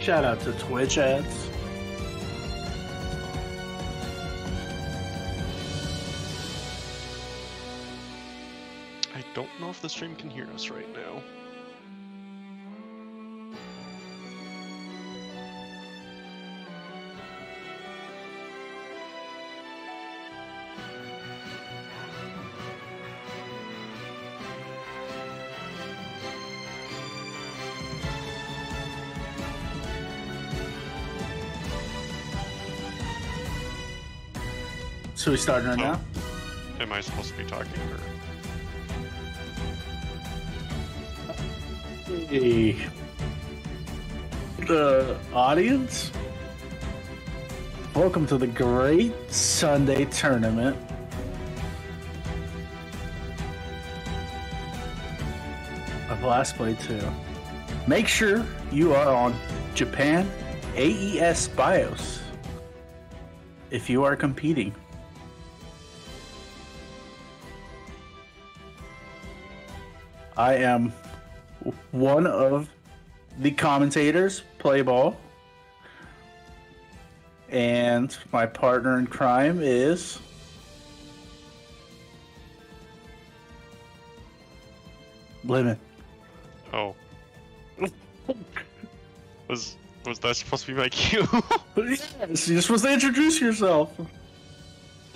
Shout out to Twitch ads. I don't know if the stream can hear us right now. So we starting right now? Am I supposed to be talking? Or... Hey. The audience, welcome to the Great Sunday Tournament. Of Last Play 2. Make sure you are on Japan AES BIOS if you are competing. I am one of the commentators, Playball, and my partner in crime is Lemon. Oh. Was that supposed to be my cue? Yes, you're supposed to introduce yourself.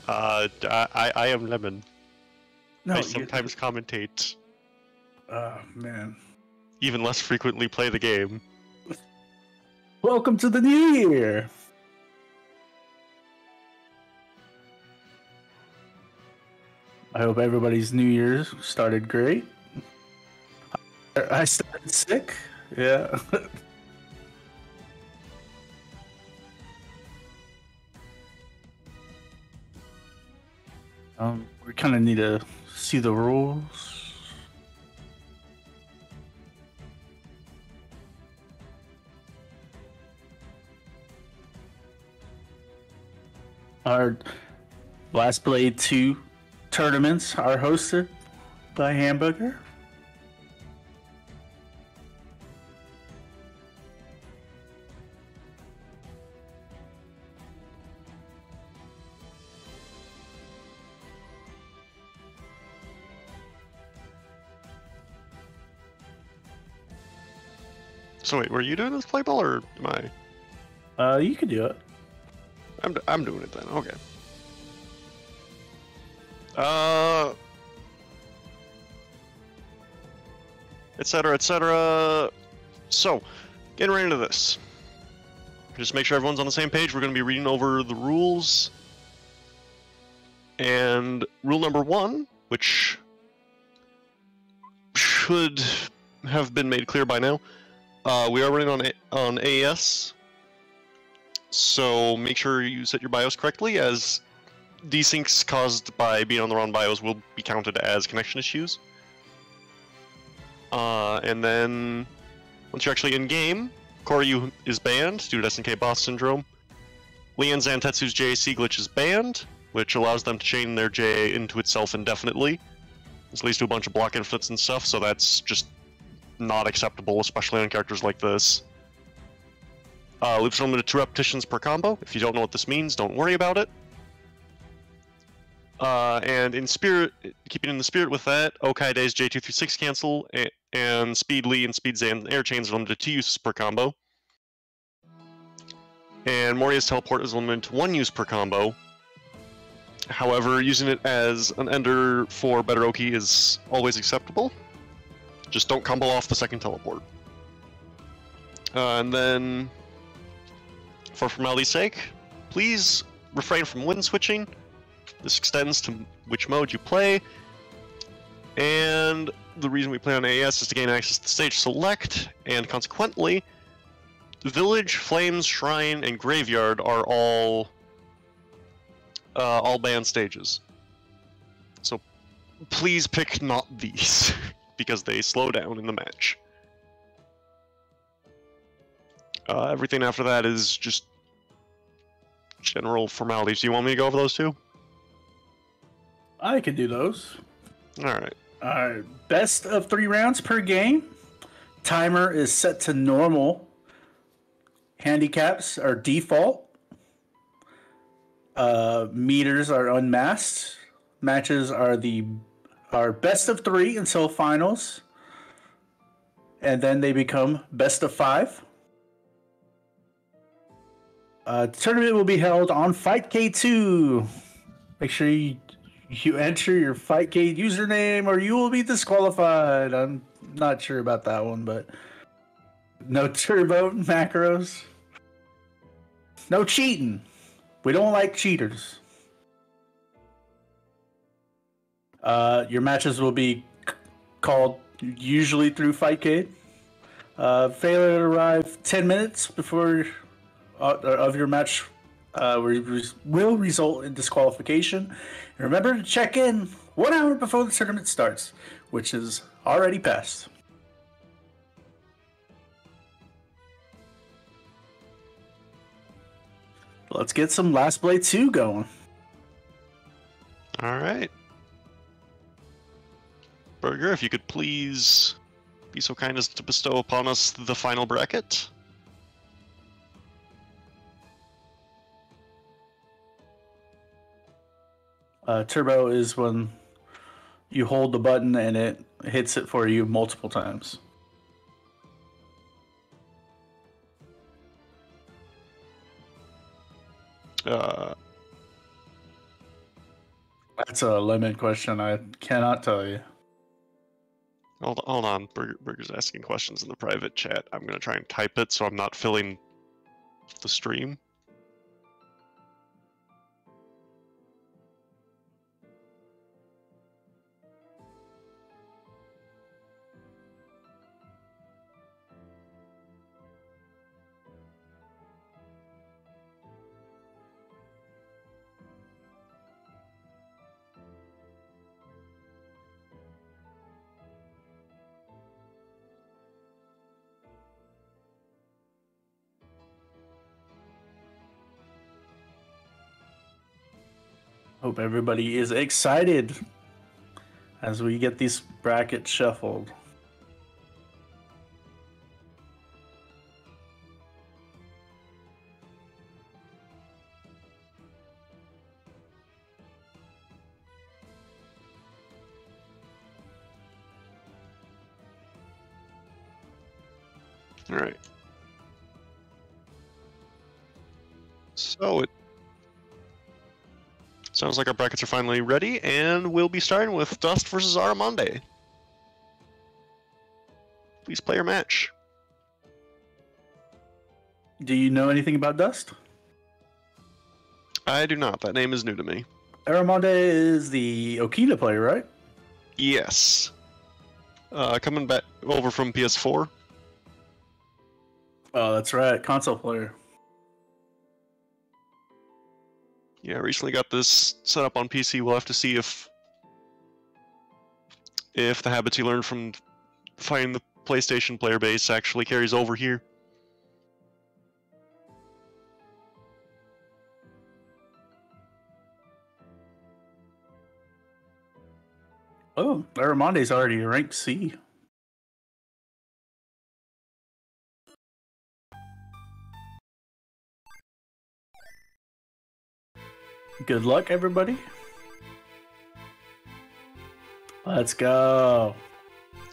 I am Lemon. No, I sometimes commentate. Oh, man. Even less frequently play the game. Welcome to the new year. I hope everybody's New Year's started great. I started sick. Yeah. We kind of need to see the rules. Our Last Blade 2 tournaments are hosted by Hamburger. So wait, were you doing this play ball or am I? You can do it. I'm doing it then. Okay. Etc. Etc. So, getting right into this. Just make sure everyone's on the same page. We're going to be reading over the rules. And rule number 1, which should have been made clear by now, we are running on AES. So make sure you set your BIOS correctly, as desyncs caused by being on the wrong BIOS will be counted as connection issues. And then, once you're actually in-game, Koryu is banned due to SNK boss syndrome. Lian Zantetsu's JAC glitch is banned, which allows them to chain their JA into itself indefinitely. This leads to a bunch of block infinites and stuff, so that's just not acceptable, especially on characters like this. Loops are limited to 2 repetitions per combo. If you don't know what this means, don't worry about it. And in spirit, keeping in the spirit with that, Okaide's J2 through 6 cancel, and Speed Lee and Speed Zan air chains are limited to 2 uses per combo. And Moria's teleport is limited to 1 use per combo. However, using it as an ender for Better Oki is always acceptable. Just don't combo off the second teleport. And then, for formality's sake, please refrain from win switching. This extends to which mode you play. And the reason we play on AES is to gain access to stage select, and consequently, Village, Flames, Shrine, and Graveyard are all banned stages. So please pick not these, because they slow down in the match. Everything after that is just general formalities. Do you want me to go over those too? I can do those. Alright. Best of 3 rounds per game. Timer is set to normal Handicaps are default. Meters are unmasked. Matches are best of 3 until finals, and then they become best of 5. Tournament will be held on Fightcade 2. Make sure you enter your Fightcade username, or you will be disqualified. I'm not sure about that one, but no turbo macros, no cheating. We don't like cheaters. Your matches will be called usually through Fightcade. Failure to arrive 10 minutes before of your match will result in disqualification. And remember to check in 1 hour before the tournament starts, which is already passed. Let's get some Last Blade 2 going. All right. Burger, if you could please be so kind as to bestow upon us the final bracket. Turbo is when you hold the button and it hits it for you multiple times. That's a limit question. I cannot tell you. Hold on. Burger's asking questions in the private chat. I'm going to try and type it so I'm not filling the stream. Hope everybody is excited as we get these brackets shuffled. All right. So it sounds like our brackets are finally ready, and we'll be starting with Dust versus Aramonde. Please play your match. Do you know anything about Dust? I do not. That name is new to me. Aramonde is the Okina player, right? Yes. Coming back over from PS4. Oh, that's right. Console player. Yeah, I recently got this set up on PC. We'll have to see if the habits you learned from fighting the PlayStation player base actually carries over here. Oh, Aramonde's already ranked C. Good luck, everybody. Let's go.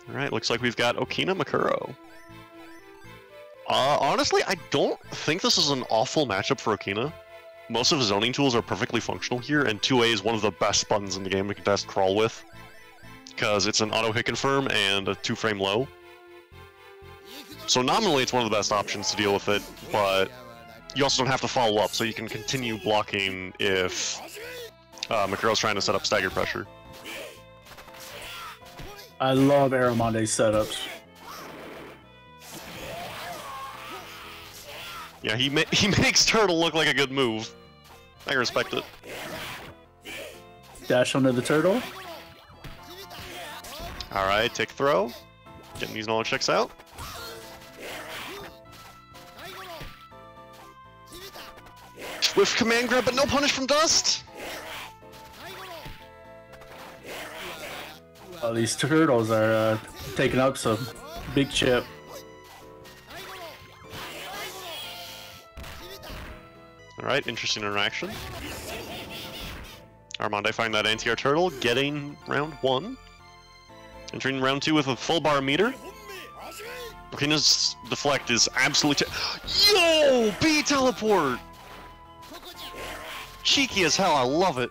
Alright, looks like we've got Okina Makuro. Honestly, I don't think this is an awful matchup for Okina. Most of his zoning tools are perfectly functional here, and 2A is one of the best buttons in the game to contest Crawl with. Because it's an auto hit confirm and a 2-frame low. So nominally it's one of the best options to deal with it, but you also don't have to follow up, so you can continue blocking if Makuro's trying to set up stagger pressure. I love Aramonde's setups. Yeah, he makes Turtle look like a good move. I can respect it. Dash onto the turtle. Alright, tick throw. Getting these knowledge checks out. Swift command grab, but no punish from Dust! Oh, these turtles are taking up some big chip. Alright, interesting interaction. Armande find that anti-air turtle, getting round 1. Entering round 2 with a full bar meter. Okina's deflect is absolutely Yo! B teleport! Cheeky as hell, I love it.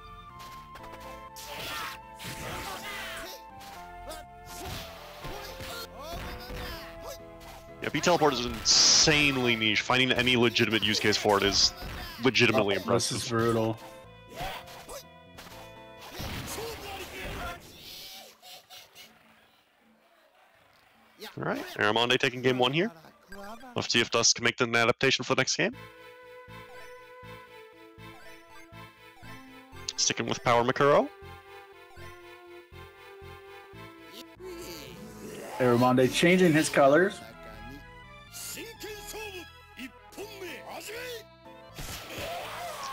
Yeah, B teleport is insanely niche. Finding any legitimate use case for it is legitimately impressive. This is brutal. Alright, Armande taking game 1 here. Let's see if Dust can make an adaptation for the next game. Sticking with Power Mikuro. Armande changing his colors.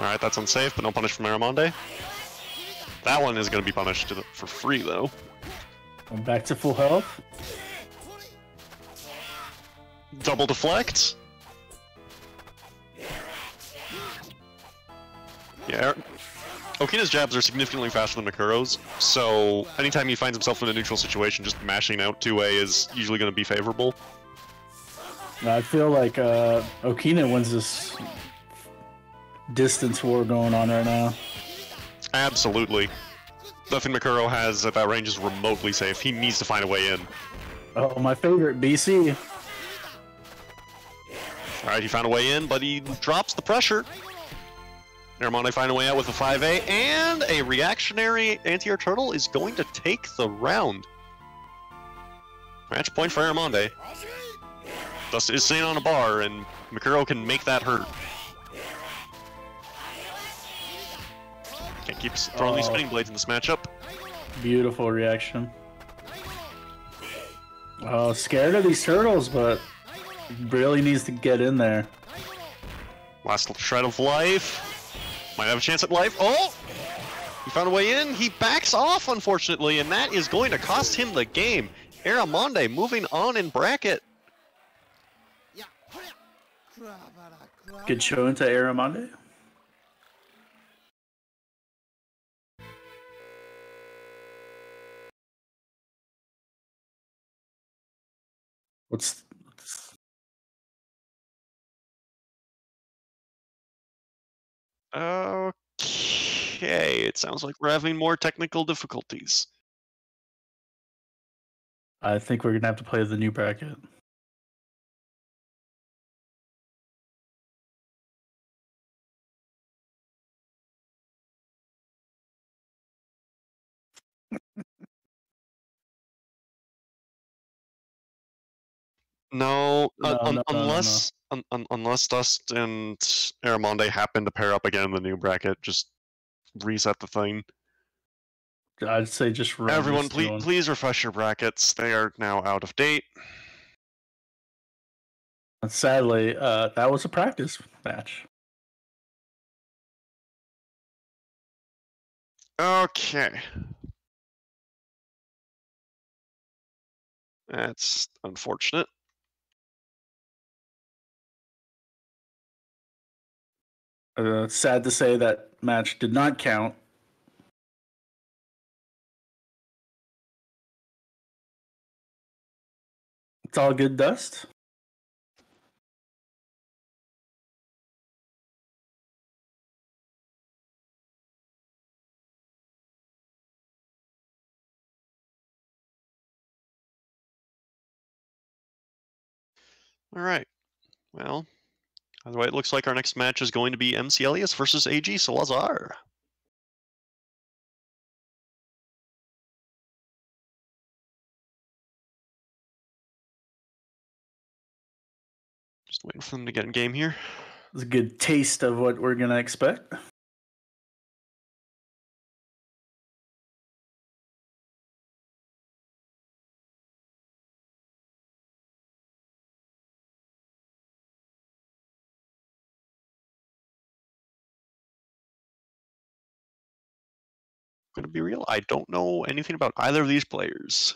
Alright, that's unsafe, but no punish from Armande. That one is going to be punished for free, though. Going back to full health. Double deflect. Yeah, Okina's jabs are significantly faster than Mikuro's, so anytime he finds himself in a neutral situation, just mashing out 2A is usually going to be favorable. I feel like Okina wins this distance war going on right now. Absolutely. Nothing Mikuro has at that range is remotely safe. He needs to find a way in. Oh, my favorite, BC. Alright, he found a way in, but he drops the pressure. Armande find a way out with a 5A, and a reactionary anti-air turtle is going to take the round. Match point for Armande. Dust is sitting on a bar, and Mikuro can make that hurt. Can't keep throwing these spinning blades in this matchup. Beautiful reaction. Oh, scared of these turtles, but really needs to get in there. Last shred of life. Might have a chance at life. Oh! He found a way in. He backs off, unfortunately, and that is going to cost him the game. Armande moving on in bracket. Good show into Armande. What's Okay, it sounds like we're having more technical difficulties. I think we're gonna have to play the new bracket. No, No. unless Dust and Armande happen to pair up again in the new bracket, just reset the thing. I'd say just run Everyone, this new one. please refresh your brackets. They are now out of date. Sadly, that was a practice match. Okay. That's unfortunate. Sad to say that match did not count. It's all good, Dust. All right. Well, by the way, it looks like our next match is going to be MC Elias versus AG Salazar. Just waiting for them to get in game here. It's a good taste of what we're gonna expect. Going to be real, I don't know anything about either of these players.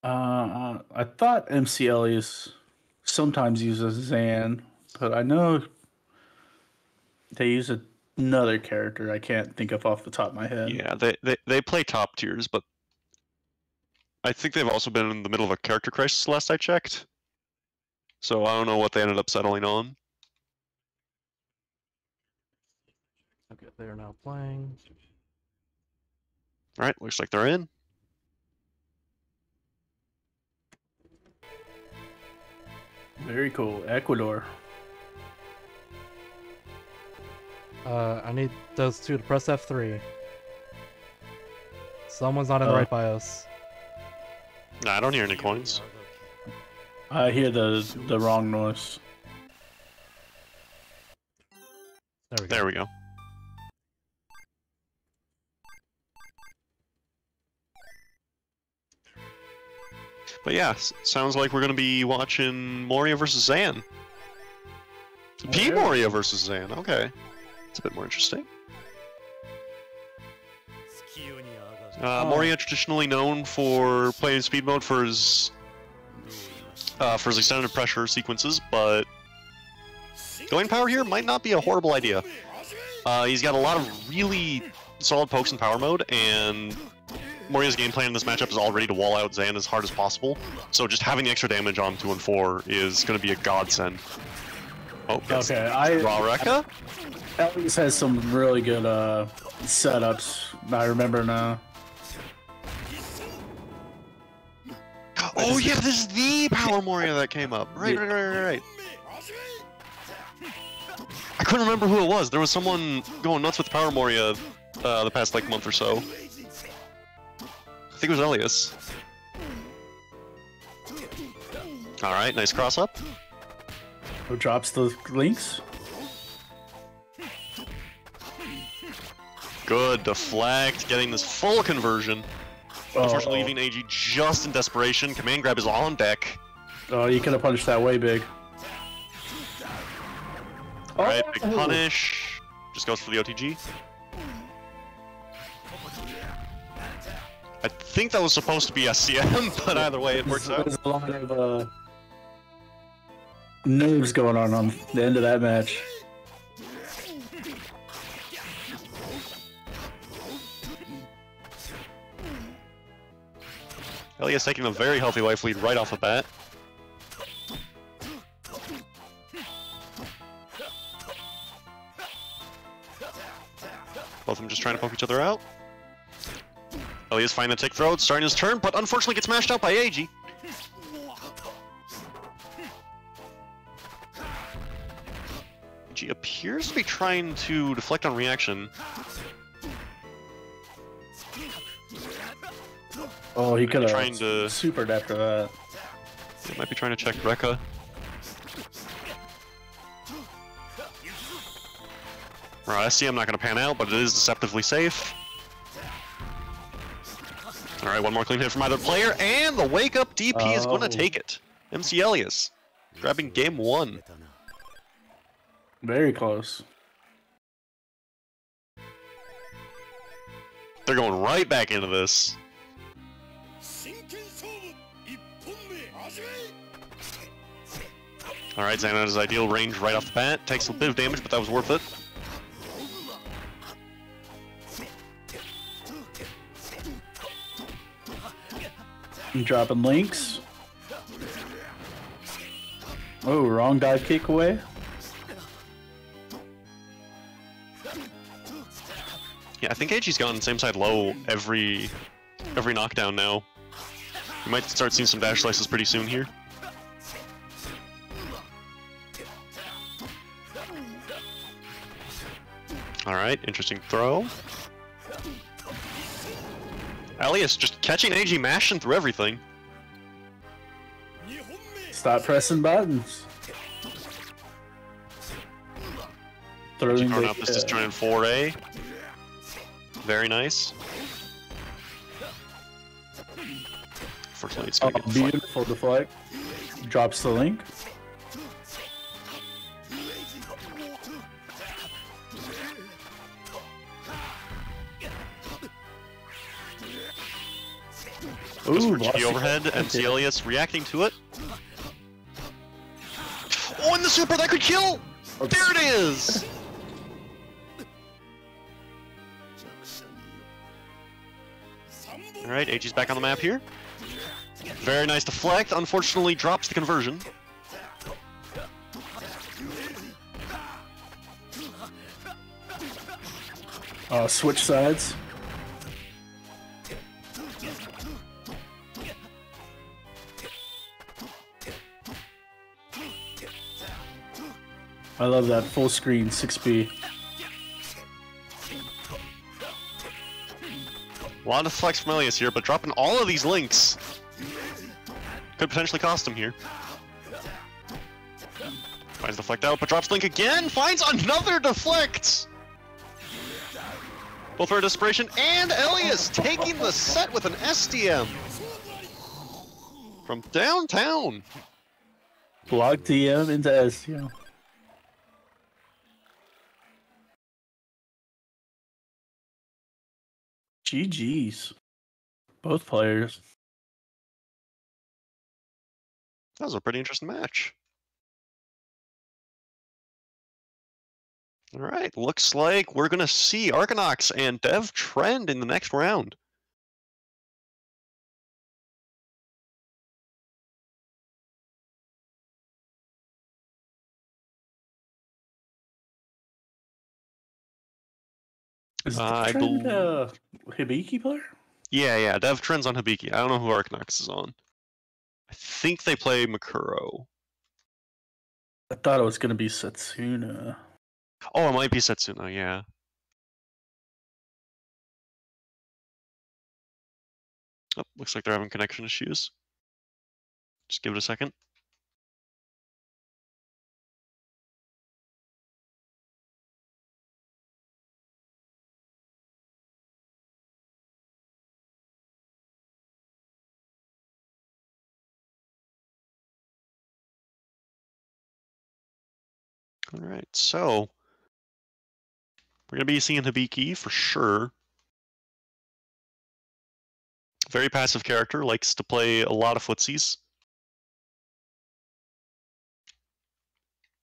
I thought MC Elias sometimes uses Zan, but I know They use another character I can't think of off the top of my head. Yeah, they play top tiers, but I think they've also been in the middle of a character crisis last I checked. So I don't know what they ended up settling on. Okay, they are now playing. Alright, looks like they're in. Very cool. Ecuador. I need those two to press F3. Someone's not in the right BIOS. Nah, I don't hear any coins. I hear the wrong noise. There we go. There we go. But yeah, sounds like we're gonna be watching Moria versus Zan. P Moria versus Zan, okay. It's a bit more interesting. Moria traditionally known for playing speed mode for his extended pressure sequences, but going power here might not be a horrible idea. He's got a lot of really solid pokes in power mode, and Moria's game plan in this matchup is already to wall out Zan as hard as possible, so just having the extra damage on 2 and 4 is going to be a godsend. Oh, yes. Okay, Raw Rekka? Ellie's has some really good setups. I remember now. Oh yeah, this is the Power Moria that came up. Right. I couldn't remember who it was. There was someone going nuts with Power Moria the past like month or so. I think it was Elias. Alright, nice cross up. Who drops the links? Good deflect, getting this full conversion. Unfortunately, leaving AG just in desperation. Command grab is all on deck. Oh, you could have punished that way big. Alright, big punish. Just goes for the OTG. I think that was supposed to be SCM, but either way, it works out. There's a lot of nerves going on the end of that match. Elias taking a very healthy life lead right off the bat. Both of them just trying to poke each other out. Elias finding the tick throw, it's starting his turn, but unfortunately gets smashed out by AG. AG appears to be trying to deflect on reaction. Oh, he could have trying to supered after that. He might be trying to check Rekka. Alright, SCM not going to pan out, but it is deceptively safe. Alright, one more clean hit from either player, and the wake up DP is going to take it. MC Elias grabbing game 1. Very close. They're going right back into this. Alright, Zan at his ideal range right off the bat. Takes a bit of damage, but that was worth it. I'm dropping links. Oh, wrong dive kick away. Yeah, I think AG's gone same side low every knockdown now. We might start seeing some dash slices pretty soon here. Alright, interesting throw. Elias just catching AG mashing through everything. Stop pressing buttons. Throwing out this disjointed 4A. Very nice. Unfortunately, it's gonna get deflected. Beautiful deflect. Drops the link. Ooh, the overhead, MC Elias reacting to it. Oh, and the super that could kill! There it is! Alright, AG's back on the map here. Very nice deflect, unfortunately drops the conversion. Switch sides. I love that full screen 6B. A lot of flex from Elias here, but dropping all of these links could potentially cost him here. Finds deflect out, but drops link again, finds another deflect! Both for a desperation, and Elias taking the set with an SDM from downtown. Block DM into SDM. GG's. Both players. That was a pretty interesting match. Alright, looks like we're gonna see Arcanox and Dev Trend in the next round. Is I Trend a Hibiki player? Yeah, Dev Trend's on Hibiki. I don't know who Arcanox is on. I think they play Makuro. I thought it was gonna be Setsuna. Oh, it might be Setsuna, yeah. Oh, looks like they're having connection issues. Just give it a second. Alright, so we're gonna be seeing Hibiki for sure. Very passive character, likes to play a lot of footsies.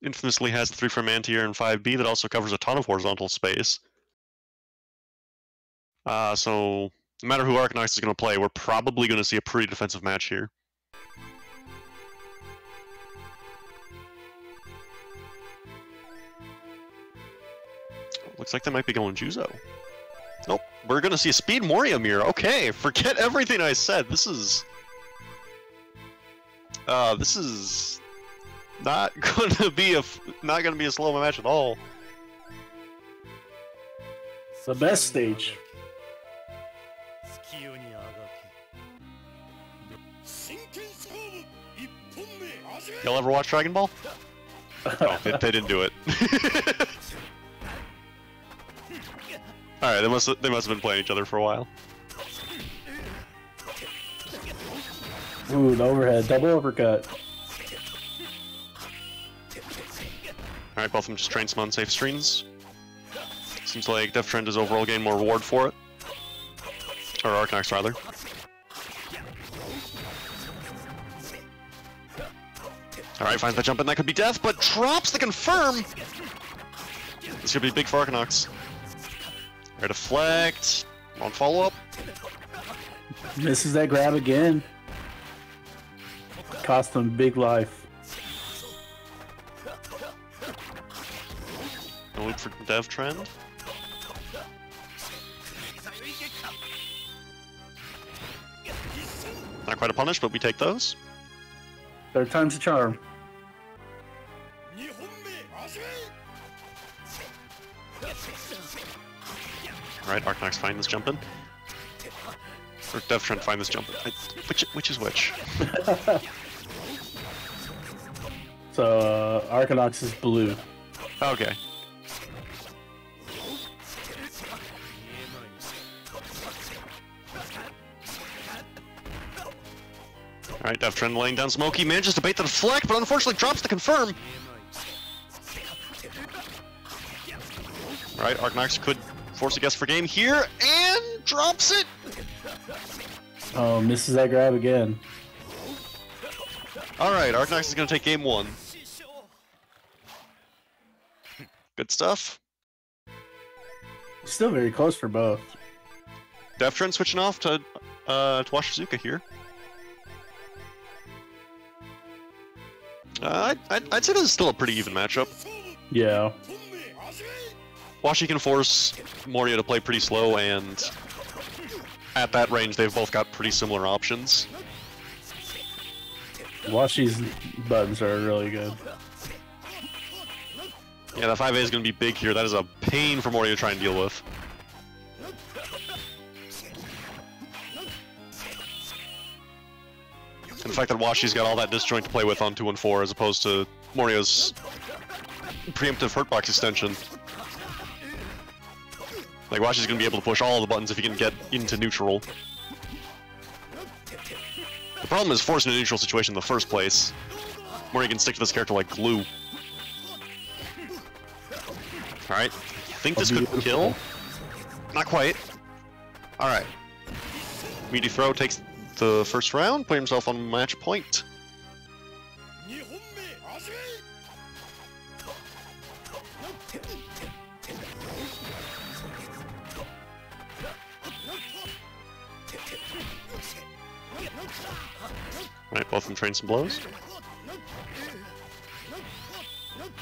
Infamously has the 3-frame anti-air and 5B that also covers a ton of horizontal space. So no matter who Arcanox is going to play, we're probably going to see a pretty defensive match here. Looks like they might be going Juzo. Nope, we're going to see a Speed Moria mirror. Okay, forget everything I said. This is not going to be a slow match at all. It's the best stage. Y'all ever watch Dragon Ball? No, they didn't do it. All right, they must have been playing each other for a while. Ooh, the overhead, double uppercut. All right, both of them just train some unsafe screens. Seems like Dev Trend is overall getting more reward for it, or Arcanox rather. All right, finds that jump in, that could be death, but drops the confirm. This could be big for Arcanox. Air deflect, on follow up. Misses that grab again. Cost him big life. No loop for Dev Trend. Not quite a punish, but we take those. Third time's a charm. Alright, Arcanox find this jump in. Or Dev Trend find this jump in. Which is which? So, Arcanox is blue. Okay. Alright, Dev Trend laying down Smokey, manages to bait the deflect, but unfortunately drops the confirm. Alright, Arcanox could force a guess for game here, and drops it! Oh, misses that grab again. Alright, Arcanox is going to take game one. Good stuff. still very close for both. DefTren switching off to Washizuka here. I'd say this is still a pretty even matchup. Yeah. Washi can force Moria to play pretty slow, and at that range, they've both got pretty similar options. Washi's buttons are really good. Yeah, the 5A is going to be big here. That is a pain for Moria to try and deal with. And the fact that Washi's got all that disjoint to play with on 2 and 4 as opposed to Moria's preemptive hurtbox extension. Like, Washi's going to be able to push all the buttons if he can get into neutral. The problem is forcing a neutral situation in the first place. Moria can stick to this character like glue. Alright, think this could kill? Not quite. Alright. Meaty Throw takes the first round, put himself on match point. Right, both of them train some blows.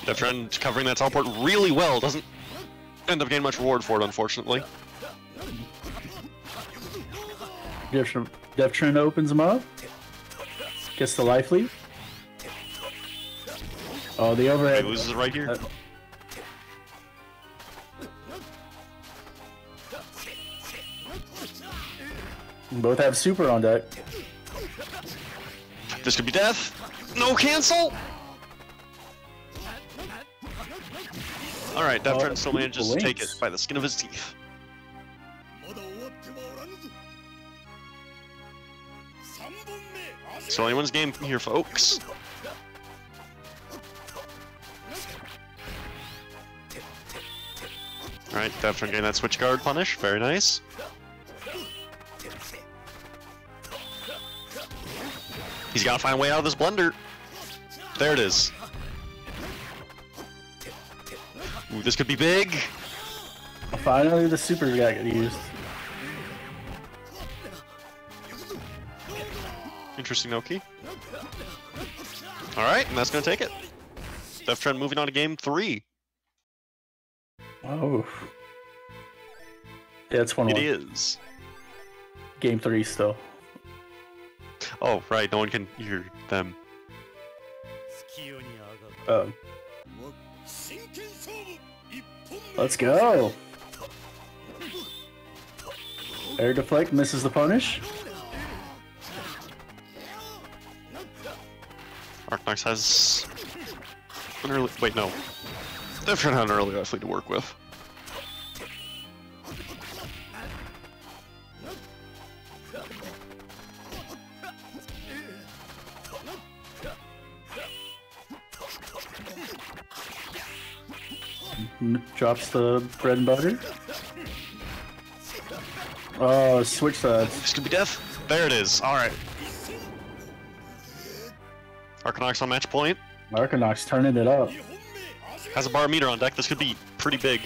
DefTren covering that teleport really well, doesn't end up getting much reward for it, unfortunately. DefTren opens him up. Gets the life lead. Oh, the overhead. He loses it right here. Both have super on deck. This could be death. No cancel! Alright, DefTren still manages to take it by the skin of his teeth. So anyone's game here, folks. Alright, DefTren getting that switch guard punish. Very nice. He's got to find a way out of this blender. There it is. Ooh, this could be big. Finally, the super got used. Interesting Noki. Alright, and that's going to take it. DefTren moving on to game 3. Oh. Yeah, it's 1-1. It is. Game 3 still. Oh, right, no one can hear them. Let's go! Air deflect misses the punish. Arknox has an early... Wait, no. DefTren had an early life lead to work with. Drops the bread and butter. Oh, switch sides. This could be death. There it is. Alright. Arkanox on match point. Arkanox turning it up. Has a bar meter on deck. This could be pretty big.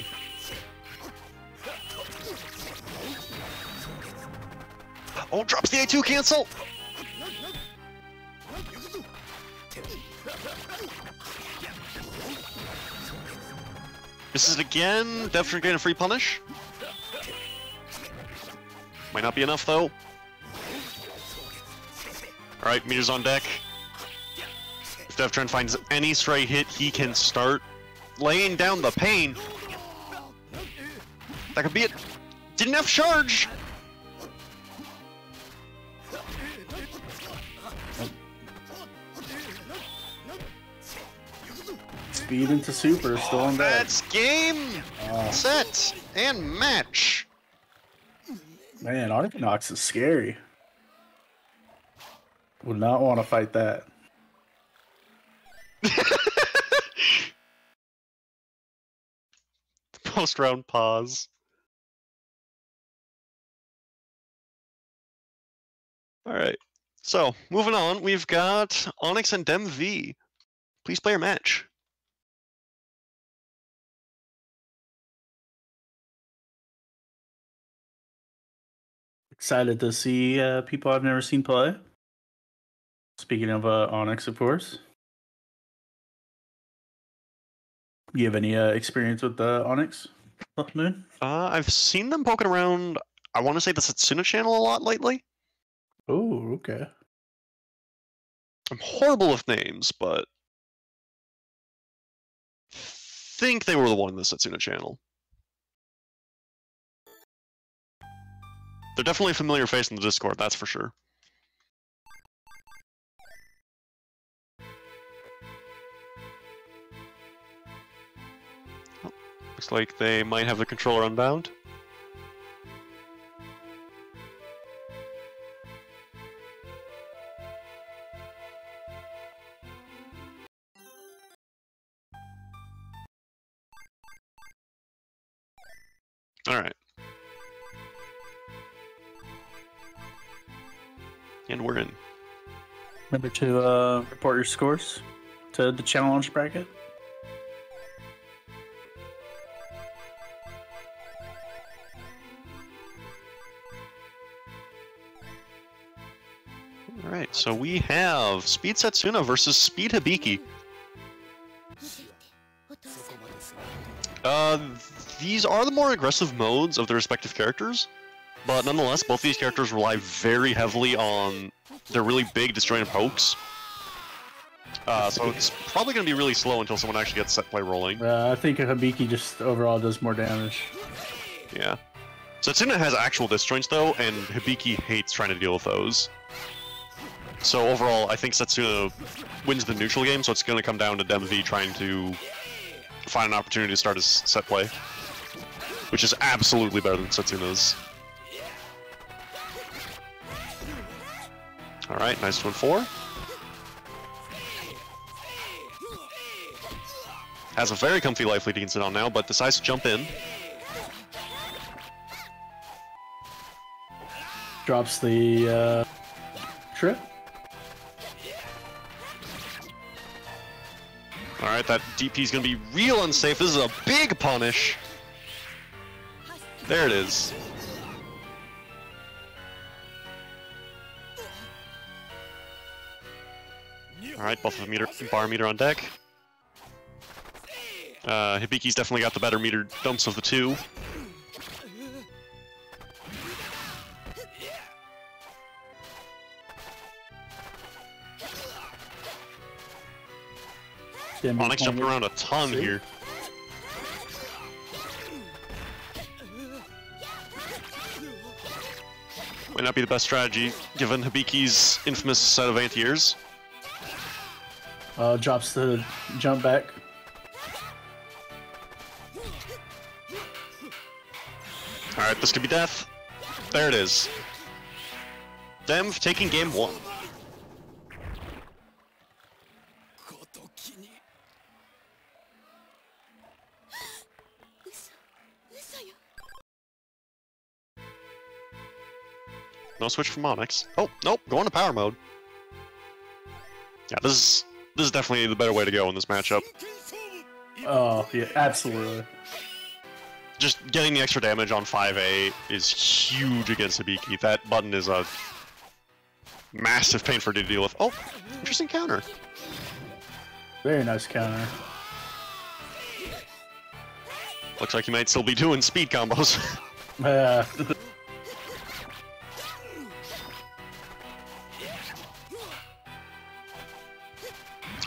Oh, drops the A2 cancel! This is it again. DefTren getting a free punish. Might not be enough though. Alright, meters on deck. If DefTren finds any stray hit, he can start laying down the pain. That could be it. Didn't have charge. Speed into super, still on deck. That's game, set, and match. Man, Arkanox is scary. Would not want to fight that. Post-round pause. Alright, so moving on, we've got Onyx and Dem V. Please play your match. Excited to see people I've never seen play. Speaking of Onyx, of course. You have any experience with Onyx, Moon? I've seen them poking around, I want to say the Setsuna channel a lot lately. Oh, okay. I'm horrible with names, but think they were the one in the Setsuna channel. They're definitely a familiar face in the Discord, that's for sure. Oh, looks like they might have the controller unbound. Alright. And we're in. Remember to report your scores to the challenge bracket. Alright, so we have Speed Setsuna versus Speed Hibiki. These are the more aggressive modes of their respective characters, but nonetheless, both these characters rely very heavily on their really big disjointed pokes. So it's probably going to be really slow until someone actually gets set play rolling. I think Hibiki just overall does more damage. Yeah. Setsuna has actual disjoints though, and Hibiki hates trying to deal with those. So overall, I think Setsuna wins the neutral game, so it's going to come down to DemV trying to find an opportunity to start his set play, which is absolutely better than Setsuna's. Alright, nice 1-4. Has a very comfy life lead he can sit on now, but decides to jump in. Drops the trip. Alright, that DP is going to be real unsafe. This is a big punish. There it is. Alright, both of the bar meter on deck. Hibiki's definitely got the better meter dumps of the two. Onyx jumping around a ton here. Might not be the best strategy, given Hibiki's infamous set of anti-airs. Drops the jump back. Alright, this could be death. There it is. DemV taking game 1. No switch from Onyx. Oh, nope, going to power mode. Yeah, this is definitely the better way to go in this matchup. Oh, yeah, absolutely. Just getting the extra damage on 5A is huge against Hibiki. That button is a massive pain for it to deal with. Oh, interesting counter. Very nice counter. Looks like he might still be doing speed combos.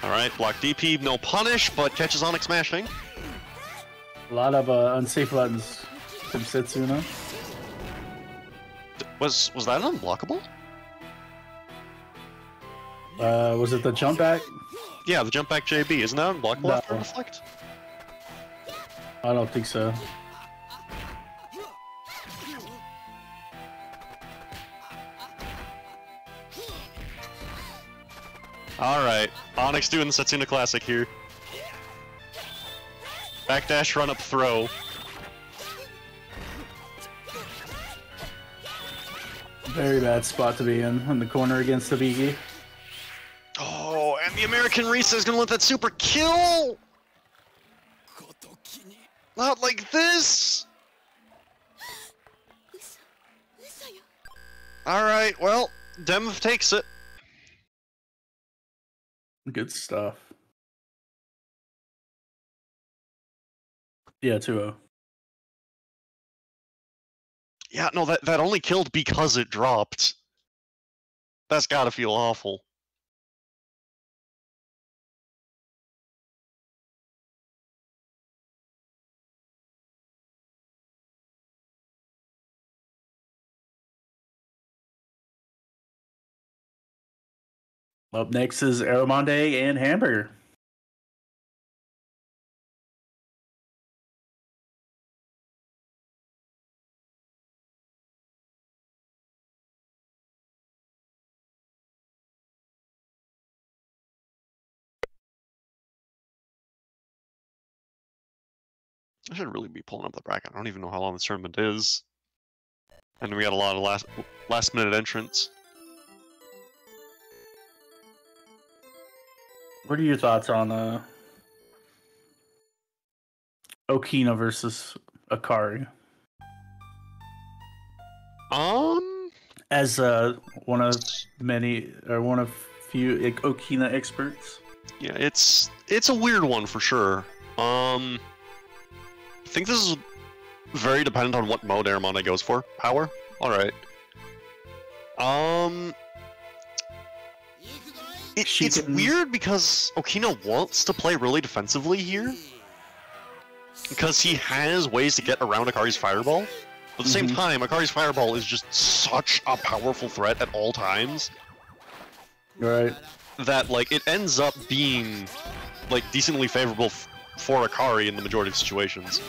Alright, block DP, no punish, but catches Onyx smashing. A lot of unsafe buttons from Setsuna. Was that unblockable? Was it the jump back? Yeah, the jump back JB. Isn't that unblockable No. after reflect? I don't think so. Alright, Onyx doing the Setsuna Classic here. Backdash, run up, throw. Very bad spot to be in the corner against Hibiki. Oh, and the American Risa is gonna let that super kill! Not like this! Alright, well, Dev takes it. Good stuff. Yeah, 2-0. Yeah, no, that only killed because it dropped. That's gotta feel awful. Up next is Aromonde and Hamburger. I should really be pulling up the bracket. I don't even know how long this tournament is. And we got a lot of last minute entrants. What are your thoughts on Okina versus Akari? As one of many, or one of few Okina experts. Yeah, it's a weird one for sure. I think this is very dependent on what mode Aromonde goes for. Power? Alright. It's weird because Okina wants to play really defensively here. Because he has ways to get around Akari's Fireball. But at the same time, Akari's Fireball is just such a powerful threat at all times. Right. That, like, it ends up being, like, decently favorable for Akari in the majority of situations.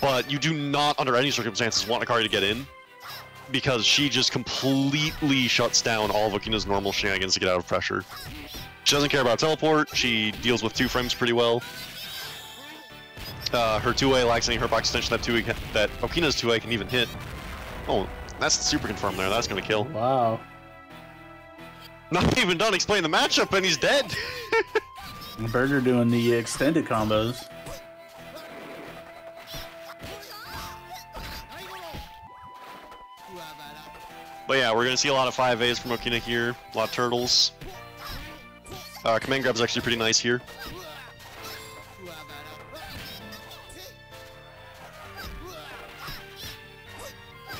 But you do not, under any circumstances, want Akari to get in, because she just completely shuts down all of Okina's normal shenanigans to get out of pressure. She doesn't care about teleport, she deals with 2 frames pretty well. Her 2A lacks any hitbox extension that Okina's 2A can even hit. Oh, that's super confirmed there, that's gonna kill. Wow. Not even done explaining the matchup and he's dead! Burger doing the extended combos. But yeah, we're gonna see a lot of 5As from Okina here, a lot of turtles. Command grab's actually pretty nice here.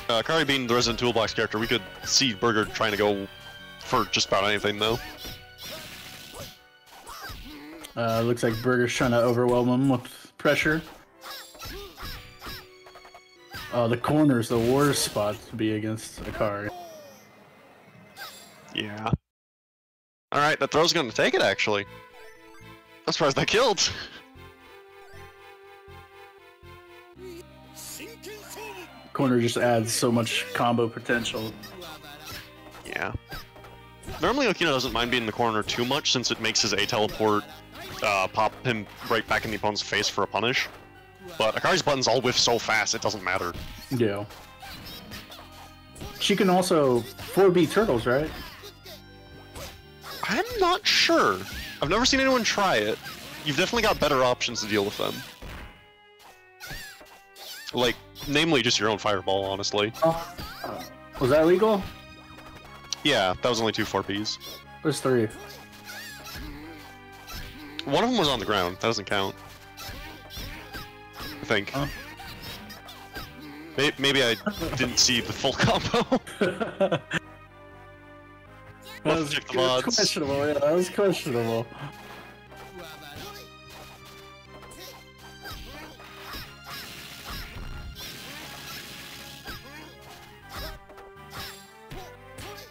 Akari being the Resident Toolbox character, we could see Burger trying to go for just about anything though. Looks like Burger's trying to overwhelm him with pressure. The corner's the worst spot to be against Akari. Yeah. Alright, that throw's gonna take it actually. I'm surprised that killed. Corner just adds so much combo potential. Yeah. Normally Okina doesn't mind being in the corner too much since it makes his A-teleport pop him right back in the opponent's face for a punish. But Akari's buttons all whiff so fast it doesn't matter. Yeah. She can also 4B turtles, right? I'm not sure. I've never seen anyone try it. You've definitely got better options to deal with them. Like, namely just your own Fireball, honestly. Was that legal? Yeah, that was only 2 4Ps. There's 3. One of them was on the ground. That doesn't count. I think. Huh? Maybe I didn't see the full combo. That was questionable, yeah, that was questionable.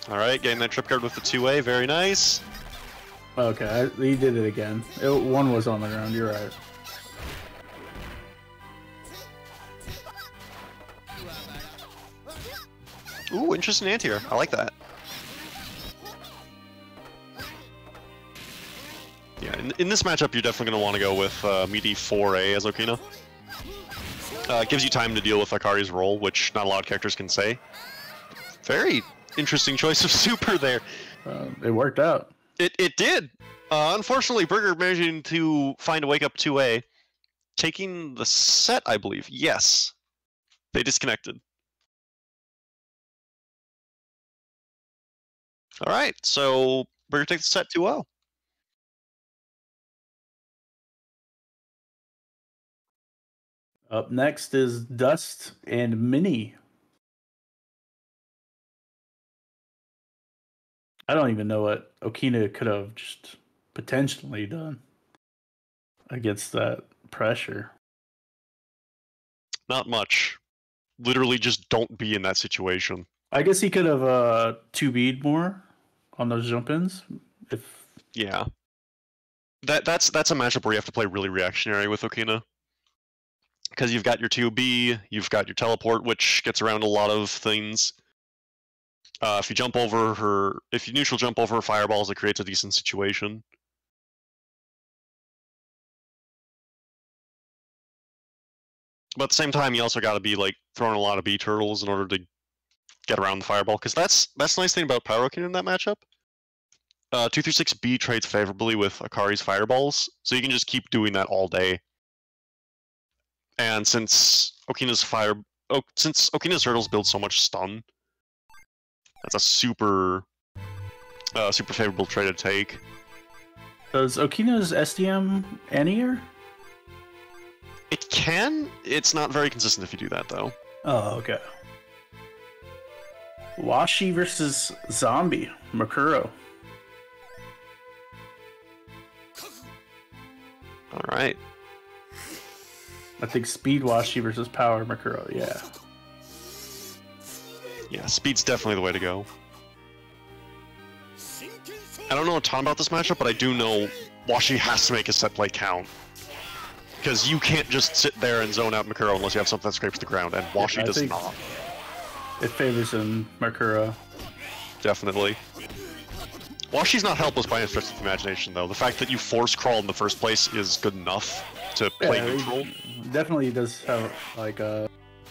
Alright, getting that trip card with the 2A, very nice. Okay, he did it again. One was on the ground, you're right. Ooh, interesting anti-air. I like that. Yeah, in this matchup, you're definitely going to want to go with meaty 4A as Okina. It gives you time to deal with Akari's roll, which not a lot of characters can say. Very interesting choice of super there. It worked out. It did. Unfortunately, Burger managing to find a wake up 2A, taking the set, I believe. Yes, they disconnected. All right, so Burger takes the set 2-0. Up next is Dust and Mini. I don't even know what Okina could have just potentially done against that pressure. Not much. Literally just don't be in that situation. I guess he could have 2B'd more on those jump-ins. Yeah. That's a matchup where you have to play really reactionary with Okina. Because you've got your 2B, you've got your teleport, which gets around a lot of things. If you neutral jump over her fireballs, it creates a decent situation. But at the same time, you also got to be like throwing a lot of B turtles in order to get around the fireball. Because that's the nice thing about Pyrokin in that matchup. 236B trades favorably with Akari's fireballs, so you can just keep doing that all day. And since Okina's turtles build so much stun, that's a super favorable trade to take. Does Okina's SDM anti-air? It can. It's not very consistent if you do that, though. Oh, okay. Washi versus Zombie. Makuro. Alright. I think Speed Washi versus Power Makuro, yeah. Yeah, speed's definitely the way to go. I don't know a ton about this matchup, but I do know Washi has to make his set play count. Because you can't just sit there and zone out Makuro unless you have something that scrapes the ground, and Washi does not. It favors him, Makuro. Definitely. Washi's not helpless by any stretch of the imagination, though. The fact that you force crawl in the first place is good enough to play neutral. Definitely does have, like,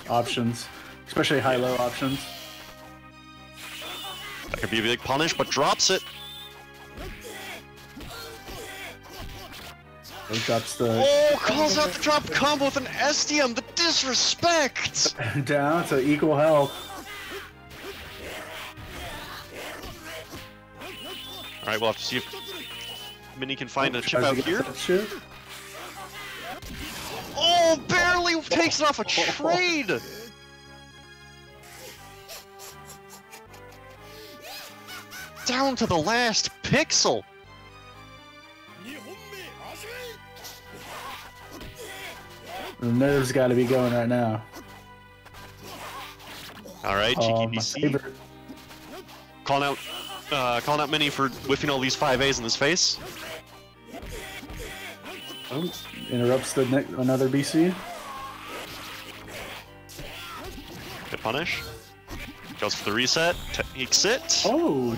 options. Especially high-low options. That could be a big punish, but drops it. He drops the... Oh, calls out the drop combo with an SDM! The disrespect! Down to equal health. Alright, we'll have to see if Mini can find a chip out here. Oh, barely takes it off a trade! Down to the last pixel! The nerves gotta be going right now. Alright, GKBC. Calling out Mini for whiffing all these 5As in his face. Oh, interrupts the another BC. Good punish. Goes for the reset, takes it. Oh!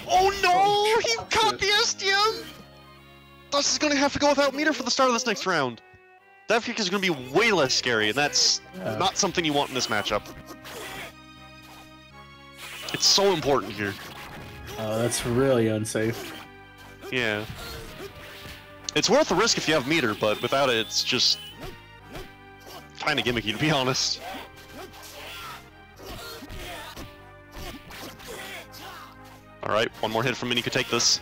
Oh no! He caught the SDM! Dust is gonna have to go without meter for the start of this next round. That kick is gonna be way less scary, and that's not something you want in this matchup. It's so important here. Oh, that's really unsafe. Yeah. It's worth the risk if you have meter, but without it, it's just kinda gimmicky, to be honest. Alright, one more hit from Mini could take this.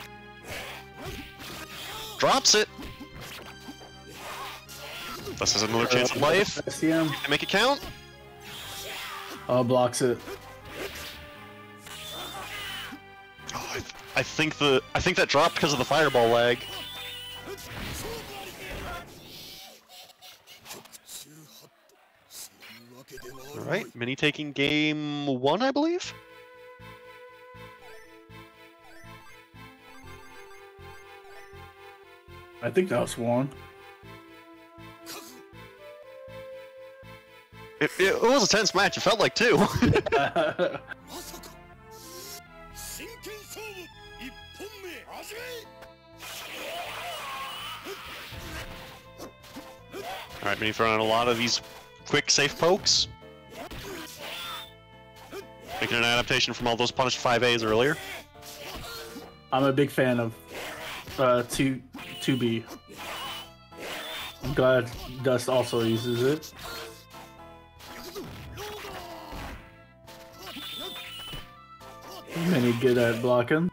Drops it! This has another chance of life. SDM. Can make it count? Oh, blocks it. Oh, I think that dropped because of the fireball lag. Alright, Mini taking game 1, I believe? I think that was one. It was a tense match, it felt like 2. Alright, Mini throwing out a lot of these quick, safe pokes. Making an adaptation from all those punished 5As earlier. I'm a big fan of 2B. I'm glad Dust also uses it. Many good at blocking.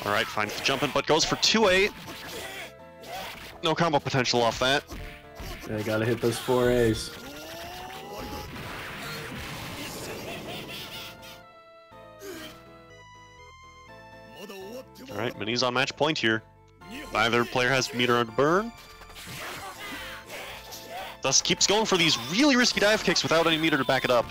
Alright, finds the jumping, but goes for 2-8. No combo potential off that. They gotta hit those 4As. Alright, Mini's on match point here. Neither player has meter to burn. Thus keeps going for these really risky dive kicks without any meter to back it up.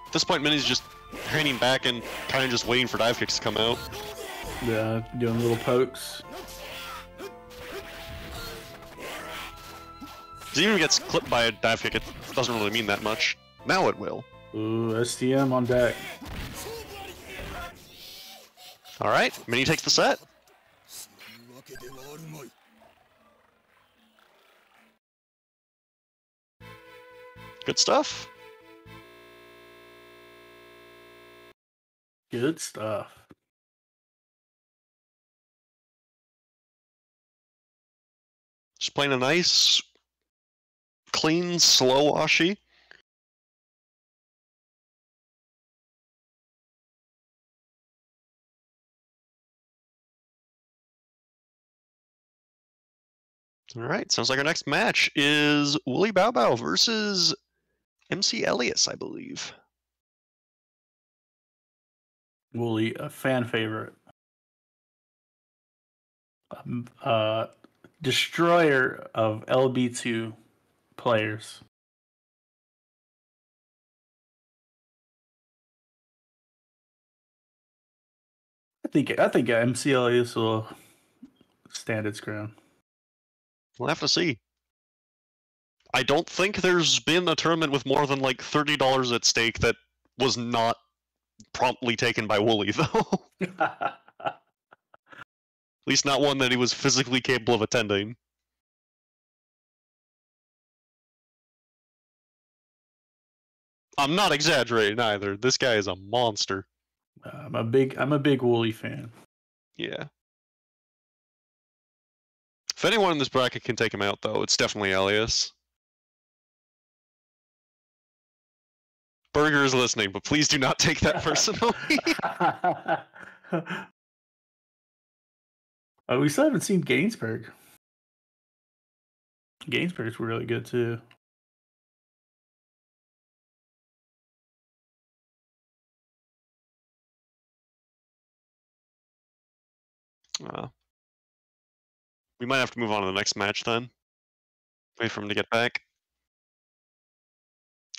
At this point, Mini's just hanging back and kind of just waiting for dive kicks to come out. Yeah, doing little pokes. If even gets clipped by a dive kick, it doesn't really mean that much. Now it will. Ooh, STM on deck. Alright, Mini takes the set. Good stuff. Good stuff. Just playing a nice, clean, slow Ashi. Alright, sounds like our next match is Wooly Bao Bao versus MC Elias, I believe. Wooly, a fan favorite. Destroyer of LB2 players. I think MC Elias will stand its ground. We'll have to see. I don't think there's been a tournament with more than like $30 at stake that was not promptly taken by Wooly, though. At least not one that he was physically capable of attending. I'm not exaggerating either. This guy is a monster. I'm a big Wooly fan. Yeah. If anyone in this bracket can take him out, though, it's definitely Elias. Burger is listening, but please do not take that personally. We still haven't seen Gainsbourg. Gainsbourg's really good too. We might have to move on to the next match then. Wait for him to get back.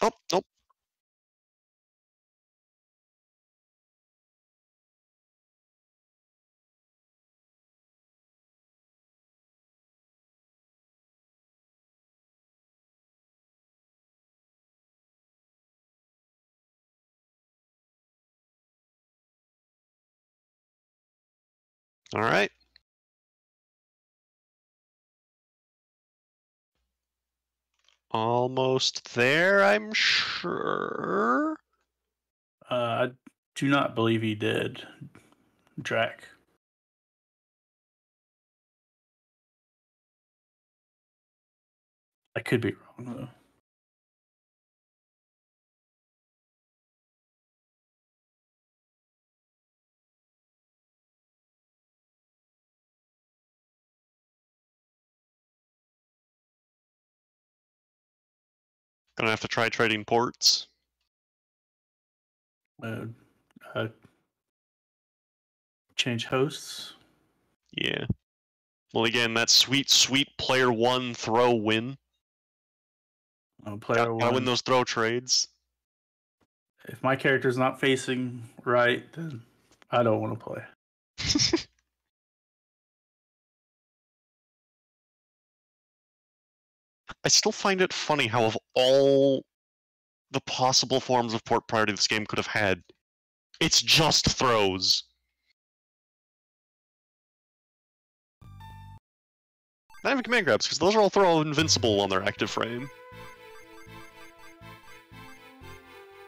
Oh, nope. All right. Almost there, I'm sure. I do not believe he did. Drac. I could be wrong though. Gonna have to try trading ports. Change hosts. Yeah. Well, again, that sweet, sweet player one throw win. Player gotta win those throw trades. If my character's not facing right, then I don't want to play. I still find it funny how of all the possible forms of port priority this game could have had, it's just throws. Not even command grabs, because those are all throw invincible on their active frame.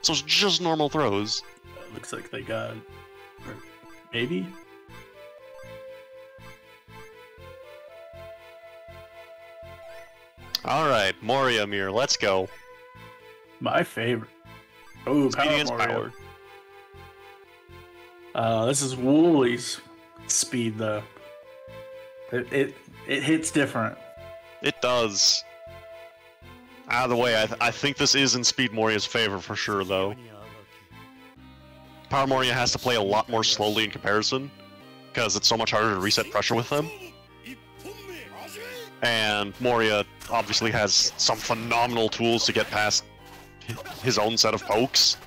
So it's just normal throws. Looks like they got... maybe? Alright, Moriamir, let's go. My favorite. Oh, Speed against Mario. power. This is Woolie's speed though. It hits different. It does. Out of the way, I think this is in Speed Moria's favor for sure, though. Power Moria has to play a lot more slowly in comparison, because it's so much harder to reset pressure with them. And Moria obviously has some phenomenal tools to get past his own set of pokes.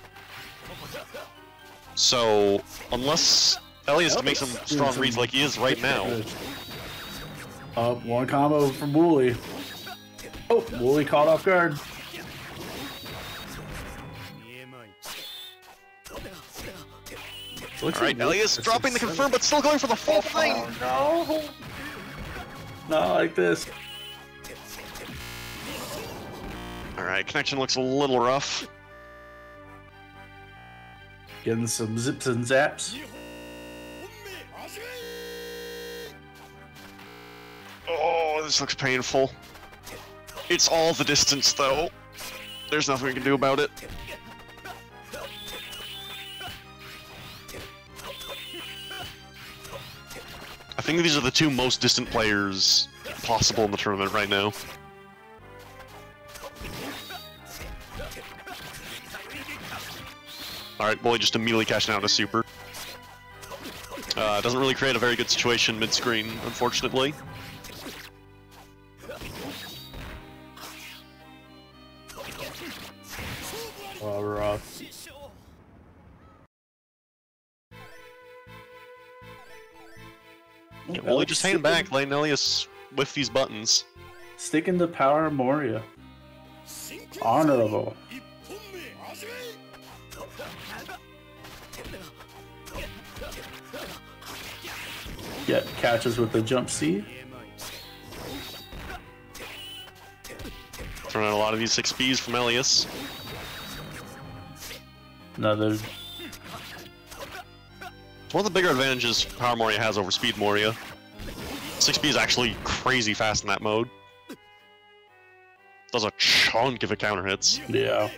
So, unless Elias can make some strong reads like he is right now... One combo from Woolie. Oh, Woolie caught off guard. Alright, Elias dropping the confirm, but still going for the full thing! Oh, no! Not like this. Alright, connection looks a little rough. Getting some zips and zaps. Oh, this looks painful. It's all the distance, though. There's nothing we can do about it. I think these are the two most distant players possible in the tournament right now. Alright, Bully just immediately cashing out a super. Doesn't really create a very good situation mid-screen, unfortunately. Oh, rough. Yeah, Bully just hanging back, letting Elias whiff these buttons. Sticking to Power Moria. Honorable. Get catches with the jump C. Throwing out a lot of these 6Bs from Elias. Another. It's one of the bigger advantages Power Moria has over Speed Moria. 6B is actually crazy fast in that mode. Does a chunk of it counter hits. Yeah.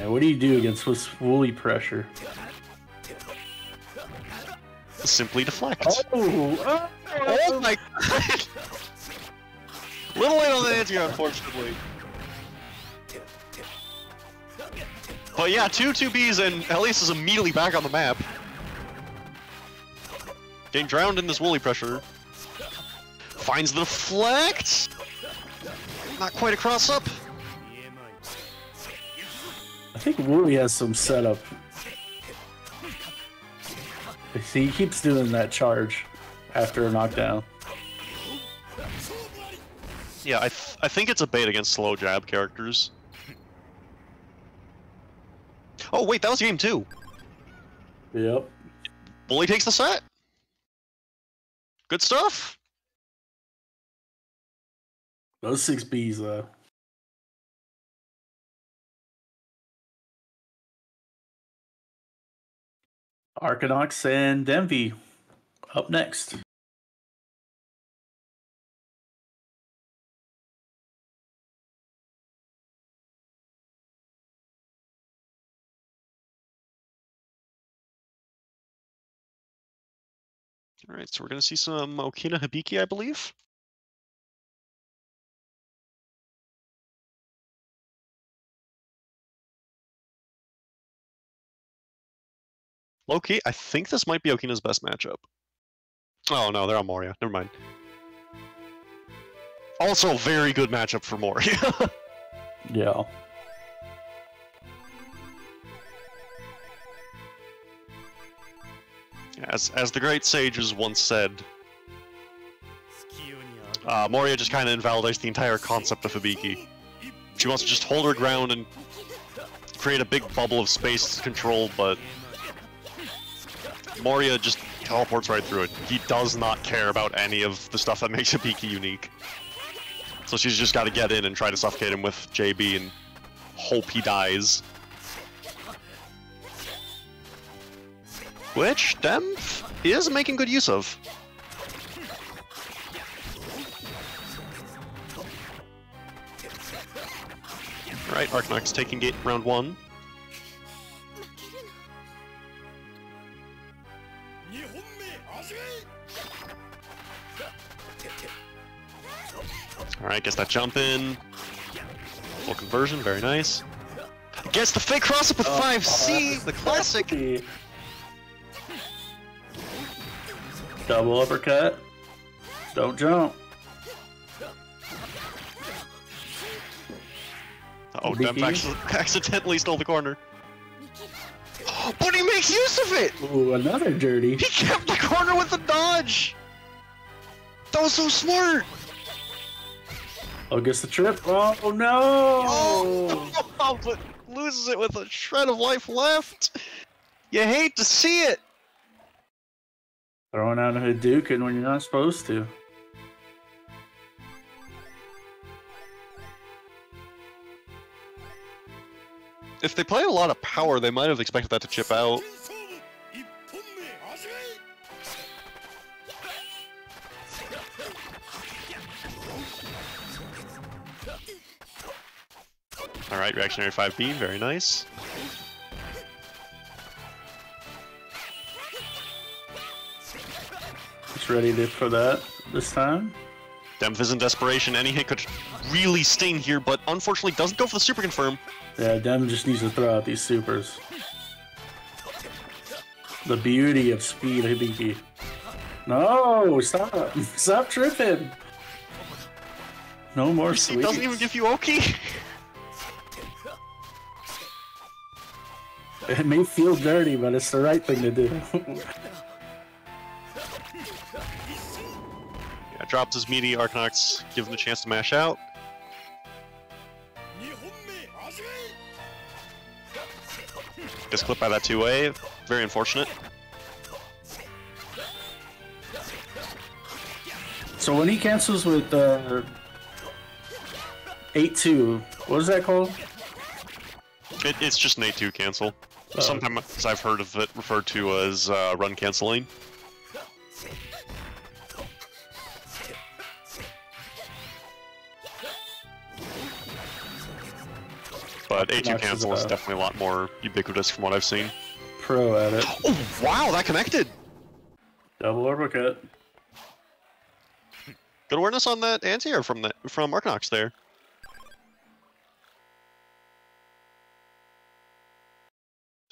And what do you do against this Woolie pressure? Simply deflect. Oh my god! Little late on the answer, unfortunately. But yeah, 2-2Bs and Elias is immediately back on the map. Getting drowned in this Woolie pressure. Finds the deflect! Not quite a cross up. I think Woolie has some setup. See, he keeps doing that charge after a knockdown. Yeah, I think it's a bait against slow jab characters. Oh wait, that was game 2. Yep. Bully takes the set. Good stuff. Those 6Bs though. Arcanox and Denvi up next. Alright, so we're gonna see some Okina Hibiki, I believe. Low-key, I think this might be Okina's best matchup. Oh no, they're on Moria. Never mind. Also, very good matchup for Moria. Yeah. As the great sages once said, Moria just kind of invalidates the entire concept of Hibiki. She wants to just hold her ground and create a big bubble of space control, but Moria just teleports right through it. He does not care about any of the stuff that makes Hibiki unique. So she's just got to get in and try to suffocate him with JB and hope he dies. Which Demph is making good use of. Alright, Arkanox taking gate round 1. Alright, gets that jump in. Full conversion, very nice. Gets the fake cross up with 5C, the classic! Double uppercut. Don't jump. Oh, Demp accidentally stole the corner. But he makes use of it! Ooh, another dirty. He kept the corner with the dodge! That was so smart! Oh, gets the trip. Oh, no! Oh, but loses it with a shred of life left! You hate to see it! Throwing out a Hadouken when you're not supposed to. If they play a lot of power, they might have expected that to chip out. Alright, reactionary 5B, very nice. It's ready for that this time. Demp is in desperation, any hit could really sting here, but unfortunately doesn't go for the super confirm. Yeah, Dem just needs to throw out these supers. The beauty of speed, Hibiki. No, stop! Stop tripping! No more He sweets. doesn't even give you Oki. It may feel dirty, but it's the right thing to do. Yeah, drops his meaty, Arkanox gives him a chance to mash out. Gets clipped by that 2A, very unfortunate. So when he cancels with 8-2, what is that called? It's just an A2 cancel. Sometimes I've heard of it referred to as run canceling. But A2 cancel is definitely a lot more ubiquitous from what I've seen. Pro at it. Oh wow, that connected! Double uppercut. Good awareness on that anti-air from Arkanox there.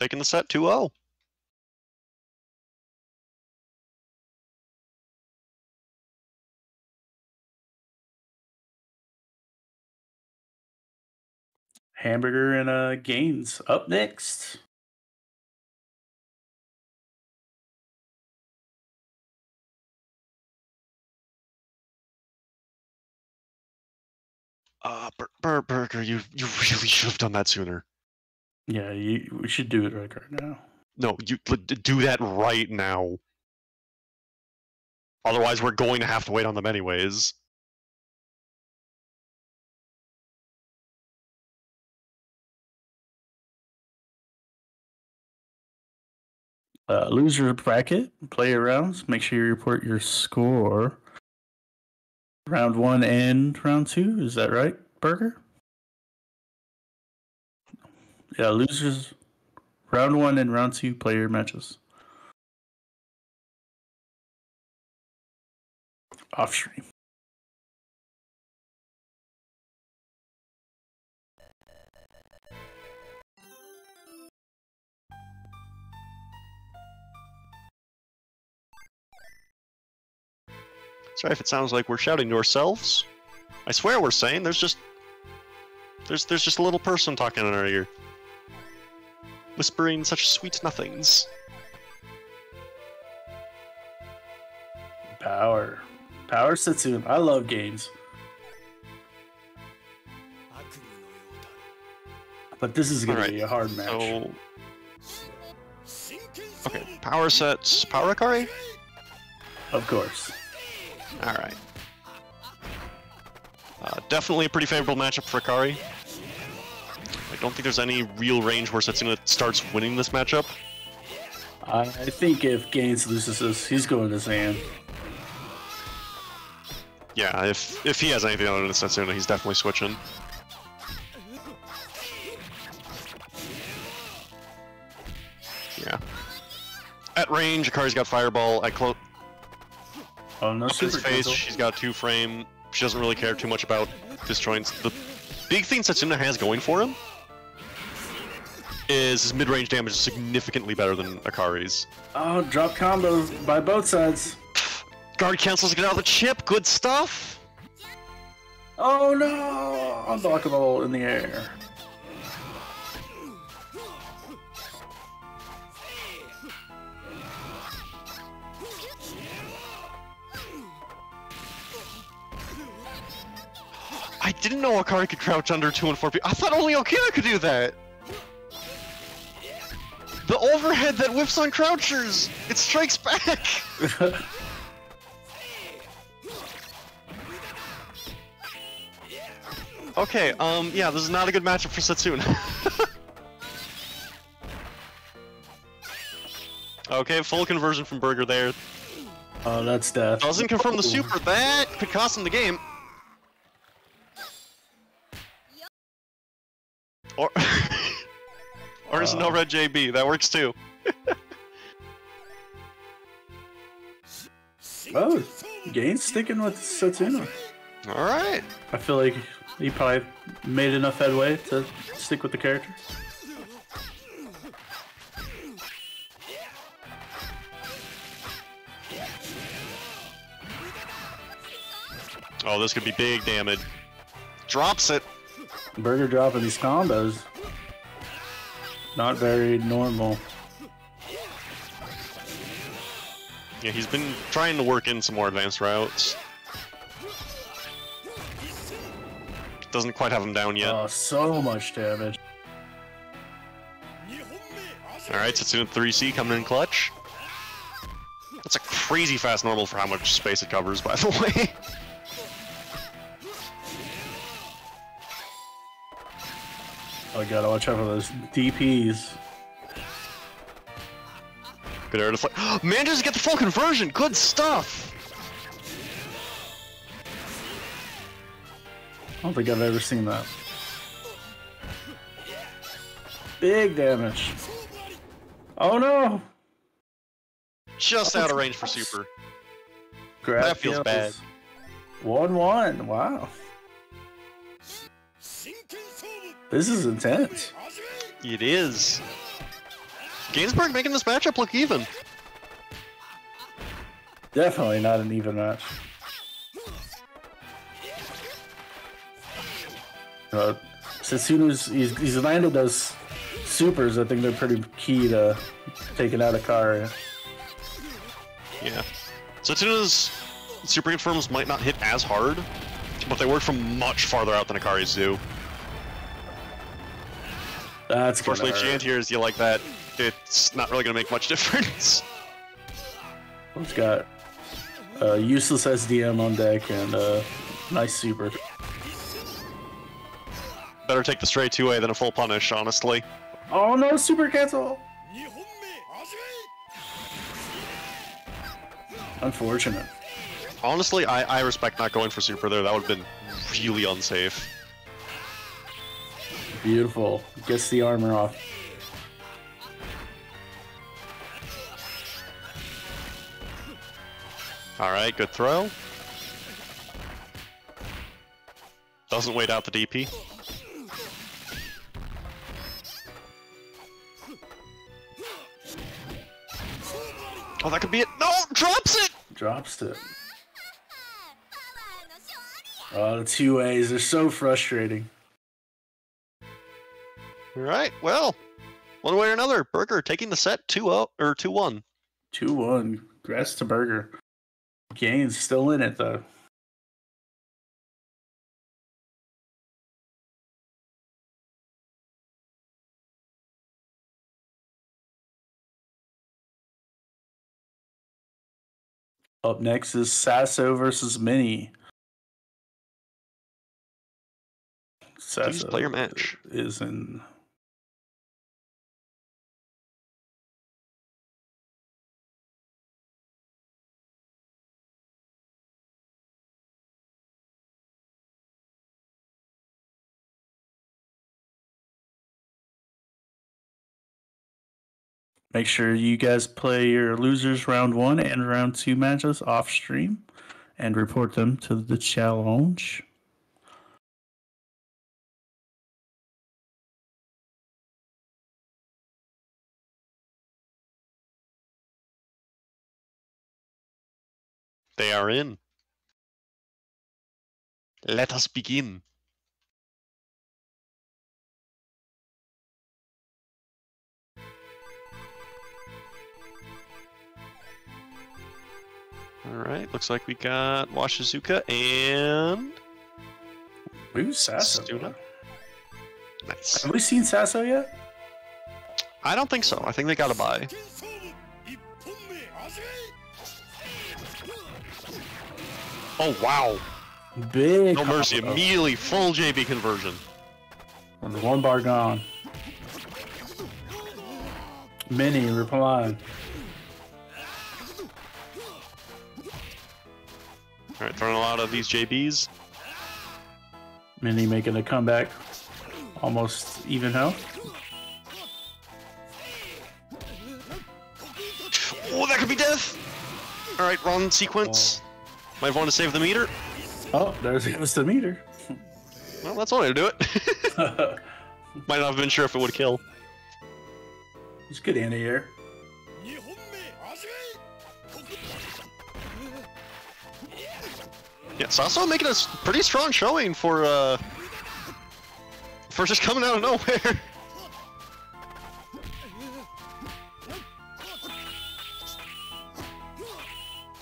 Taking the set 2-0. Hamburger and Gaines up next. Burger, you really should have done that sooner. Yeah, we should do it right now. No, you do that right now. Otherwise, we're going to have to wait on them anyways. Loser bracket, player rounds. Make sure you report your score. Round 1 and round 2, is that right, Burger? Yeah, losers. Round 1 and round 2 player matches. Off stream. Sorry if it sounds like we're shouting to ourselves. I swear we're saying there's just a little person talking in our ear. Whispering such sweet nothings. Power Setsuna. I love games. But this is going to be a hard match. So... Okay, power sets Power Akari? Of course. Alright. Definitely a pretty favorable matchup for Akari. I don't think there's any real range where Setsuna starts winning this matchup. I think if Gaines loses this, he's going to Zan. Yeah, if he has anything other than Setsuna, he's definitely switching. Yeah. At range, Akari's got Fireball. At close Oh, no up his super face, cancel. she's got 2-frame. She doesn't really care too much about disjoints. The big thing Setsuna has going for him is his mid-range damage is significantly better than Akari's. Oh, drop combos by both sides. Guard cancels to get out of the chip. Good stuff. Oh no! Unblockable in the air. I didn't know Akari could crouch under 2 and 4 people. I thought only Okina could do that. The overhead that whips on crouchers. It strikes back. Okay, yeah, this is not a good matchup for Setsuna. Okay, full conversion from Burger there. Oh, that's death. Doesn't confirm the super. That could cost him the game. Or, or is no red JB? That works too. Oh, Gain's sticking with Setsuna. All right. I feel like he probably made enough headway to stick with the character. Oh, this could be big damage. Drops it. Burger dropping these combos. Not very normal. Yeah, he's been trying to work in some more advanced routes. Doesn't quite have him down yet. Oh, so much damage. Alright, Setsuna 3C coming in clutch. That's a crazy fast normal for how much space it covers, by the way. Oh, you gotta watch out for those DPs. Good air to fly. Manages to get the full conversion! Good stuff! I don't think I've ever seen that. Big damage. Oh no! Just out of range for super. Grab That feels bad. 1-1. Wow. This is intense. It is. Gainsbourg making this matchup look even. Definitely not an even match. Setsuna's he's landed those supers. I think they're pretty key to taking out Akari. Yeah. Setsuna's super confirms might not hit as hard, but they work from much farther out than Akari's do. That's Unfortunately, gonna hurt. Giantiers, you like that. It's not really going to make much difference. It's got useless SDM on deck and nice super. Better take the stray 2A than a full punish, honestly. Oh no, super cancel! Unfortunate. Honestly, I respect not going for super there. That would have been really unsafe. Beautiful. Gets the armor off. Alright, good throw. Doesn't wait out the DP. Oh, that could be it. No! Drops it! Drops it. Oh, the 2As are so frustrating. Alright, well, one way or another, Burger taking the set 2-0 or 2-1. 2-1. Congrats to Burger. Gain's still in it though. Up next is Sasso versus Mini. Please play your match. Is in. Make sure you guys play your losers round 1 and round 2 matches off stream and report them to the challenge. They are in. Let us begin. Alright, looks like we got Washizuka and... Who's Sasso? Stuna. Nice. Have we seen Sasso yet? I don't think so. I think they got a bye. Oh, wow. Big. No mercy. combo. Immediately full JB conversion. And the 1 bar gone. Mini replying. Alright, throwing a lot of these JBs. Mini making a comeback. Almost even health. Oh, that could be death! Alright, wrong sequence. Might want to save the meter. Oh, there's the meter. Well, that's one way to do it. Might not have been sure if it would kill. It's good anti-air. Yeah, Sasso making a pretty strong showing for just coming out of nowhere.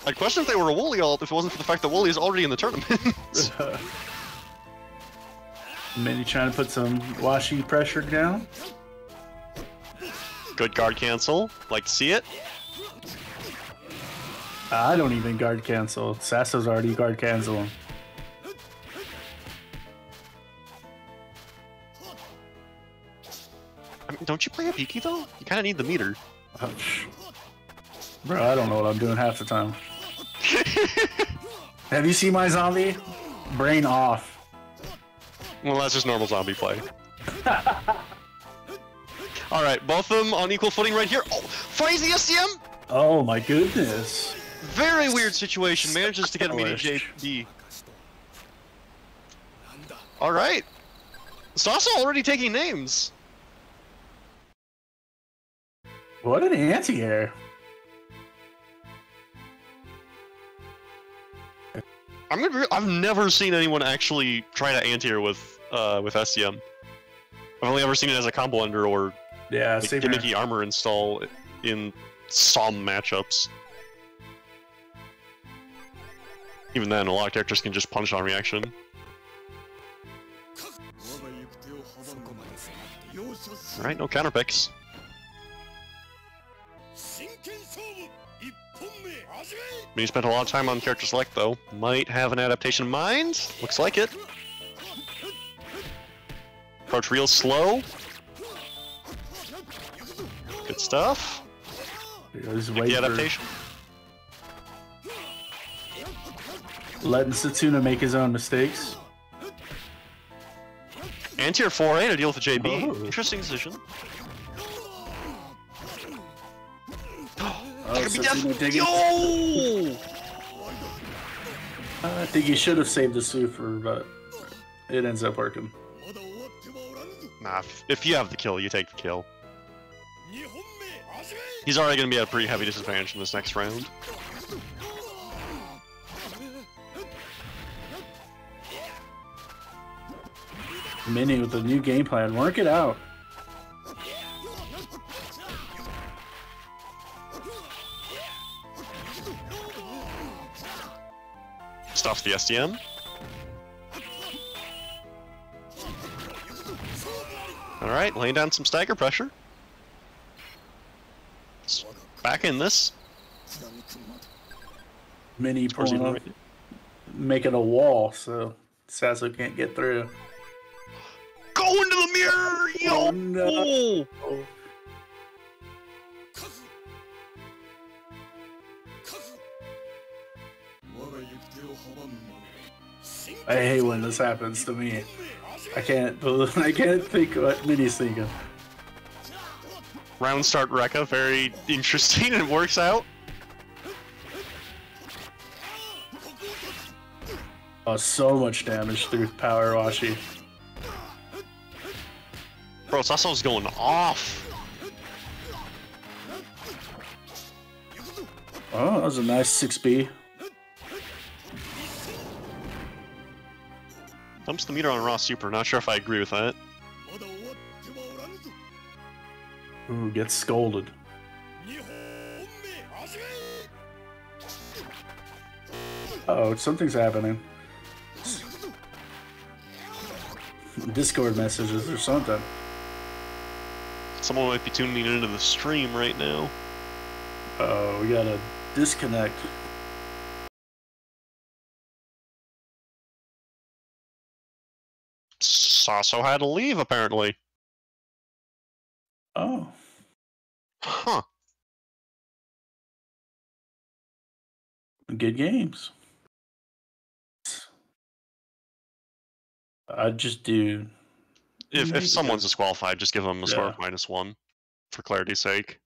I'd question if they were a Wooly ult if it wasn't for the fact that Wooly is already in the tournament. Mini trying to put some Washi pressure down. Good guard cancel. Like to see it. I don't even guard cancel. Sasso's already guard canceling. I mean, don't you play a Piki though? You kind of need the meter. Bro, I don't know what I'm doing half the time. Have you seen my zombie? Brain off. Well, that's just normal zombie play. Alright, both of them on equal footing right here. Oh, finds the SCM! Oh my goodness. Very weird situation. Manages to get a mini Stylish. JB. Alright. Sasso already taking names. What an anti-air. I've never seen anyone actually try to anti-air with SCM. I've only ever seen it as a combo under or Yeah, like, same here. gimmicky armor install in some matchups. Even then, a lot of characters can just punch on reaction. Alright, no counter picks. He spent a lot of time on character select though. Might have an adaptation in mind. Looks like it. Approach real slow. Good stuff. He's Like the waiting adaptation. for letting Satsuna make his own mistakes. Anti-air 4A to deal with the JB. Oh. Interesting decision. Oh, That could be Satsuna death. digging. Yo! I think he should have saved the super, but it ends up working. Nah, if you have the kill, you take the kill. He's already going to be at a pretty heavy disadvantage in this next round. Mini with the new game plan. Work it out. Stuffs the SDM. Alright, laying down some stagger pressure. Back in this. Mini Scores pulling even up, right. making a wall so Sasso can't get through. Go into the mirror! Yo! Oh, no. Oh. I hate when this happens to me. I can't think what Mini's thinking. Round start Rekka, very interesting, and it works out. Oh, so much damage through Power Washi. Bro, Sasso's going off. Oh, that was a nice 6B. Dumps the meter on Raw Super, not sure if I agree with that. Ooh, gets scolded. Uh-oh, something's happening. Discord messages or something. Someone might be tuning into the stream right now. Oh, we got a disconnect. Sasso had to leave, apparently. Oh. Huh. Good games. I'd just do... If someone's disqualified, just give them a score Yeah. of -1, for clarity's sake.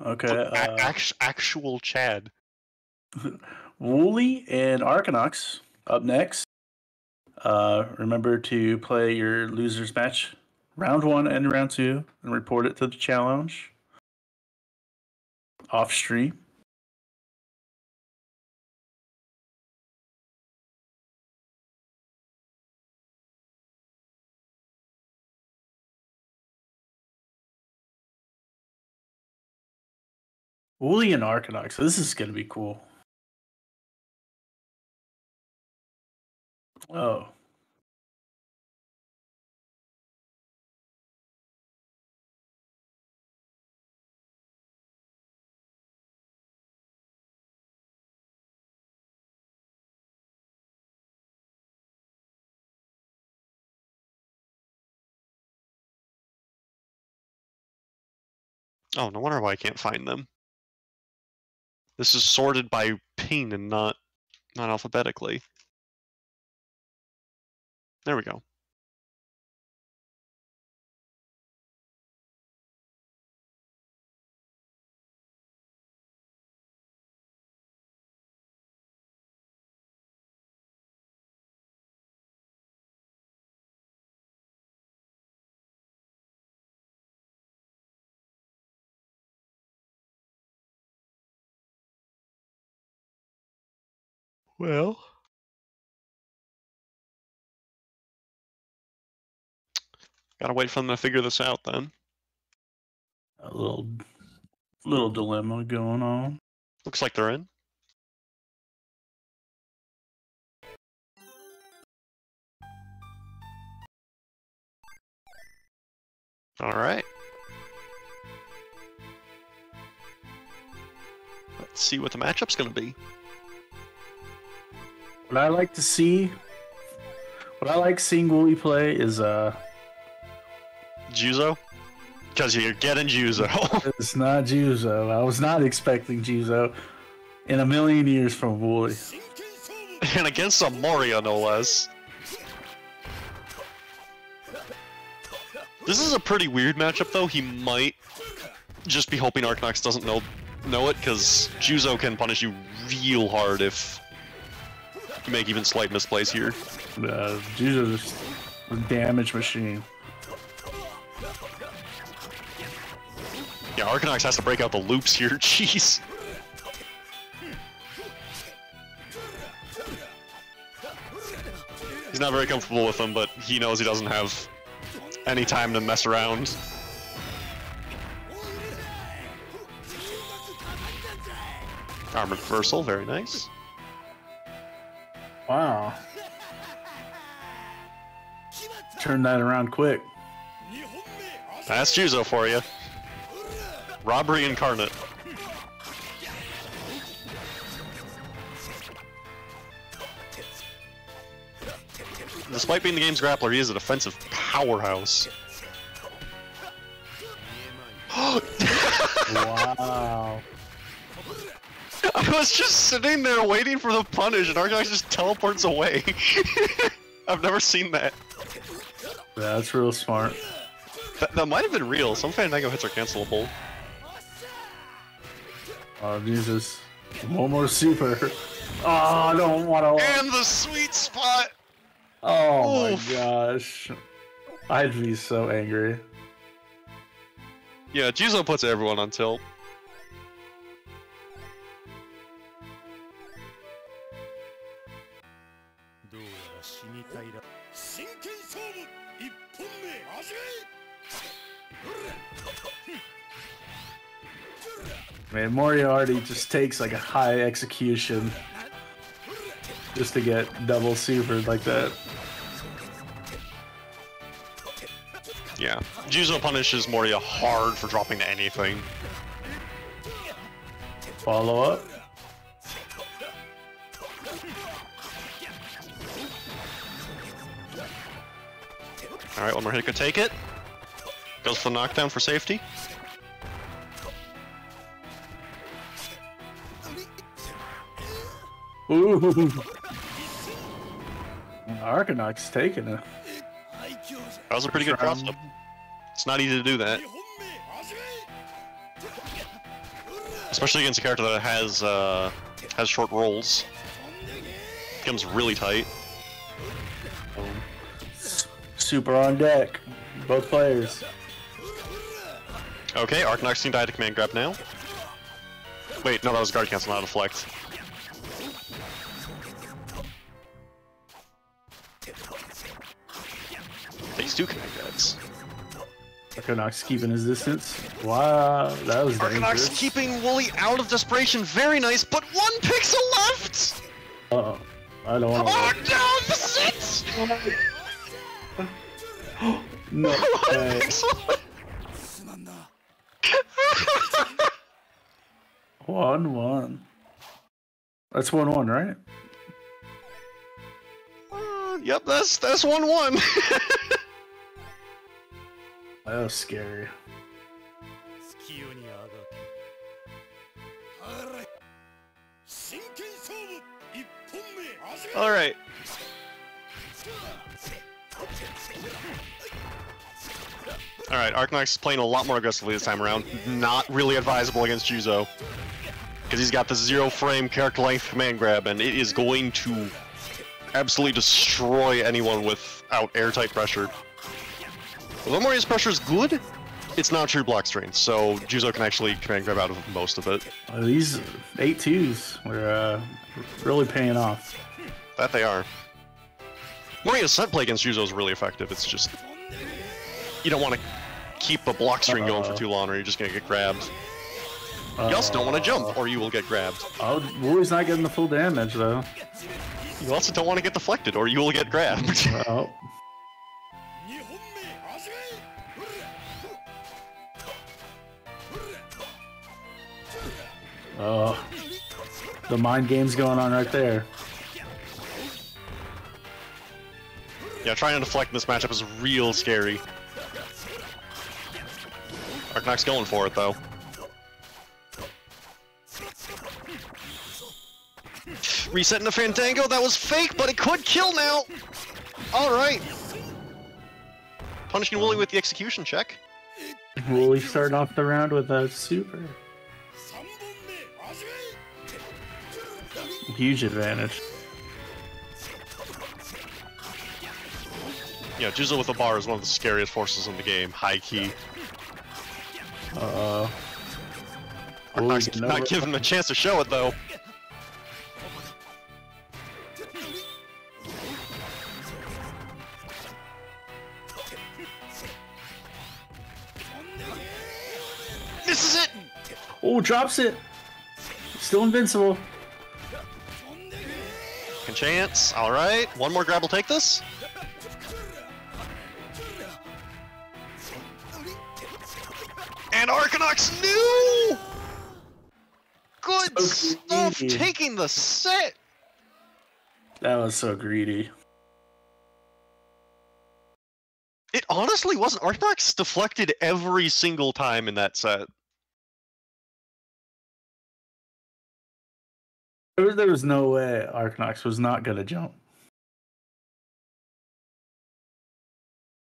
Okay. Actual Chad. Wooly and Arcanox up next. Remember to play your losers match round 1 and round 2 and report it to the challenge off stream. Wooly and Arcanox. This is going to be cool. Oh. Oh, no wonder why I can't find them. This is sorted by pain and not alphabetically. There we go. Well, gotta wait for them to figure this out then. A little dilemma going on. Looks like they're in. Alright. Let's see what the matchup's gonna be. What I like seeing Wooly play is Juzo? Because you're getting Juzo. it's not Juzo. I was not expecting Juzo in a million years from Wooly. And against a Moria, no less. This is a pretty weird matchup, though. He might just be hoping Arcanox doesn't know it, because Juzo can punish you real hard if you make even slight misplays here. Juzo's just a damage machine. Yeah, Arcanox has to break out the loops here. Jeez. He's not very comfortable with them, but he knows he doesn't have any time to mess around. Armor reversal, very nice. Wow. Turn that around quick. That's Juzo for you. Robbery incarnate. Despite being the game's grappler, he is a defensive powerhouse. Wow. I was just sitting there waiting for the punish, and Argonax just teleports away. I've never seen that. Yeah, that's real smart. That might have been real. Some Fandango hits are cancelable. Oh, Jesus. One more super. Oh, I don't want to. And the sweet spot! Oh Oof. my gosh. I'd be so angry. Yeah, Juzo puts everyone on tilt. Man, Moriarty just takes like a high execution just to get double supered like that. Yeah. Juzo punishes Moria hard for dropping to anything. Follow up. Alright, one more hit could take it. Goes for the knockdown for safety. Ooh. Argonax taking it. That was a pretty good cross up. It's not easy to do that. Especially against a character that has short rolls. Becomes really tight. Super on deck. Both players. Okay, Argonax can die to command grab now. Wait, no, that was guard cancel, not a deflect. Takes 2 command grabs. Argonax keeping his distance. Wow, that was dangerous. Argonax keeping Wooly out of desperation, very nice, but 1 pixel left! Uh-oh. I don't want to. Oh no, the sit! No way. 1 pixel left! 1-1. That's 1-1, right? Yep, that's 1-1. That was scary. Alright. Alright, Argonax is playing a lot more aggressively this time around. Not really advisable against Juzo. Because he's got the 0 frame character length command grab, and it is going to absolutely destroy anyone without airtight pressure. Although Moria's pressure is good, it's not true block strength, so Juzo can actually command grab out of most of it. These 8-2s were really paying off. That they are. Moria's set play against Juzo is really effective, it's just... You don't want to keep a block string going for too long or you're just going to get grabbed. You also don't want to jump or you will get grabbed. Oh, Wooly's not getting the full damage though. You also don't want to get deflected or you will get grabbed. Oh. Oh. The mind game's going on right there. Yeah, trying to deflect in this matchup is real scary. Argonax going for it though. Resetting the Fandango, that was fake, but it could kill now! Alright. Punishing Wooly with the execution check. Wooly starting off the round with a super. Huge advantage. Yeah, Juzo with the bar is one of the scariest forces in the game, high key. Argonax not give him a chance to show it though. This is it! Oh, drops it! Still invincible. Can chance, alright. One more grab will take this. And Argonax knew! Good So stuff, greedy. taking the set! That was so greedy. It honestly wasn't. Archnox deflected every single time in that set. There was no way Archnox was not going to jump.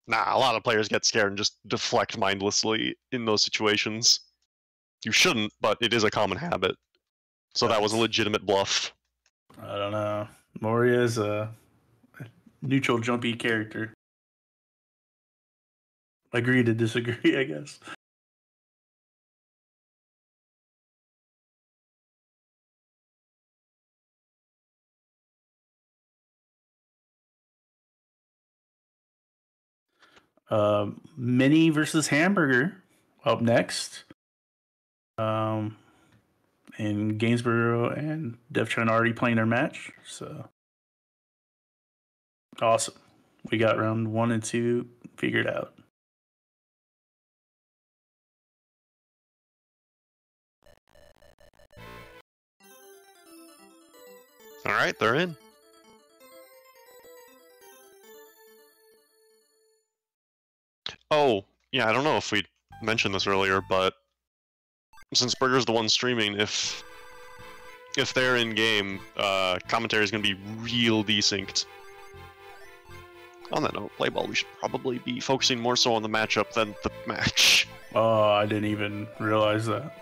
Nah, a lot of players get scared and just deflect mindlessly in those situations. You shouldn't, but it is a common habit. So that was a legitimate bluff. I don't know. Moria is a neutral jumpy character. Agree to disagree, I guess. Mini versus Hamburger up next. And Gainsborough and DevChun already playing their match, so awesome. We got round 1 and 2 figured out. All right, they're in. Oh, yeah, I don't know if we mentioned this earlier, but since Burger's the one streaming, if they're in game, commentary is going to be real desynced. On that note, play ball, we should probably be focusing more so on the matchup than the match. Oh, I didn't even realize that.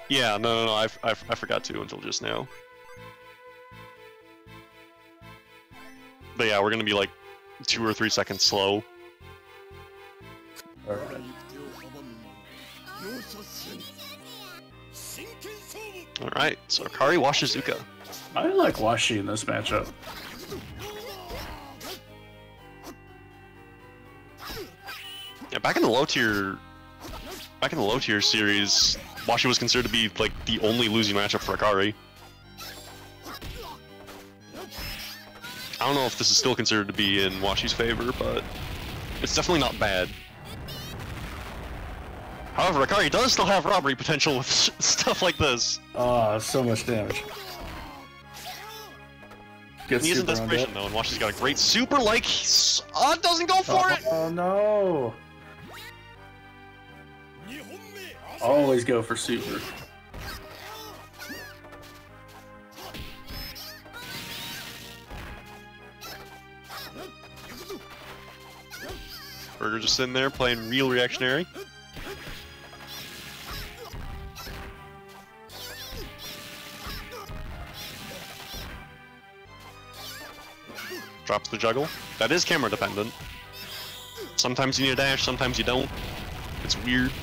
Yeah, no, I forgot to until just now. But yeah, we're going to be like 2 or 3 seconds slow. Alright. Alright, so Akari washes Zuka. I like Washi in this matchup. Yeah, back in the low tier series, Washi was considered to be like the only losing matchup for Akari. I don't know if this is still considered to be in Washi's favor, but it's definitely not bad. However, Akari does still have robbery potential with stuff like this. Oh, so much damage. He is in desperation though, and Washi's got a great super like doesn't go for it! Oh no! Always go for super. Burger just sitting there playing real reactionary. Drops the juggle. That is camera dependent. Sometimes you need a dash, sometimes you don't. It's weird.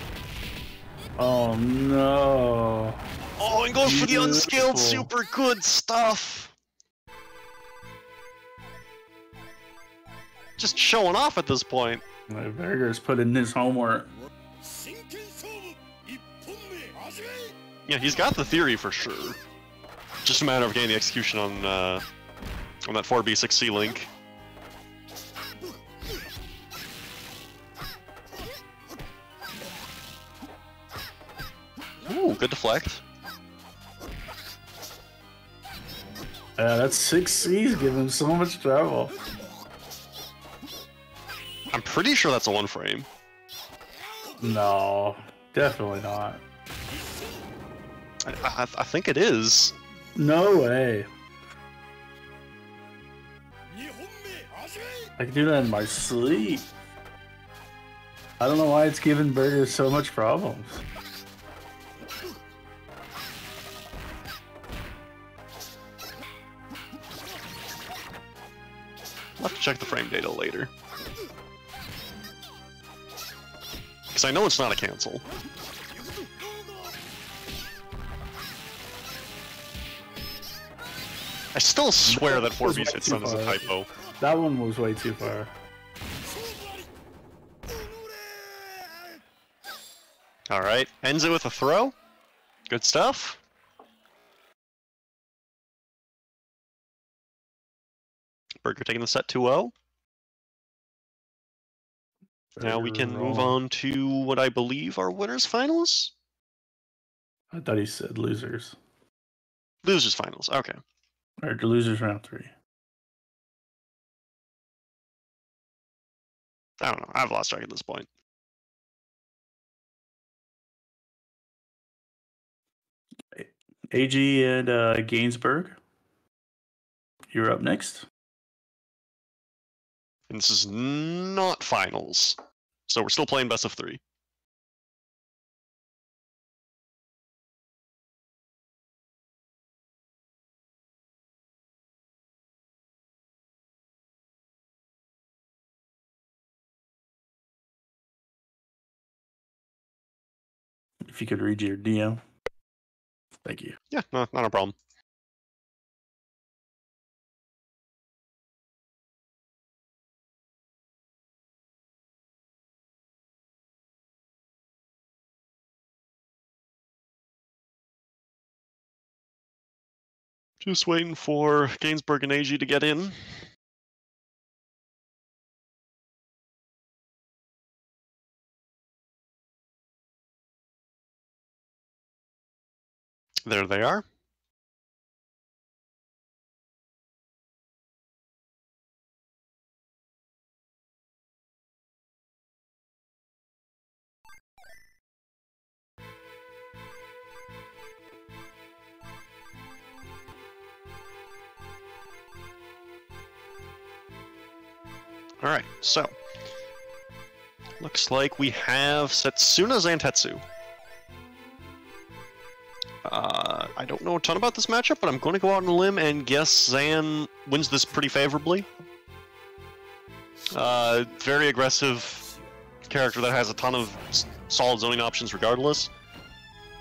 Oh no. Oh, and goes for the unskilled, super good stuff. Just showing off at this point. Burger's put in his homework. Yeah, he's got the theory for sure. Just a matter of getting the execution on that 4B6C link. Ooh, good deflect. Yeah, that's 6 C's giving him so much trouble. I'm pretty sure that's a 1 frame. No, definitely not. I think it is. No way. I can do that in my sleep. I don't know why it's giving Burger so much problems. I'll have to check the frame data later. Because I know it's not a cancel. I still swear that 4B's hit stun is a typo. That one was way too far. Alright, ends it with a throw. Good stuff. Burger taking the set 2-0. Now we can move on to what I believe are winners finals? I thought he said losers. Losers finals, okay. Or losers round 3. I don't know. I've lost track at this point. AG and Gainsbourg. You're up next. And this is not finals. So we're still playing best of 3. If you could read your DM. Thank you. Yeah, no, not a problem. Just waiting for Gainsbourg and AG to get in. There they are. Alright, so looks like we have Setsuna Zantetsu. I don't know a ton about this matchup, but I'm going to go out on a limb and guess Zan wins this pretty favorably. Very aggressive character that has a ton of solid zoning options regardless.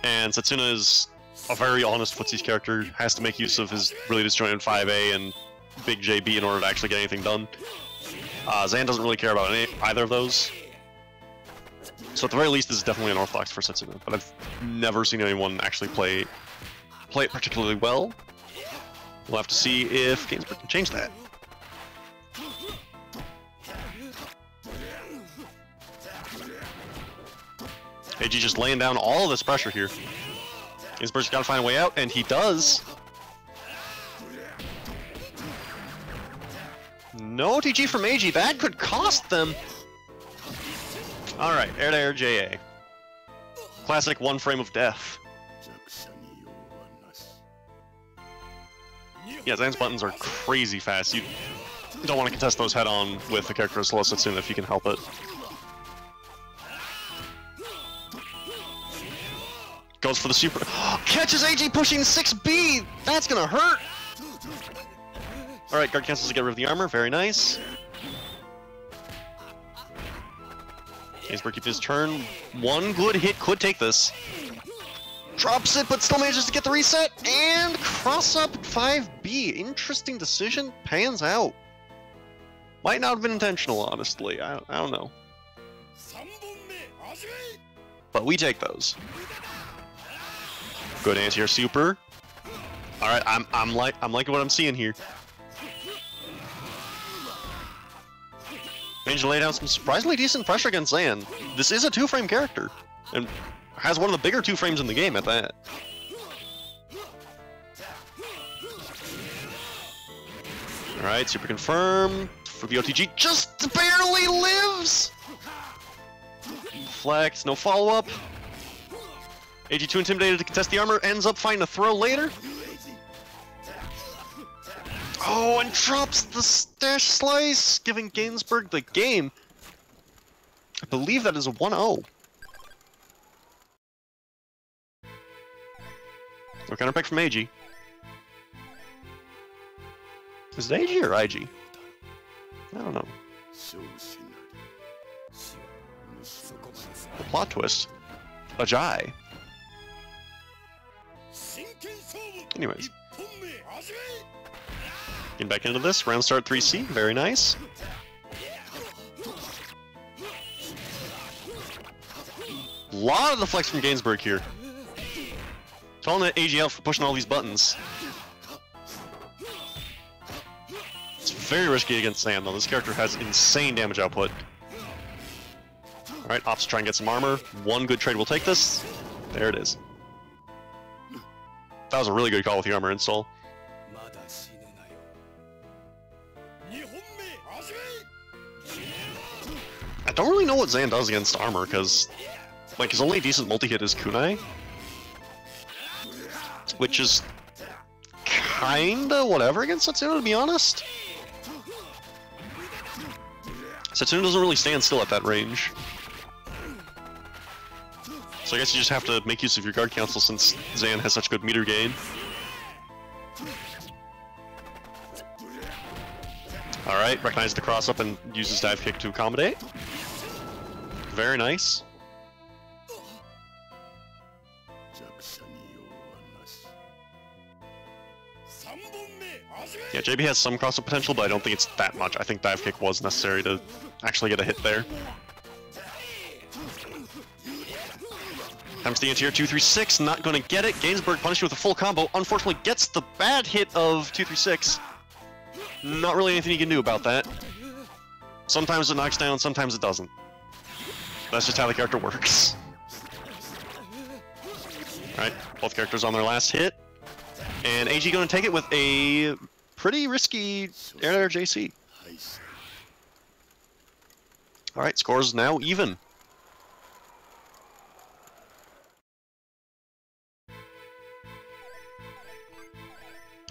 And Setsuna is a very honest footsies character, has to make use of his really disjointed 5A and big JB in order to actually get anything done. Zan doesn't really care about either of those. So at the very least, this is definitely an orthodox for Setsuna, but I've never seen anyone actually play it particularly well. We'll have to see if Gainsbourg can change that. AG just laying down all of this pressure here. Gainsbourg's got to find a way out, and he does. No TG from AG, that could cost them. Alright, air-to-air JA. Classic one frame of death. Yeah, Zan's buttons are crazy fast. You don't want to contest those head-on with a character as slow as Setsuna if you can help it. Goes for the super... Catches AG pushing 6B! That's gonna hurt! Alright, guard cancels to get rid of the armor, very nice. Gainsbourg keeps his turn. One good hit could take this. Drops it, but still manages to get the reset, and cross up 5B. Interesting decision, pans out. Might not have been intentional, honestly. I don't know. But we take those. Good anti-air super. Alright, I'm liking what I'm seeing here. Managed to lay down some surprisingly decent pressure against Zan. This is a 2-frame character, and has one of the bigger 2 frames in the game at that. Alright, super confirm for the OTG. Just barely lives! Flex, no follow-up. AG too intimidated to contest the armor, ends up finding a throw later. Oh, and drops the stash slice, giving Gainsbourg the game. I believe that is a 1-0. What kind of pick from AG? Is it AG or IG? I don't know. The plot twist. Ajay. Anyways. Getting back into this, round start 3C, very nice. Lot of the flex from Gainsbourg here. Calling that AG out for pushing all these buttons. It's very risky against Zan though, this character has insane damage output. Alright, opts try and get some armor. One good trade will take this. There it is. That was a really good call with the armor install. don't really know what Zan does against armor, because like his only decent multi-hit is Kunai, which is kinda whatever against Setsuna, to be honest. Setsuna doesn't really stand still at that range. So I guess you just have to make use of your guard cancel since Zan has such good meter gain. Alright, recognize the cross up and uses dive kick to accommodate. Very nice. Yeah, JB has some cross-up potential, but I don't think it's that much. I think dive kick was necessary to actually get a hit there. Comes to the anti-air 236, not gonna get it. Gainsbourg punished with a full combo. Unfortunately gets the bad hit of 236. Not really anything you can do about that. Sometimes it knocks down, sometimes it doesn't. That's just how the character works. Alright, both characters on their last hit. And AG gonna take it with a pretty risky air JC. Alright, scores now even.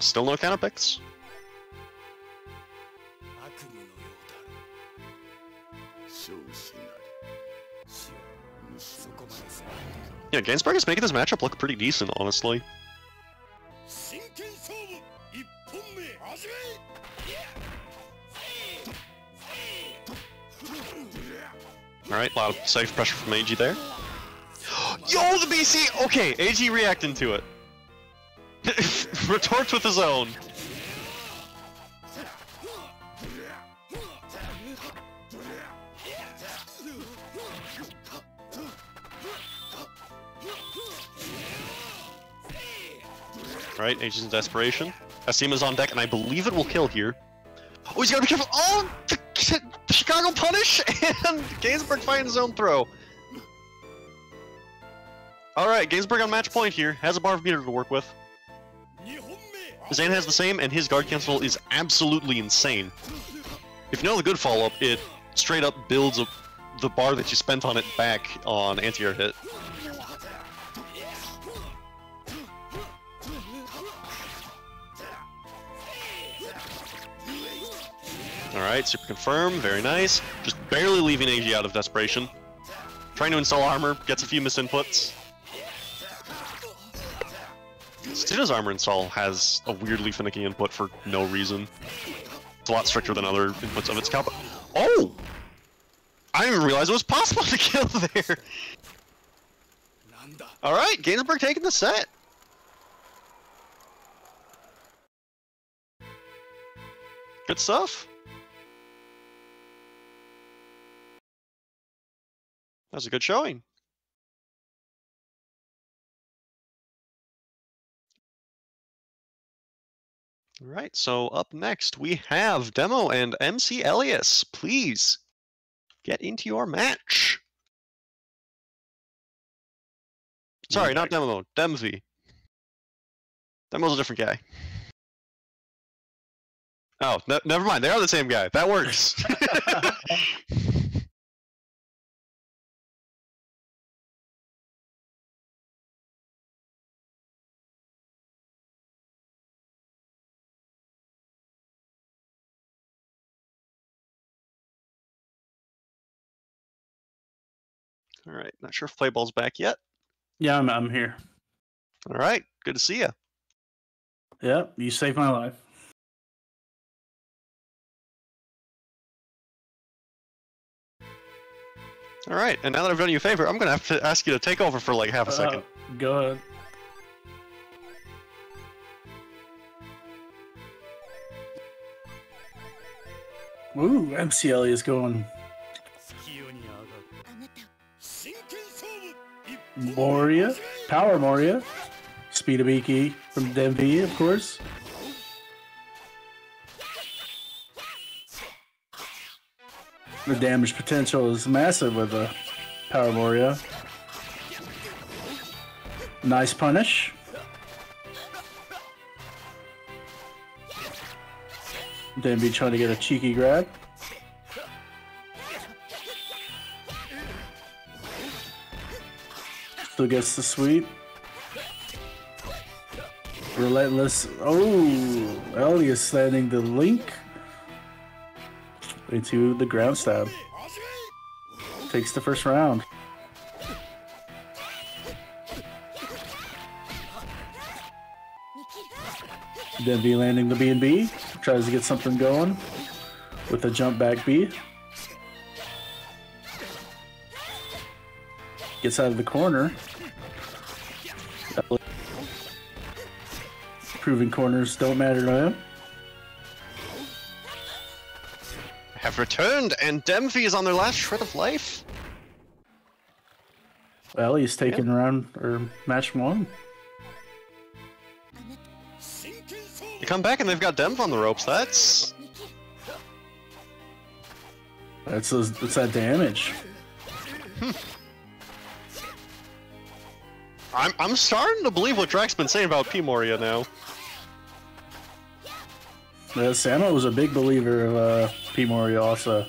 Still no counter picks. Yeah, Gainsbourg is making this matchup look pretty decent, honestly. Alright, a lot of safe pressure from AG there. Yo, the BC! Okay, AG reacting to it. Retorts with his own. Right, AG's in desperation. Asima's on deck, and I believe it will kill here. Oh, he's gotta be careful! Oh! The Chicago punish! And Gainsbourg fighting his own throw. Alright, Gainsbourg on match point here. Has a bar of meter to work with. Zan has the same, and his guard cancel is absolutely insane. If you know the good follow-up, it straight up builds the bar that you spent on it back on anti-air hit. Alright, super confirm, very nice. Just barely leaving AG out of desperation. Trying to install armor, gets a few misinputs. Setsuna's armor install has a weirdly finicky input for no reason. It's a lot stricter than other inputs of its combo. Oh! I didn't even realize it was possible to kill there! Alright, Gainsbourg taking the set. Good stuff. That was a good showing. Alright, so up next we have Demo and MC Elias. Please get into your match. Sorry, not Demo, Demv. Demo's a different guy. Oh, never mind, they are the same guy. That works. Alright, not sure if Playball's back yet. Yeah, I'm here. Alright, good to see you. Yeah, you saved my life. Alright, and now that I've done you a favor, I'm gonna have to ask you to take over for like half a second. Go ahead. Ooh, MCL is going. Moria, Power Moria, Speed of Iki from Demv, of course. The damage potential is massive with a Power Moria. Nice punish. Demv trying to get a cheeky grab. Still gets the sweep. Relentless. Oh, Elias landing the link into the ground stab. Takes the first round. Denvi landing the B&B. Tries to get something going with a jump back B. Gets out of the corner. Proving corners don't matter to him. Have returned, and Demvi is on their last shred of life. Well, he's taking round or match 1. They come back and they've got Demv on the ropes. That's that damage. I'm starting to believe what Drax's been saying about P Moria now. Yeah, Samo was a big believer of P Moria also.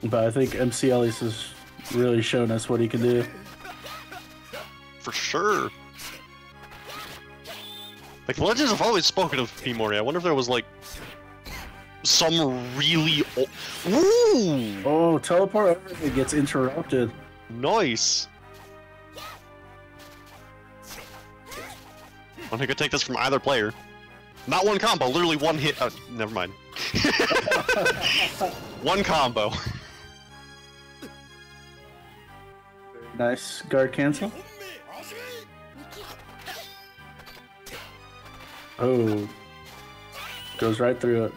But I think MC Elias has really shown us what he can do. For sure. Like, the Legends have always spoken of P Moria. I wonder if there was, like, some really old... Ooh! Oh, teleport over, it gets interrupted. Nice! I think I could take this from either player. Not one combo, literally one hit. Oh, never mind. One combo. Nice guard cancel. Oh, goes right through it.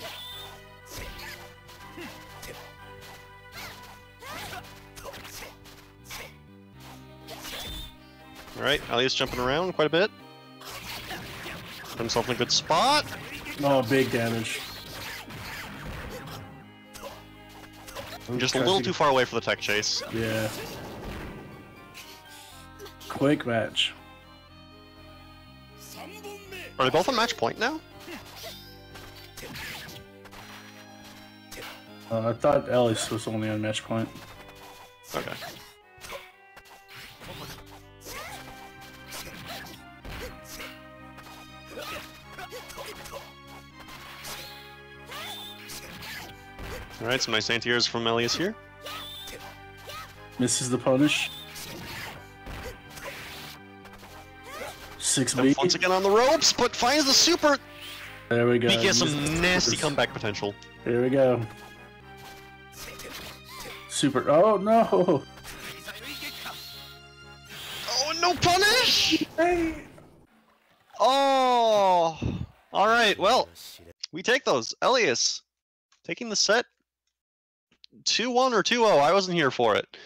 Alright, Elias jumping around quite a bit. Put himself in a good spot. Oh, big damage. I'm just a little too far away for the tech chase. Yeah. Quick match. Are they both on match point now? I thought Elias was only on match point. Okay. Alright, some nice anti-airs from Elias here. Misses the punish. 6B. Once again on the ropes, but finds the super! There we go. He gets some nasty comeback potential. Here we go. Super. Oh no! Oh, no punish! Oh! Alright, well, we take those. Elias, taking the set 2-1 or 2-0. I wasn't here for it.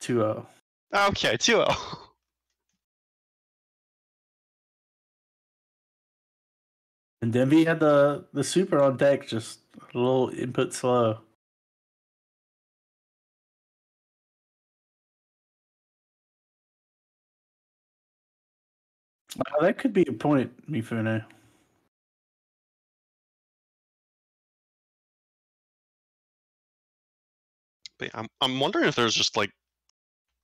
2-0. Okay, 2-0. And Denvi had the super on deck, just a little input slow. That could be a point, Mifune. I'm wondering if there's just like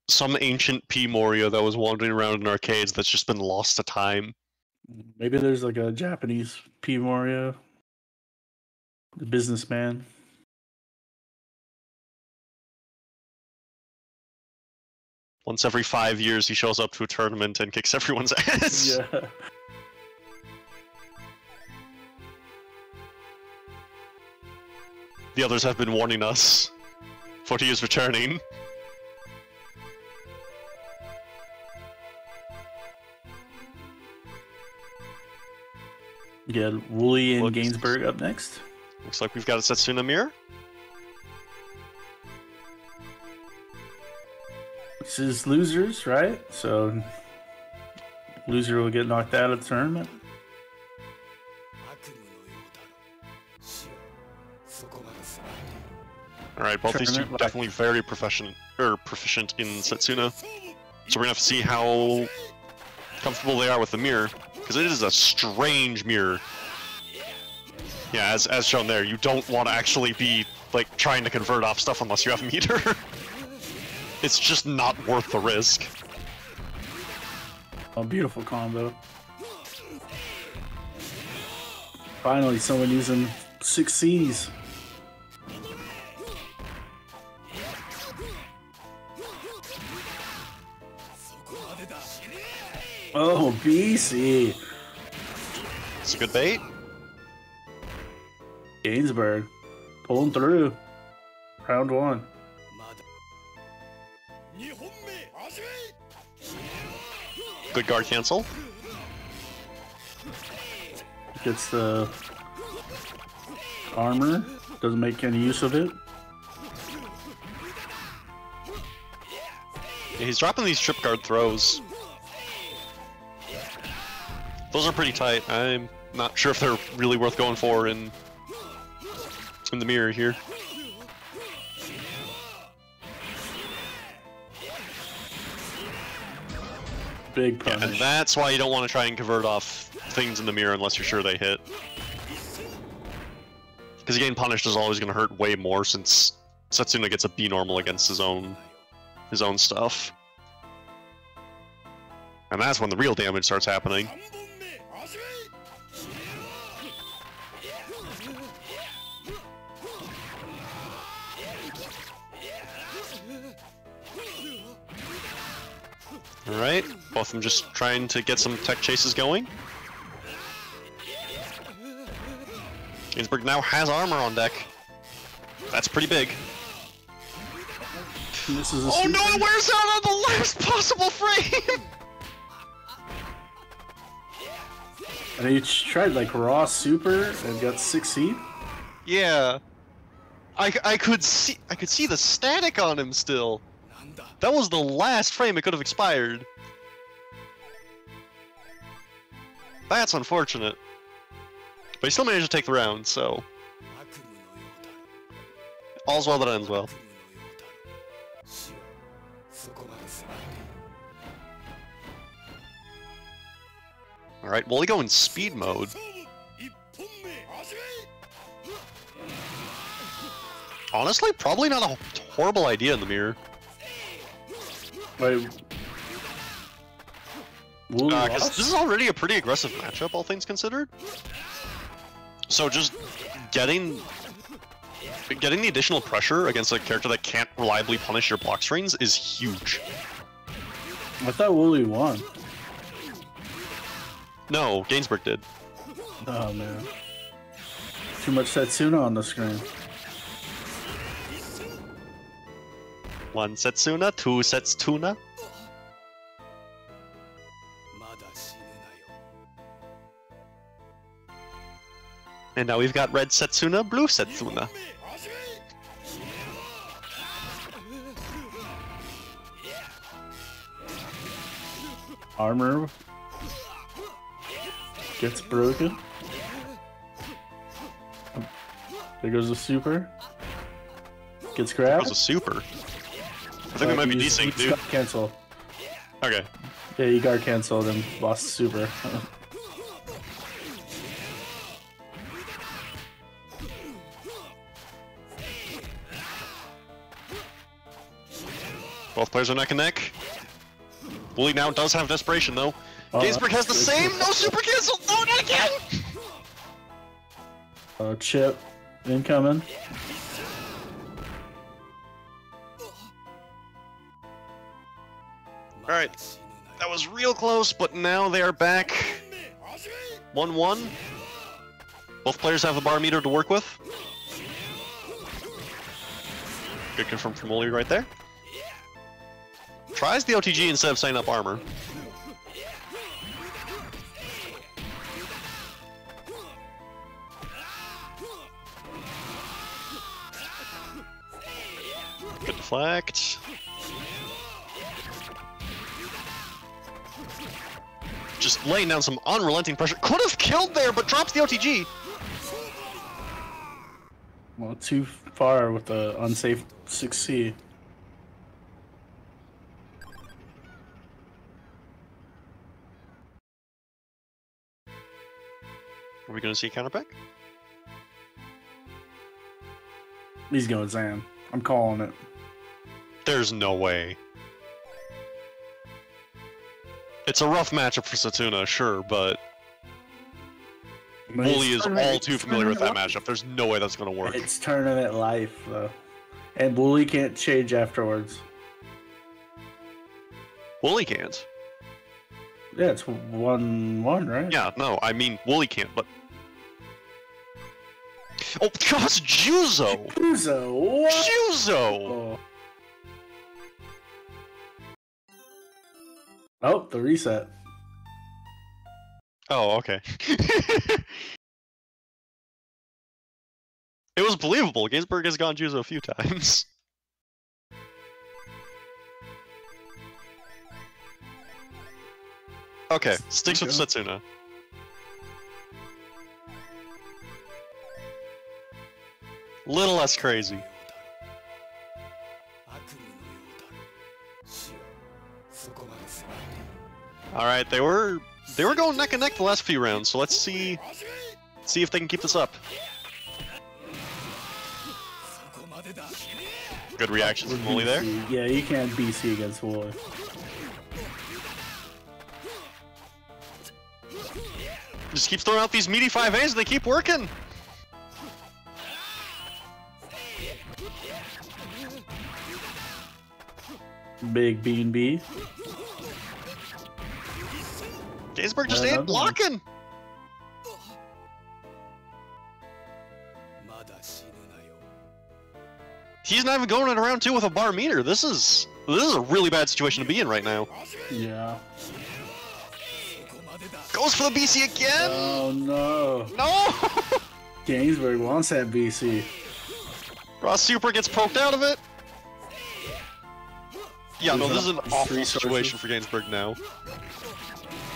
some ancient P Moria that was wandering around in arcades that's just been lost to time. Maybe there's like a Japanese P Moria, the businessman. Once every 5 years, he shows up to a tournament and kicks everyone's ass. Yeah. The others have been warning us. 40 years returning. Yeah, Wooly and Gainsbourg up next. Looks like we've got a Setsuna mirror. This is losers, right? So loser will get knocked out of the tournament. Alright, both these two Tournament, definitely very proficient in Setsuna. So we're gonna have to see how comfortable they are with the mirror. Because it is a strange mirror. Yeah, as shown there, you don't want to actually be like trying to convert off stuff unless you have a meter. It's just not worth the risk. A beautiful combo. Finally, someone using 6 Cs. Oh, BC. It's a good bait. Gainsbourg pulling through. Round 1. Good guard cancel. Gets the armor. Doesn't make any use of it. Yeah, he's dropping these trip guard throws. Those are pretty tight. I'm not sure if they're really worth going for in the mirror here. Big punish. Yeah, and that's why you don't want to try and convert off things in the mirror unless you're sure they hit. Because again, punished is always going to hurt way more since Setsuna gets a B normal against his own stuff. And that's when the real damage starts happening. Alright, both of them just trying to get some tech chases going. Gainsbourg now has armor on deck. That's pretty big. This is a Oh no, it wears out on the last possible frame! And he tried like raw super and got 6 C. Yeah. I could see the static on him still. That was the last frame it could have expired. That's unfortunate. But he still managed to take the round, so... All's well that ends well. Alright, well, we go in speed mode. Honestly, probably not a horrible idea in the mirror. Wait. Because this is already a pretty aggressive matchup, all things considered. So just getting the additional pressure against a character that can't reliably punish your block strings is huge. I thought Wooly won. No, Gainsbourg did. Oh man. Too much Setsuna on the screen. 1 Setsuna, 2 Setsuna. And now we've got red Setsuna, blue Setsuna. Armor gets broken. There goes the super. Gets That grabbed. was a super. I think we might be decent, dude. Cancel. Okay. Yeah, you guard canceled and lost the super. Both players are neck and neck. Wooly now does have desperation though. Gainsbourg has the good. same, no super cancel, no, not again! Chip incoming. Alright, that was real close, but now they are back 1-1. Both players have the bar meter to work with. Good confirm from Wooly right there. Tries the OTG instead of setting up armor. Good deflect. Just laying down some unrelenting pressure. Could have killed there, but drops the OTG. Well, too far with the unsafe 6C. Are we going to see a counter pick? He's going Zan. I'm calling it. There's no way. It's a rough matchup for Setsuna, sure, but Wooly is all too familiar with that matchup. There's no way that's gonna work. It's tournament life, though. And Wooly can't change afterwards. Wooly can't. Yeah, it's 1-1, right? Yeah, no, I mean, Wooly can't, but... Oh, God, it's Juzo! Juzo, what? Juzo! Oh, the reset. Oh, okay. It was believable. Gainsbourg has gone Juzo a few times. Okay, sticks with Setsuna. Little less crazy. Alright, they were going neck and neck the last few rounds, so let's see if they can keep this up. Good reactions from Wooly there. Yeah, you can't BC against Wooly. Just keeps throwing out these meaty 5As and they keep working. Big Bean B. Gainsbourg just ain't blocking. He's not even going in around 2 with a bar meter. This is a really bad situation to be in right now. Yeah. Goes for the BC again. Oh no. No. Gainsbourg wants that BC. Ross Super gets poked out of it. Yeah, no, this is an awful situation for Gainsbourg now.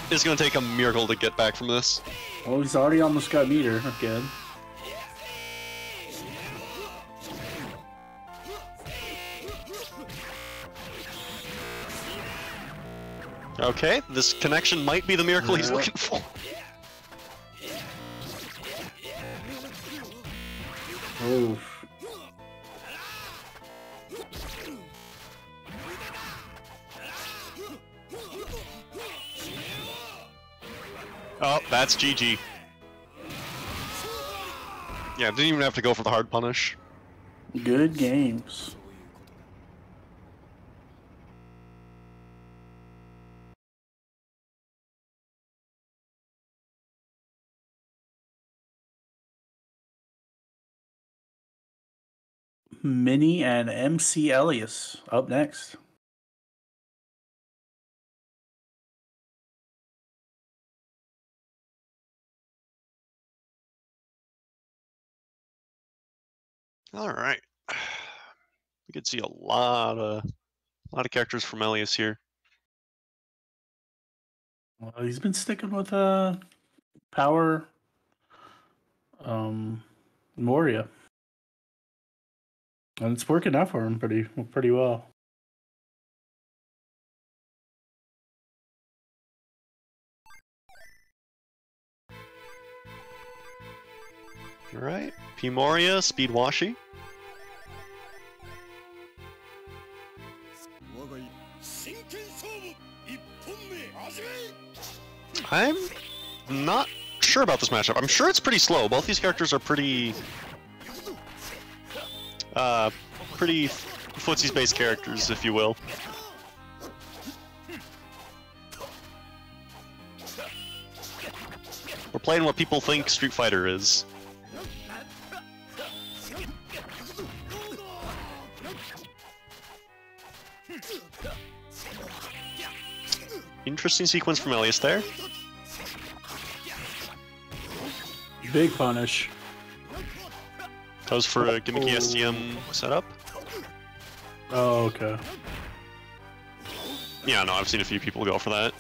It's gonna take a miracle to get back from this. Well, he's already almost got meter again. Okay, this connection might be the miracle he's looking for. Oof. Oh, that's GG. Yeah, didn't even have to go for the hard punish. Good games. Minnie and MC Elias up next. All right, we could see a lot of characters from Elias here. Well, he's been sticking with Power Moria. And it's working out for him pretty well. All right, P Moria, Speed Washi. I'm not sure about this matchup. I'm sure it's pretty slow. Both these characters are pretty footsies-based characters, if you will. We're playing what people think Street Fighter is. Interesting sequence from Elias there. Big punish. Goes for a gimmicky STM setup. Oh, okay. Yeah, no, I've seen a few people go for that.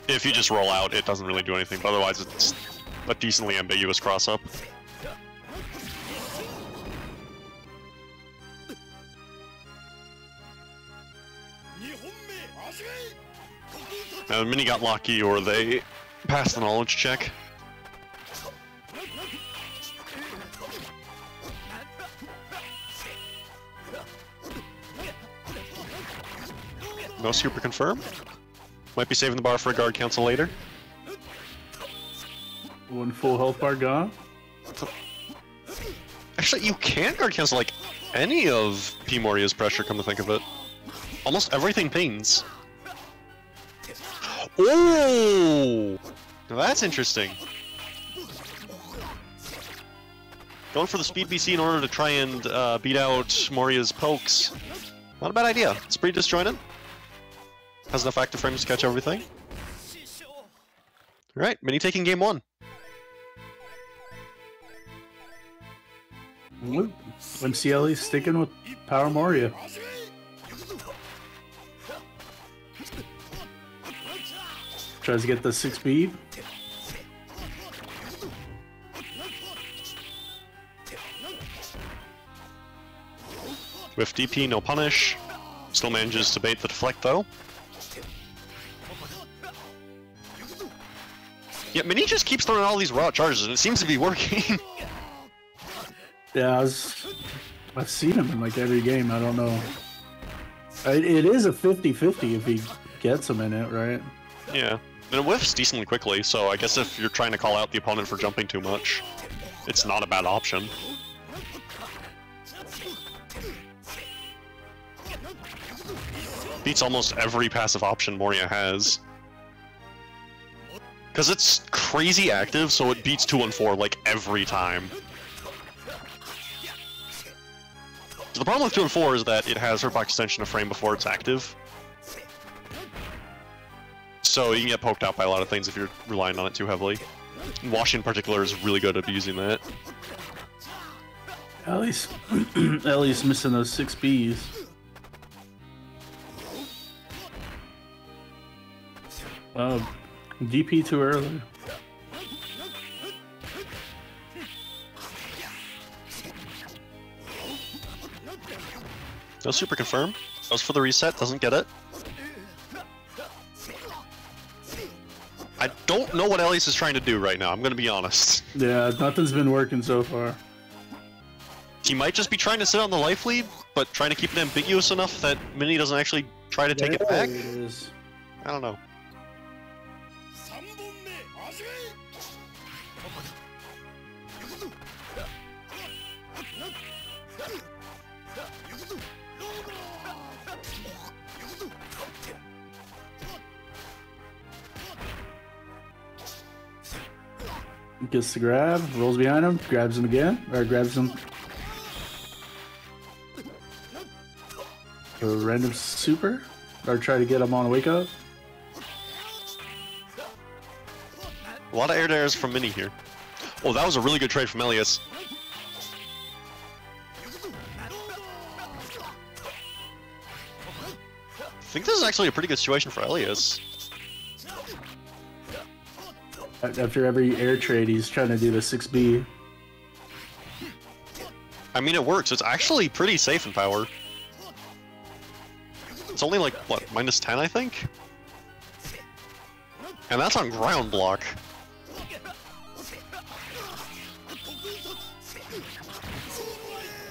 If you just roll out, it doesn't really do anything, but otherwise it's a decently ambiguous cross-up. Now, Mini got lucky, or they passed the knowledge check. No super confirm. Might be saving the bar for a guard cancel later. One full health bar gone. Actually, you can't guard cancel like any of P. Moria's pressure, come to think of it. Almost everything pings. Oh! Now that's interesting. Going for the speed BC in order to try and beat out Moria's pokes. Not a bad idea. It's pretty disjointed. Has enough active frames to catch everything. Alright, Mini taking game 1. MCLE sticking with Power Moria. Tries to get the 6 speed. With DP, no punish. Still manages to bait the deflect though. Yeah, Mini just keeps throwing all these raw charges and it seems to be working. Yeah, I've seen him in like every game. I don't know. It is a 50-50 if he gets him in it, right? Yeah, and it whiffs decently quickly, so I guess if you're trying to call out the opponent for jumping too much, it's not a bad option. Beats almost every passive option Moria has. Because it's crazy active, so it beats 2-1-4 like every time. So the problem with 2-4 is that it has Hurtbox extension a frame before it's active. So you can get poked out by a lot of things if you're relying on it too heavily. Washi in particular is really good at abusing that. At least missing those 6 Bs. DP too early. No super confirm. Goes for the reset, doesn't get it. I don't know what Elias is trying to do right now, I'm gonna be honest. Yeah, nothing's been working so far. He might just be trying to sit on the life lead, but trying to keep it ambiguous enough that Mini doesn't actually try to take it back. It is. I don't know. Gets the grab, rolls behind him, grabs him again, or grabs him. A random super, or try to get him on a wake up. A lot of air dares from Mini here. Oh, that was a really good trade from Elias. I think this is actually a pretty good situation for Elias. After every air trade, he's trying to do the 6B. I mean, it works. It's actually pretty safe in power. It's only like, what, -10, I think? And that's on ground block.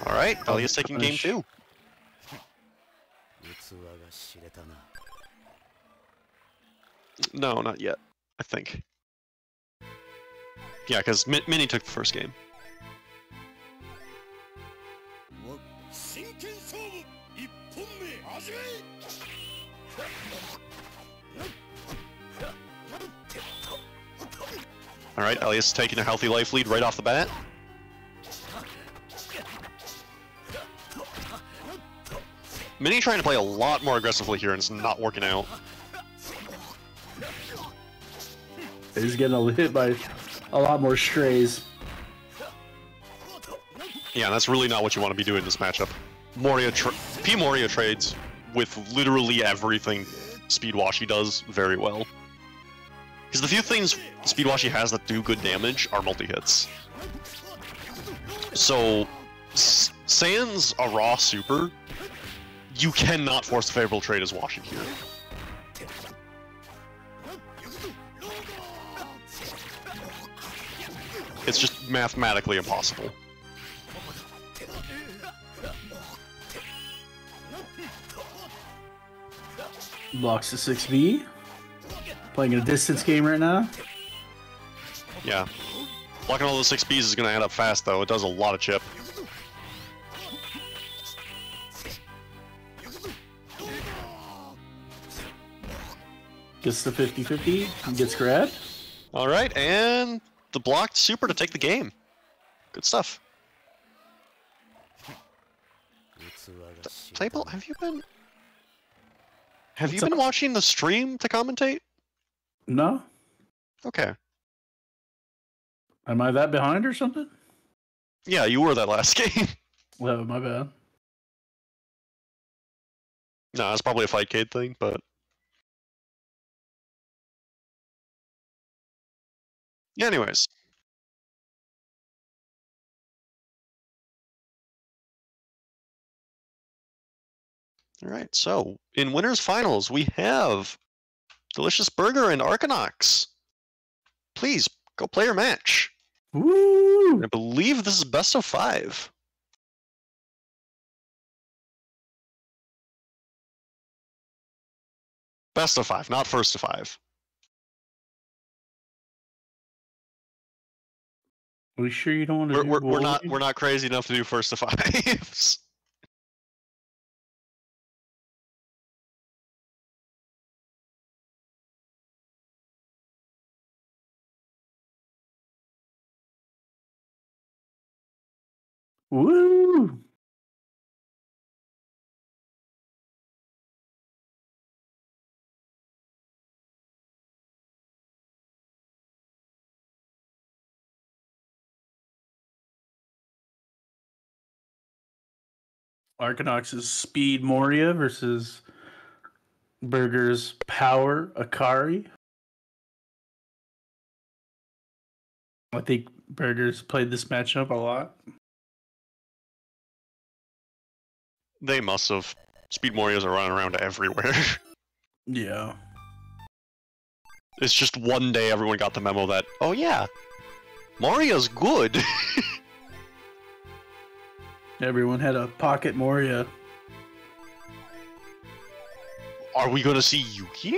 Alright, Elias taking game 2. No, not yet, I think. Yeah, because Mini took the first game. Alright, Elias taking a healthy life lead right off the bat. Mini trying to play a lot more aggressively here and it's not working out. He's getting hit by a lot more strays. Yeah, that's really not what you want to be doing in this matchup. P. Moria trades with literally everything Speedwashi does very well. Because the few things Speedwashi has that do good damage are multi-hits. So, sans a raw super, you cannot force a favorable trade as Washi here. It's just mathematically impossible. Blocks the 6B. Playing a distance game right now. Yeah. Blocking all the 6Bs is going to add up fast, though. It does a lot of chip. Gets the 50-50. Gets grabbed. Alright, and the blocked super to take the game. Good stuff. Table, have you been... Have you been watching the stream to commentate? No. Okay. Am I that behind or something? Yeah, you were that last game. Oh, my bad. No, it's probably a Fightcade thing, but... Yeah, anyways. Alright, so, in winners finals, we have Delicious Burger and Arcanox. Please, go play your match. Woo! I believe this is best of 5. Best of 5, not first of 5. Are we sure you don't want to do We're not crazy enough to do first of 5s. Woo! Arcanox's Speed Moria versus Burger's Power Akari. I think Burger's played this matchup a lot. They must have. Speed Morias are running around everywhere. Yeah. It's just one day everyone got the memo that, oh yeah, Moria's good. Everyone had a pocket Moria. Are we gonna see Yuki?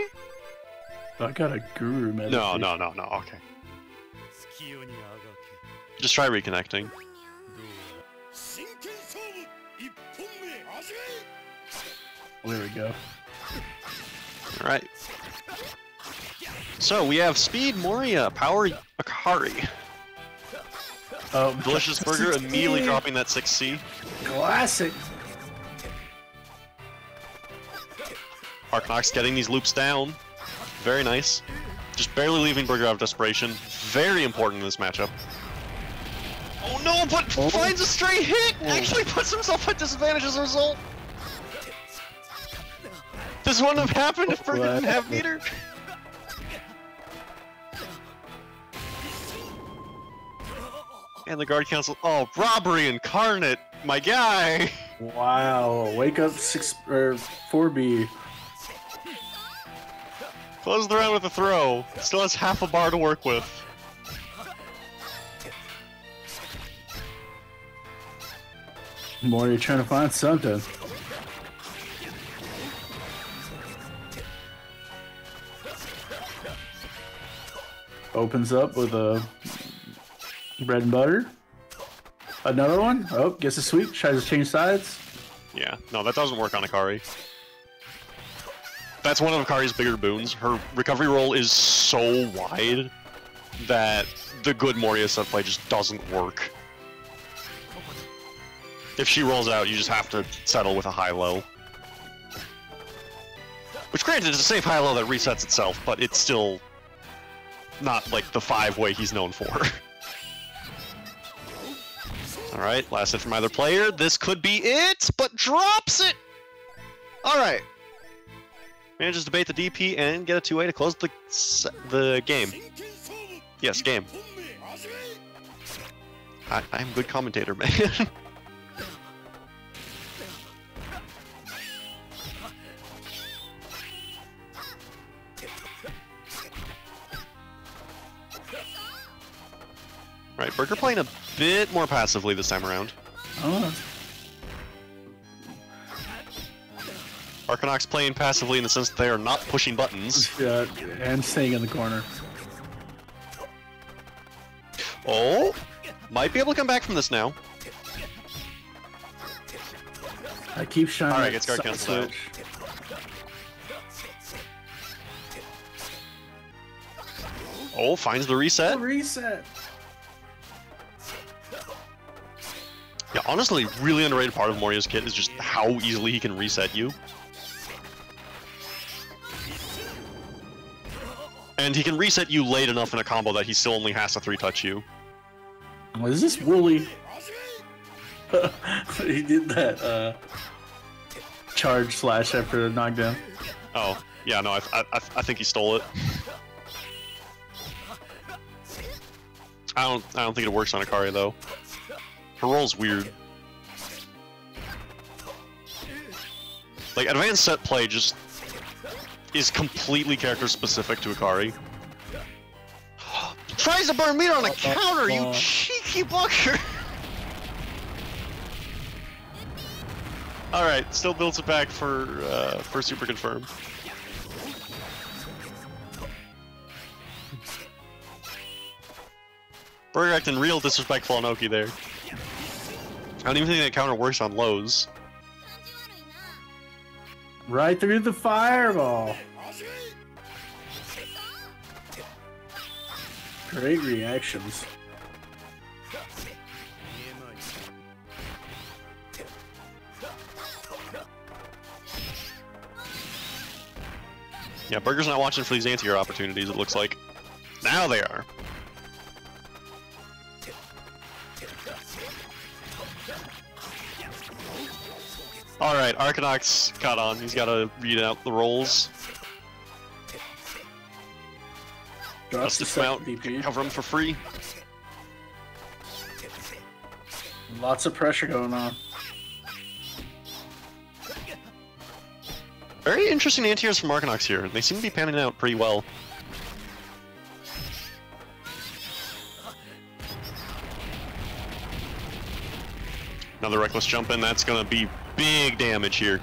I got a guru medicine. No, okay. Just try reconnecting. There we go. Alright. So we have Speed Moria, Power Akari. Oh, Delicious Burger immediately dropping that 6C. Classic. Arcanox getting these loops down. Very nice. Just barely leaving Burger out of desperation. Very important in this matchup. Oh no, but finds a straight hit! Actually puts himself at disadvantage as a result. This wouldn't have happened if Burger didn't have meter. And the guard council. Oh, robbery incarnate, my guy. Wow. Wake up 4B. Close the round with a throw. Still has half a bar to work with. Moria trying to find something. Opens up with a bread and butter. Another one. Oh, gets a sweep. Tries to change sides. Yeah, no, that doesn't work on Akari. That's one of Akari's bigger boons. Her recovery roll is so wide that the good Moria set play just doesn't work. If she rolls out, you just have to settle with a high-low. Which, granted, is a safe high-low that resets itself, but it's still not like the 5-way he's known for. Alright, last hit from either player. This could be it, but drops it! Alright. Manages to bait the DP and get a 2-way to close the game. Yes, game. I'm a good commentator, man. Right, Burger playing a bit more passively this time around. Oh. Arcanox playing passively in the sense that they are not pushing buttons. Yeah, and staying in the corner. Oh, might be able to come back from this now. I keep trying Alright, to gets guard cancelled out. Oh, finds the reset. Reset. Yeah, honestly, really underrated part of Morio's kit is just how easily he can reset you. And he can reset you late enough in a combo that he still only has to 3-touch you. Oh, is this Wooly? He did that charge slash after the knockdown. Oh, yeah, no, I think he stole it. I don't think it works on Akari though. Her roll's weird. Like, advanced set play just is completely character specific to Akari. Tries to burn meter on a counter, you cheeky bucker! Alright, still builds it back for super confirm. Burger acting real disrespectful on Oki there. I don't even think that counter works on lows. Right through the fireball. Great reactions. Yeah, Burger's not watching for these anti-air opportunities, it looks like. Now they are. Alright, Arcanox caught on. He's gotta read out the rolls. Drops the dismount, DP. cover him for free. Lots of pressure going on. Very interesting anti-airs from Arcanox here. They seem to be panning out pretty well. Another reckless jump in, that's gonna be big damage here.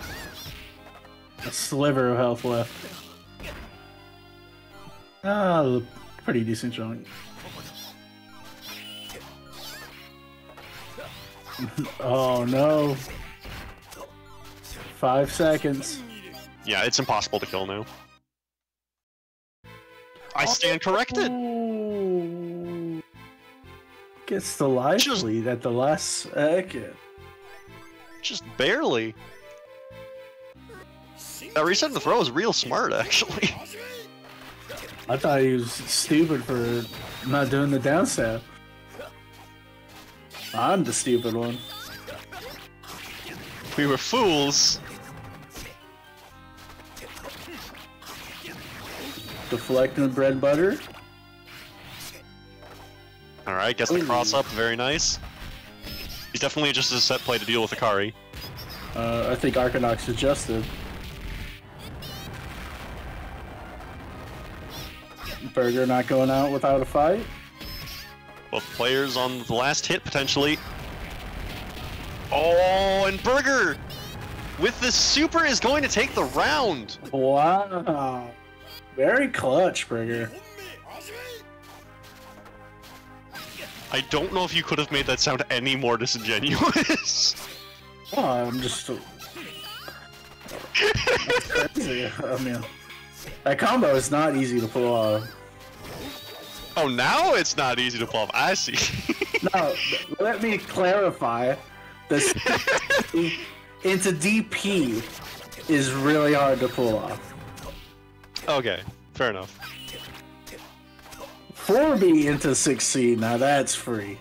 A sliver of health left. Ah, pretty decent jump. Oh no. 5 seconds. Yeah, it's impossible to kill now. I stand corrected! Oh. Gets the life Just- lead at the last second. Just barely. That reset the throw is real smart, actually. I thought he was stupid for not doing the down stab. I'm the stupid one. We were fools. Deflecting the bread and butter. Alright, gets the cross up, very nice. He's definitely adjusted his set play to deal with Akari. I think Arcanox adjusted. Burger not going out without a fight. Both players on the last hit, potentially. Oh, and Burger, with the super, is going to take the round. Wow. Very clutch, Burger. I don't know if you could have made that sound any more disingenuous. Oh, I'm just... That's crazy. I mean, that combo is not easy to pull off. Oh, now it's not easy to pull off. I see. No, let me clarify. This into DP is really hard to pull off. Okay, fair enough. 4B into 6C, now that's free.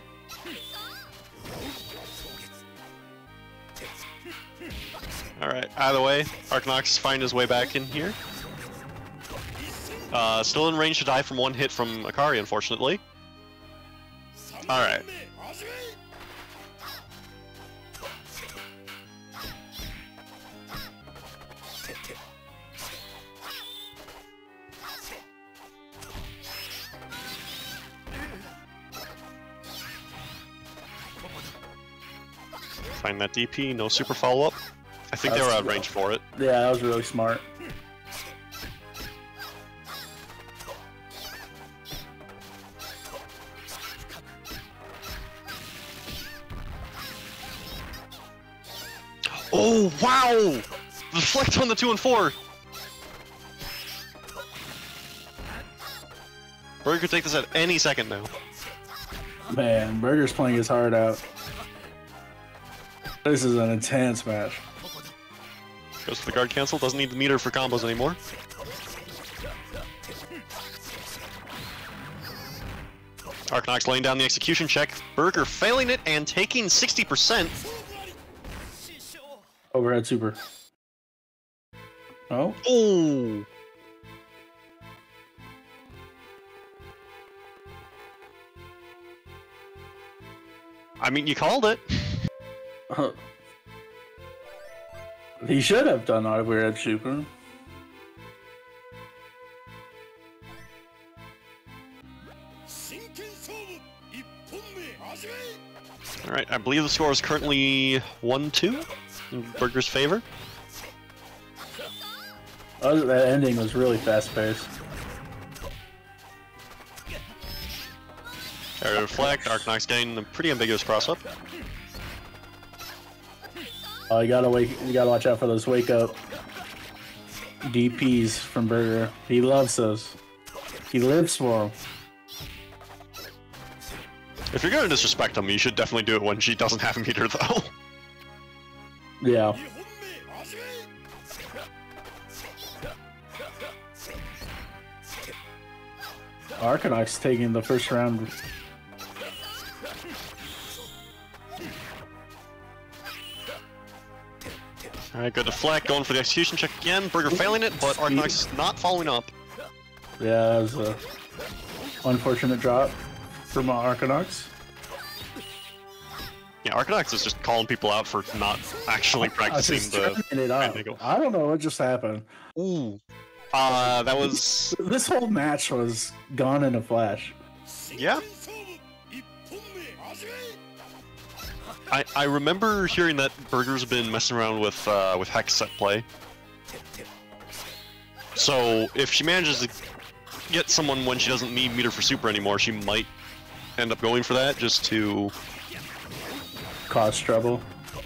Alright, either way, Arcanox find his way back in here. Still in range to die from one hit from Akari, unfortunately. Alright. Find that DP, no super follow-up. I think they were out of range for it. Yeah, that was really smart. Oh, wow! Deflect on the 2 and 4! Burger could take this at any second now. Man, Burger's playing his heart out. This is an intense match. Goes for the guard cancel, doesn't need the meter for combos anymore. Arkanox laying down the execution check. Burger failing it and taking 60%. Overhead super. Oh? Oh! I mean, you called it. He should have done overhead super. Alright, I believe the score is currently 1-2 in Burger's favor. Oh, that ending was really fast-paced. Area deflect, Arkanox getting a pretty ambiguous cross-up. Oh, you gotta watch out for those wake-up DPs from Burger. He loves those. He lives for them. If you're gonna disrespect him, you should definitely do it when she doesn't have a meter, though. Yeah. Arkanox taking the first round. Alright, good deflect, going for the execution check again. Burger failing it, but Arkanox is not following up. Yeah, that was a unfortunate drop from Arkanox. Yeah, Arkanox is just calling people out for not actually practicing the... I don't know what just happened. Ooh. That was... This whole match was gone in a flash. Yeah. I remember hearing that Burger's been messing around with Hex set play. So if she manages to get someone when she doesn't need meter for super anymore, she might end up going for that just to cause trouble.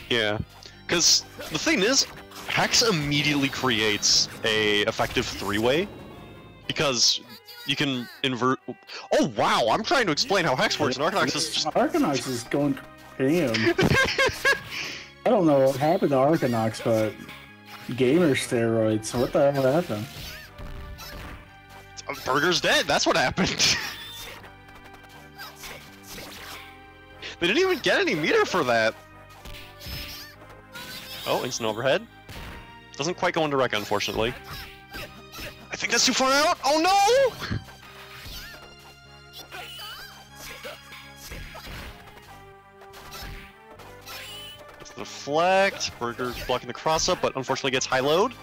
Yeah, because the thing is, Hex immediately creates a effective three-way because you can invert. Oh wow! I'm trying to explain how Hex works, and Arkanox is just. Arkanox is going. Damn. I don't know what happened to Arkanox, but gamer steroids. What the hell happened? Burger's dead. That's what happened. They didn't even get any meter for that. Oh, instant overhead. Doesn't quite go into Rekka, unfortunately. I think that's too far out. Oh no! Gets the deflect. Burger blocking the cross up, but unfortunately gets high load.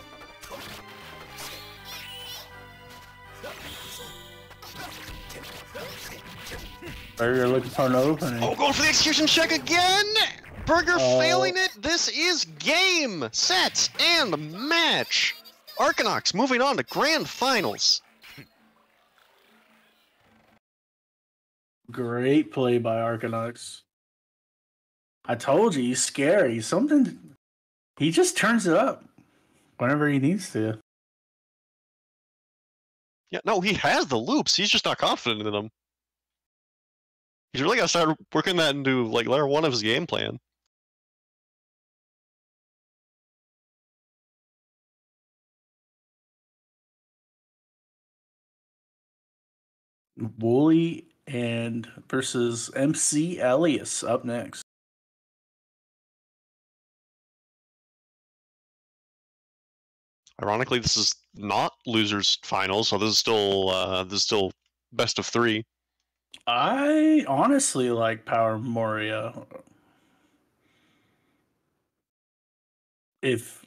Burger looking for an opening. Oh, going for the execution check again! Burger failing it. This is game, set, and match. Arkanox moving on to grand finals. Great play by Arkanox. I told you, he's scary. Something. He just turns it up whenever he needs to. Yeah, no, he has the loops. He's just not confident in them. He's really got to start working that into like layer one of his game plan. Wooly and versus MC Elias up next. Ironically, this is not losers finals, so this is still best of three. I honestly like Power Moria. If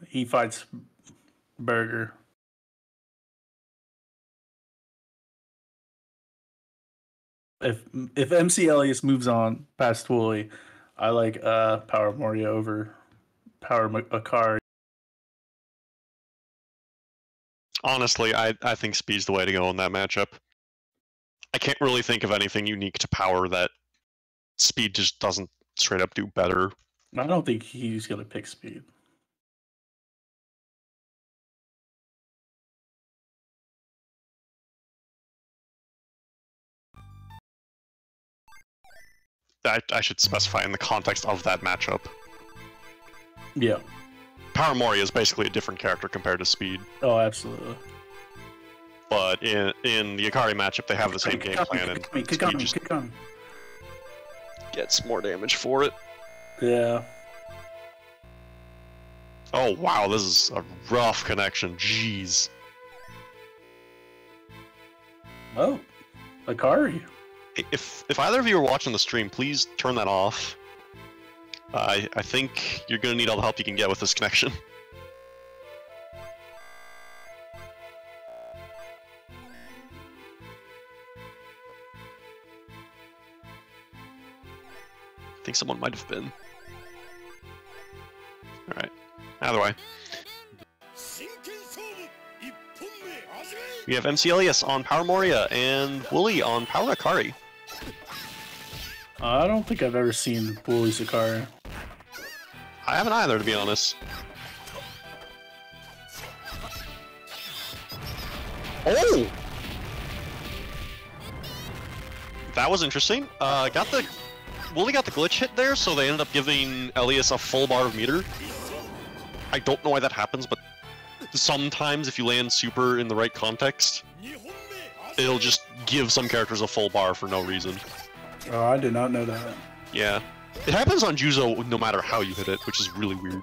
he fights Burger. If MC Elias moves on past Wooly, I like Power Moria over power Akari. Honestly, I think speed's the way to go in that matchup. I can't really think of anything unique to power that speed just doesn't straight up do better. I don't think he's gonna pick speed. I should specify in the context of that matchup. Yeah. Power Moria is basically a different character compared to Speed. Oh, absolutely. But in the Akari matchup, they have the same game plan, and Speed just gets more damage for it. Yeah. Oh wow, this is a rough connection. Jeez. Oh, Akari. If either of you are watching the stream, please turn that off. I think you're gonna need all the help you can get with this connection. I think someone might have been. Alright. Either way. We have MC Elias on Power Moria and Wooly on Power Akari. I don't think I've ever seen Wooly Akari. I haven't either, to be honest. Oh! That was interesting. Wooly got the glitch hit there, so they ended up giving Elias a full bar of meter. I don't know why that happens, but sometimes if you land super in the right context, it'll just give some characters a full bar for no reason. Oh, I did not know that. Yeah. It happens on Juzo no matter how you hit it, which is really weird.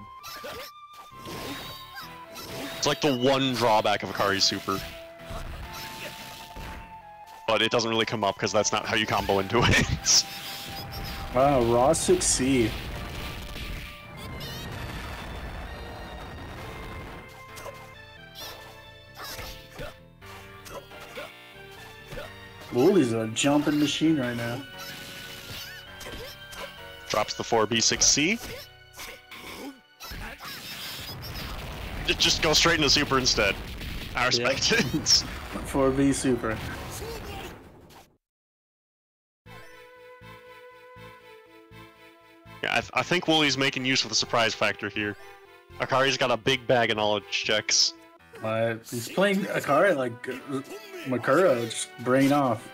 It's like the one drawback of Akari's super. But it doesn't really come up because that's not how you combo into it. Wow, Raw 6C. Wooly's a jumping machine right now. Drops the 4B6C. Just go straight into super instead. I respect it. 4B super. Yeah, I think Wooly's making use of the surprise factor here. Akari's got a big bag of knowledge checks. He's playing Akari like Makura, just brain off.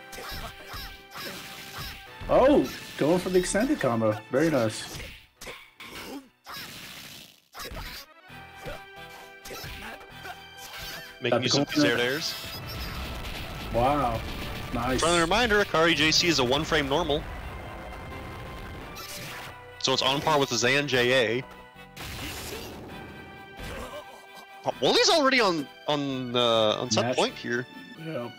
Oh, going for the extended combo. Very nice. Making use of these airs. Wow, nice. Friendly reminder, Akari JC is a one-frame normal. So it's on par with the Zan JA. Wooly's already on set point here. Yeah.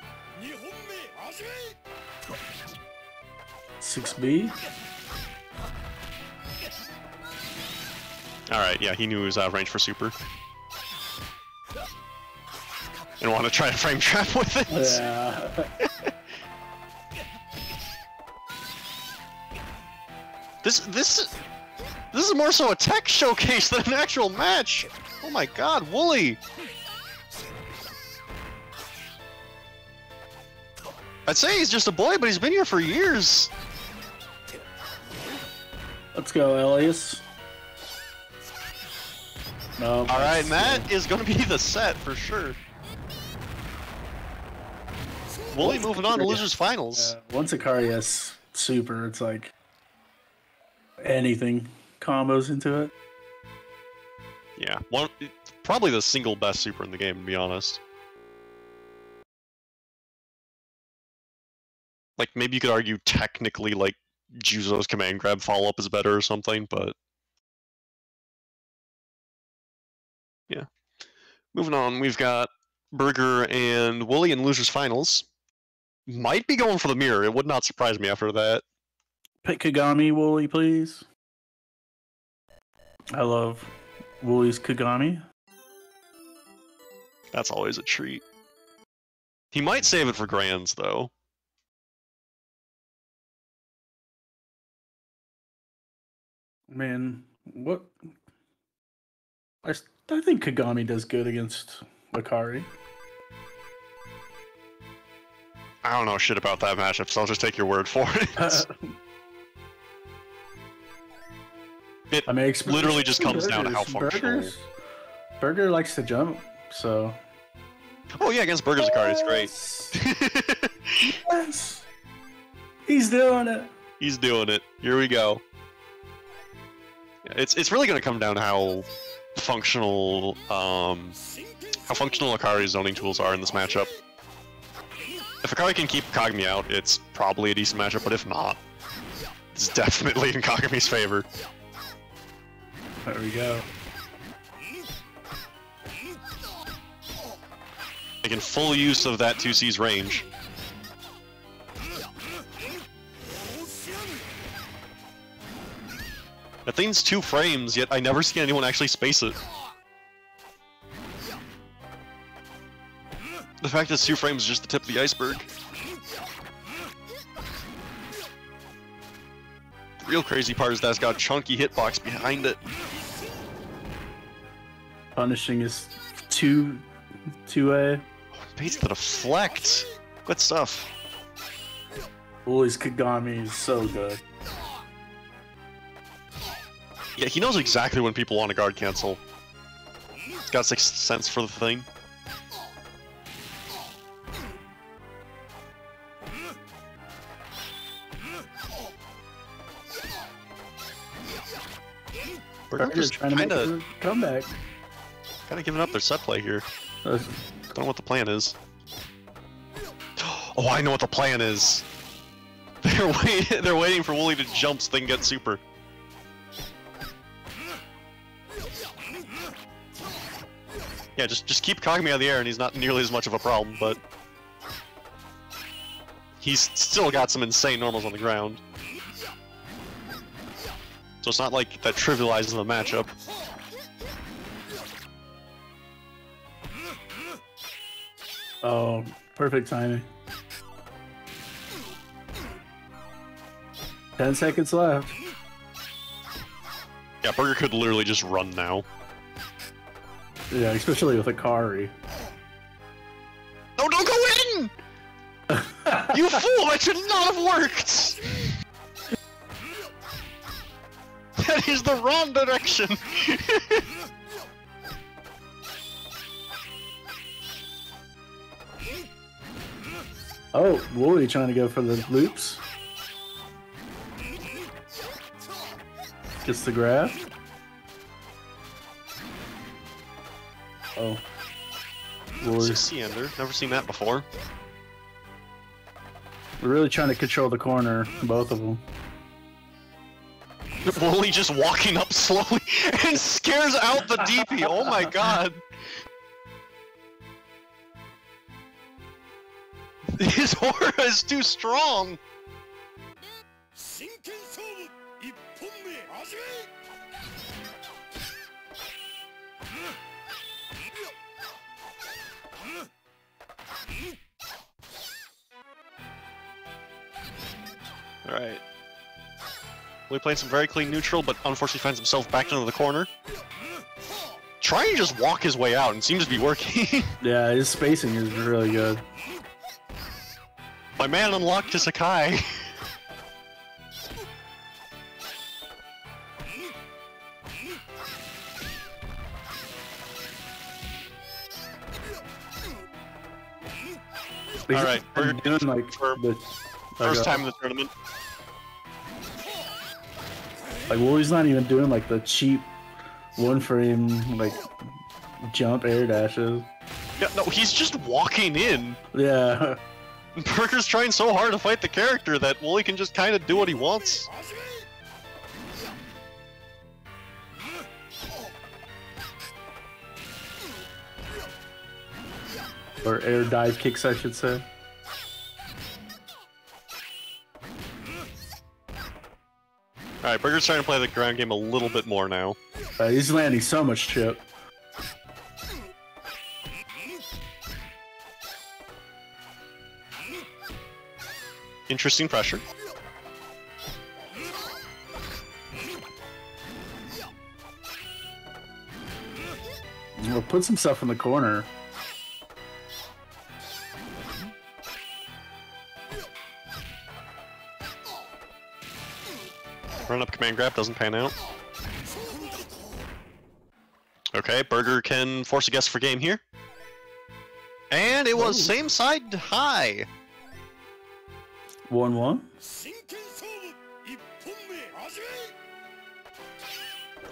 6B. Alright, yeah, he knew he was out of range for super. And want to try to frame trap with it. Yeah. This is more so a tech showcase than an actual match. Oh my god, Wooly! I'd say he's just a boy, but he's been here for years. Let's go, Elias. No. Alright, Matt is gonna be the set for sure. Wooly moving on to losers finals. Once Akari has super, it's like anything combos into it. Yeah, probably the single best super in the game, to be honest. Like, maybe you could argue technically, like, Juzo's command grab follow-up is better or something, but... yeah. Moving on, we've got Burger and Wooly in losers finals. Might be going for the mirror, it would not surprise me after that. Pick Kagami, Wooly, please. I love Wooly's Kagami. That's always a treat. He might save it for Grands, though. Man, what I think Kagami does good against Akari. I don't know shit about that matchup, so I'll just take your word for it. It I mean, literally just comes down to how functional. Burger likes to jump, so. Oh yeah, against Burger's Akari, it's great. Yes, he's doing it. He's doing it. Here we go. Yeah, it's really gonna come down to how functional Akari's zoning tools are in this matchup. If Akari can keep Kagami out, it's probably a decent matchup, but if not, it's definitely in Kagami's favor. There we go. Making full use of that 2C's range. That thing's 2 frames, yet I never see anyone actually space it. The fact that it's 2 frames is just the tip of the iceberg. The real crazy part is that it's got a chunky hitbox behind it. Punishing is 2A. Baits to deflect. Good stuff. Always Kagami is so good. Yeah, he knows exactly when people want to guard cancel. He's got 6th sense for the thing. Burger Burger's trying to make a comeback. Kinda giving up their set play here. Don't know what the plan is. Oh, I know what the plan is. They're waiting for Wooly to jump so they can get super. Yeah, just keep Kagami out of the air and he's not nearly as much of a problem, but he's still got some insane normals on the ground. So it's not like that trivializes the matchup. Oh, perfect timing. 10 seconds left. Yeah, Burger could literally just run now. Yeah, especially with Akari. No, don't go in! You fool! That should not have worked! That is the wrong direction! Oh, Wooly trying to go for the loops. Gets the grab. Oh. Wooly. 6C ender. Never seen that before. We're really trying to control the corner, both of them. Wooly just walking up slowly and scares out the DP. Oh my god. His aura is too strong. Alright. Wooly playing some very clean neutral, but unfortunately finds himself backed into the corner. Trying to just walk his way out and seems to be working. Yeah, his spacing is really good. My man unlocked his Akai. Alright, we're doing like for the first time in the tournament. Like Wooly's not even doing like the cheap 1 frame like jump air dashes. Yeah, no, he's just walking in. Yeah. Burger's trying so hard to fight the character that Wooly can just kind of do what he wants. Or air dive kicks, I should say. Alright, Burger's trying to play the ground game a little bit more now. He's landing so much chip. Interesting pressure. Well, puts himself in the corner. Run up command grab doesn't pan out. Okay, Burger can force a guess for game here. And it was same side high. 1-1.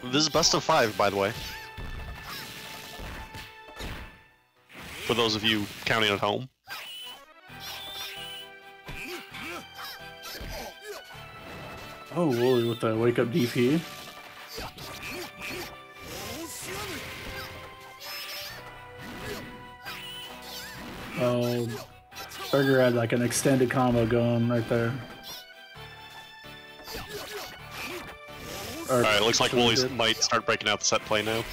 This is best of 5, by the way. For those of you counting at home. Oh, Wooly with the wake up DP. Oh, Burger had like an extended combo going right there. Alright, looks like Wooly might start breaking out the set play now.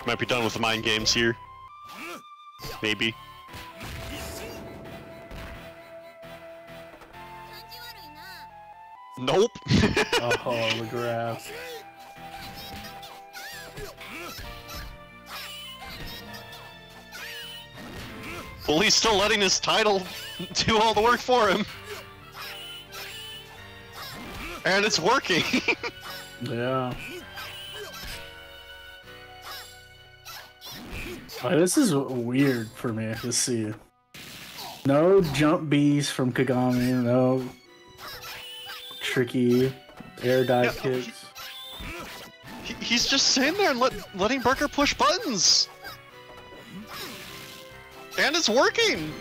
Might be done with the mind games here. Maybe. Nope. Oh, the grab. Well, he's still letting his title do all the work for him. And it's working. Yeah. This is weird for me to see. No jump Bs from Kagami, no tricky air dive kicks. He's just sitting there and letting Burger push buttons. And it's working!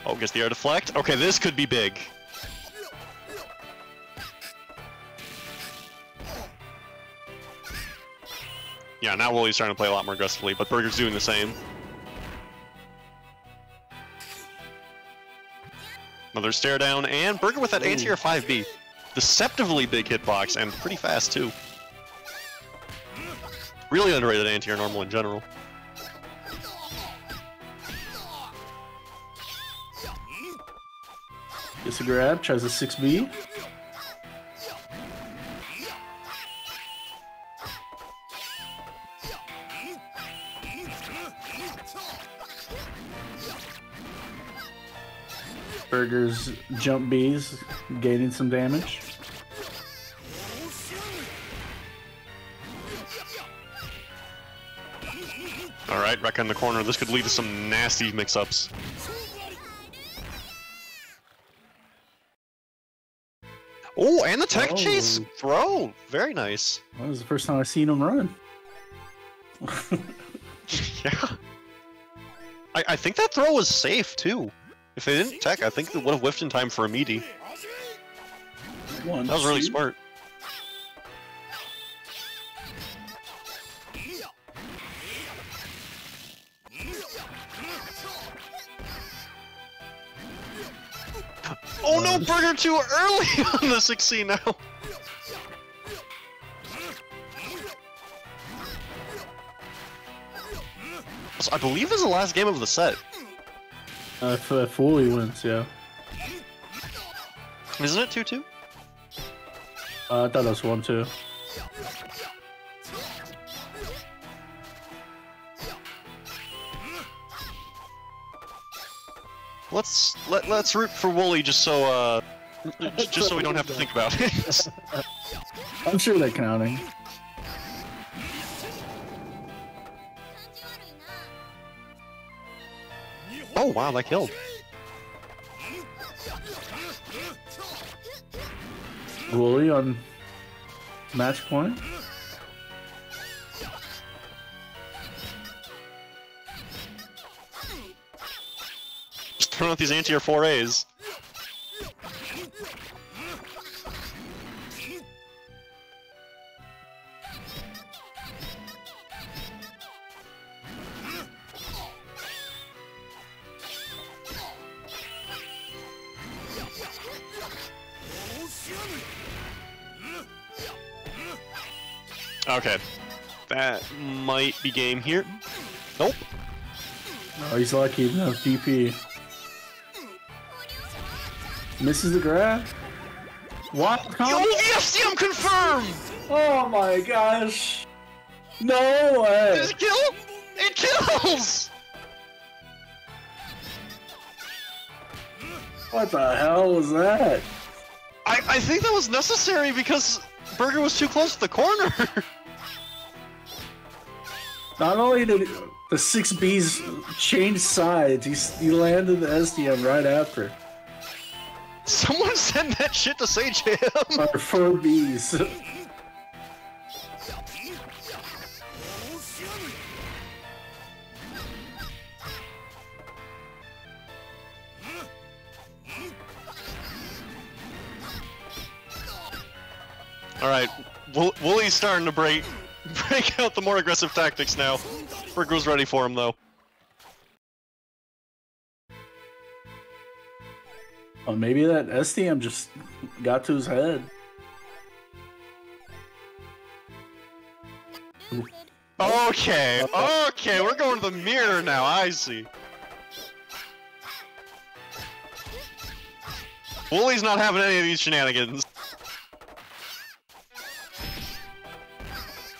Oh, gets the air deflect. Okay, this could be big. Yeah, now Wooly's trying to play a lot more aggressively, but Burger's doing the same. Another stare down, and Burger with that anti-air 5B. Deceptively big hitbox, and pretty fast too. Really underrated anti-air normal in general. Gets a grab, tries a 6B. Burger's jump B's gaining some damage. Alright, Rekka in the corner. This could lead to some nasty mix-ups. Oh, and the tech chase throw! Very nice. That was the first time I've seen him run. Yeah. I think that throw was safe, too. If they didn't tech, I think it would have whiffed in time for a meaty. That was really smart. Oh no, Burger too early on the 6C now! So I believe this is the last game of the set. If Wooly wins, yeah. Isn't it 2-2? I thought it was 1-2. Let's root for Wooly just so we don't have to think about it. I'm sure they're counting. Oh wow, that killed. Wooly on match point. Just throwing out these anti-air 4As. Okay, that might be game here. Nope. Oh, he's lucky. No DP. Misses the grab. What? Yo, the FCM confirmed! Oh my gosh! No way! Does it kill? It kills! What the hell was that? I think that was necessary because Burger was too close to the corner. Not only did the 6Bs change sides, he landed the SDM right after. Someone send that shit to Sage Him. Or 4Bs. Alright, Wooly's starting to break out the more aggressive tactics now. Burger was ready for him though. Oh, maybe that SDM just got to his head. Okay, we're going to the mirror now, I see. Wooly's not having any of these shenanigans.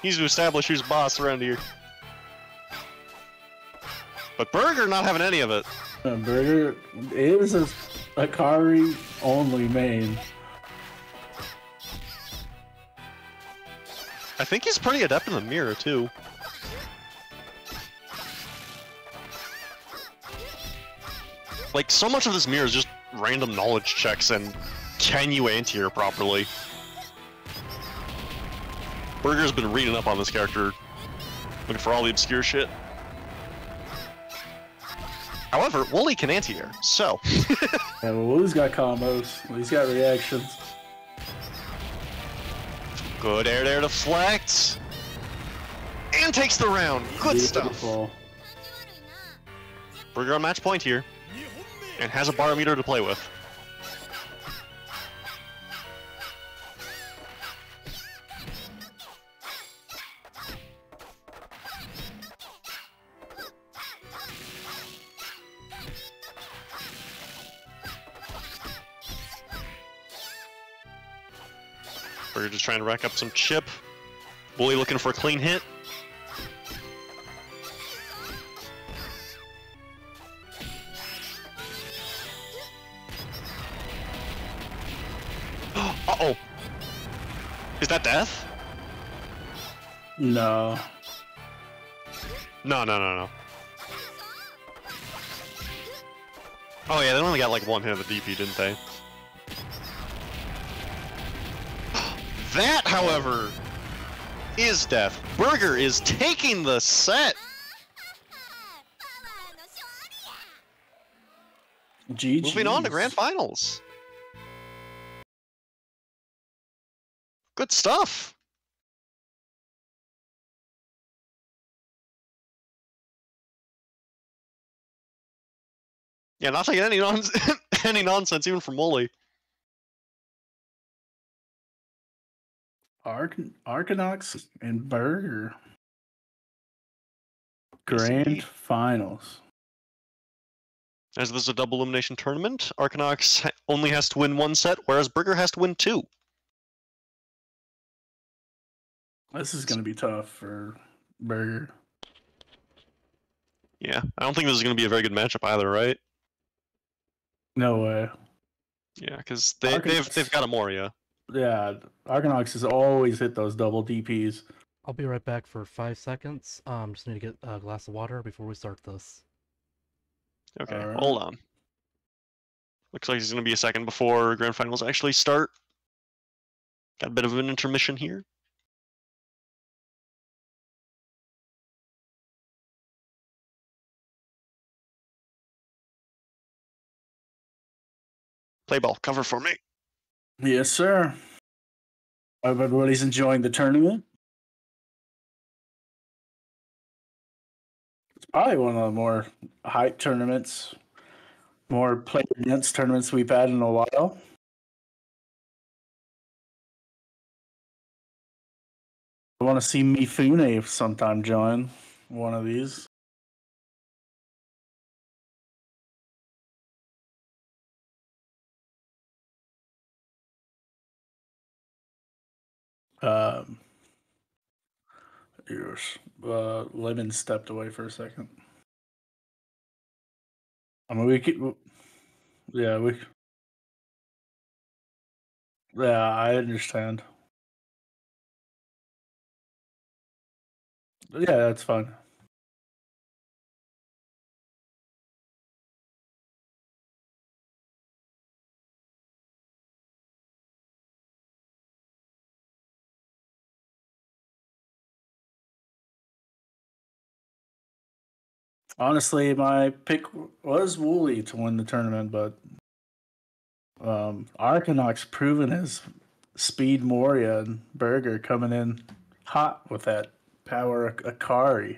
He's to establish who's boss around here. But Burger not having any of it. Burger, it was a Akari only main. I think he's pretty adept in the mirror too. Like, so much of this mirror is just random knowledge checks and can you anti-air properly? Burger's been reading up on this character, looking for all the obscure shit. However, Wooly can anti-air, so... Yeah, well, Woo's got combos. He's got reactions. Good air there to deflect! And takes the round! Good Beautiful. stuff! Burger on match point here, and has a barometer to play with. We're just trying to rack up some chip. Wooly looking for a clean hit. Uh-oh. Is that death? No. No. Oh yeah, they only got like one hit of the DP, didn't they? That, however, is death. Burger is taking the set. GG. Moving on to Grand Finals. Good stuff. Yeah, not taking any any nonsense even from Wooly. Arkanox and Burger. Grand Finals. As this is a double elimination tournament, Arkanox only has to win one set, whereas Burger has to win two. This is going to be tough for Burger. Yeah, I don't think this is going to be a very good matchup either, right? No way. Yeah, because they've got a Moria. Yeah, Arkanox has always hit those double DPs. I'll be right back for 5 seconds. Just need to get a glass of water before we start this. Okay, Alright. hold on. Looks like it's going to be a second before Grand Finals actually start. Got a bit of an intermission here. Play ball, cover for me. Yes, sir. Hope everybody's enjoying the tournament. It's probably one of the more hype tournaments, more player against tournaments we've had in a while. I want to see Mifune sometime join one of these. Um, yours. Lemon stepped away for a second. I mean, we could. Yeah, we. Yeah, I understand. Yeah, that's fine. Honestly, my pick was Wooly to win the tournament, but Arcanox proven his speed Moria and Burger coming in hot with that power Akari.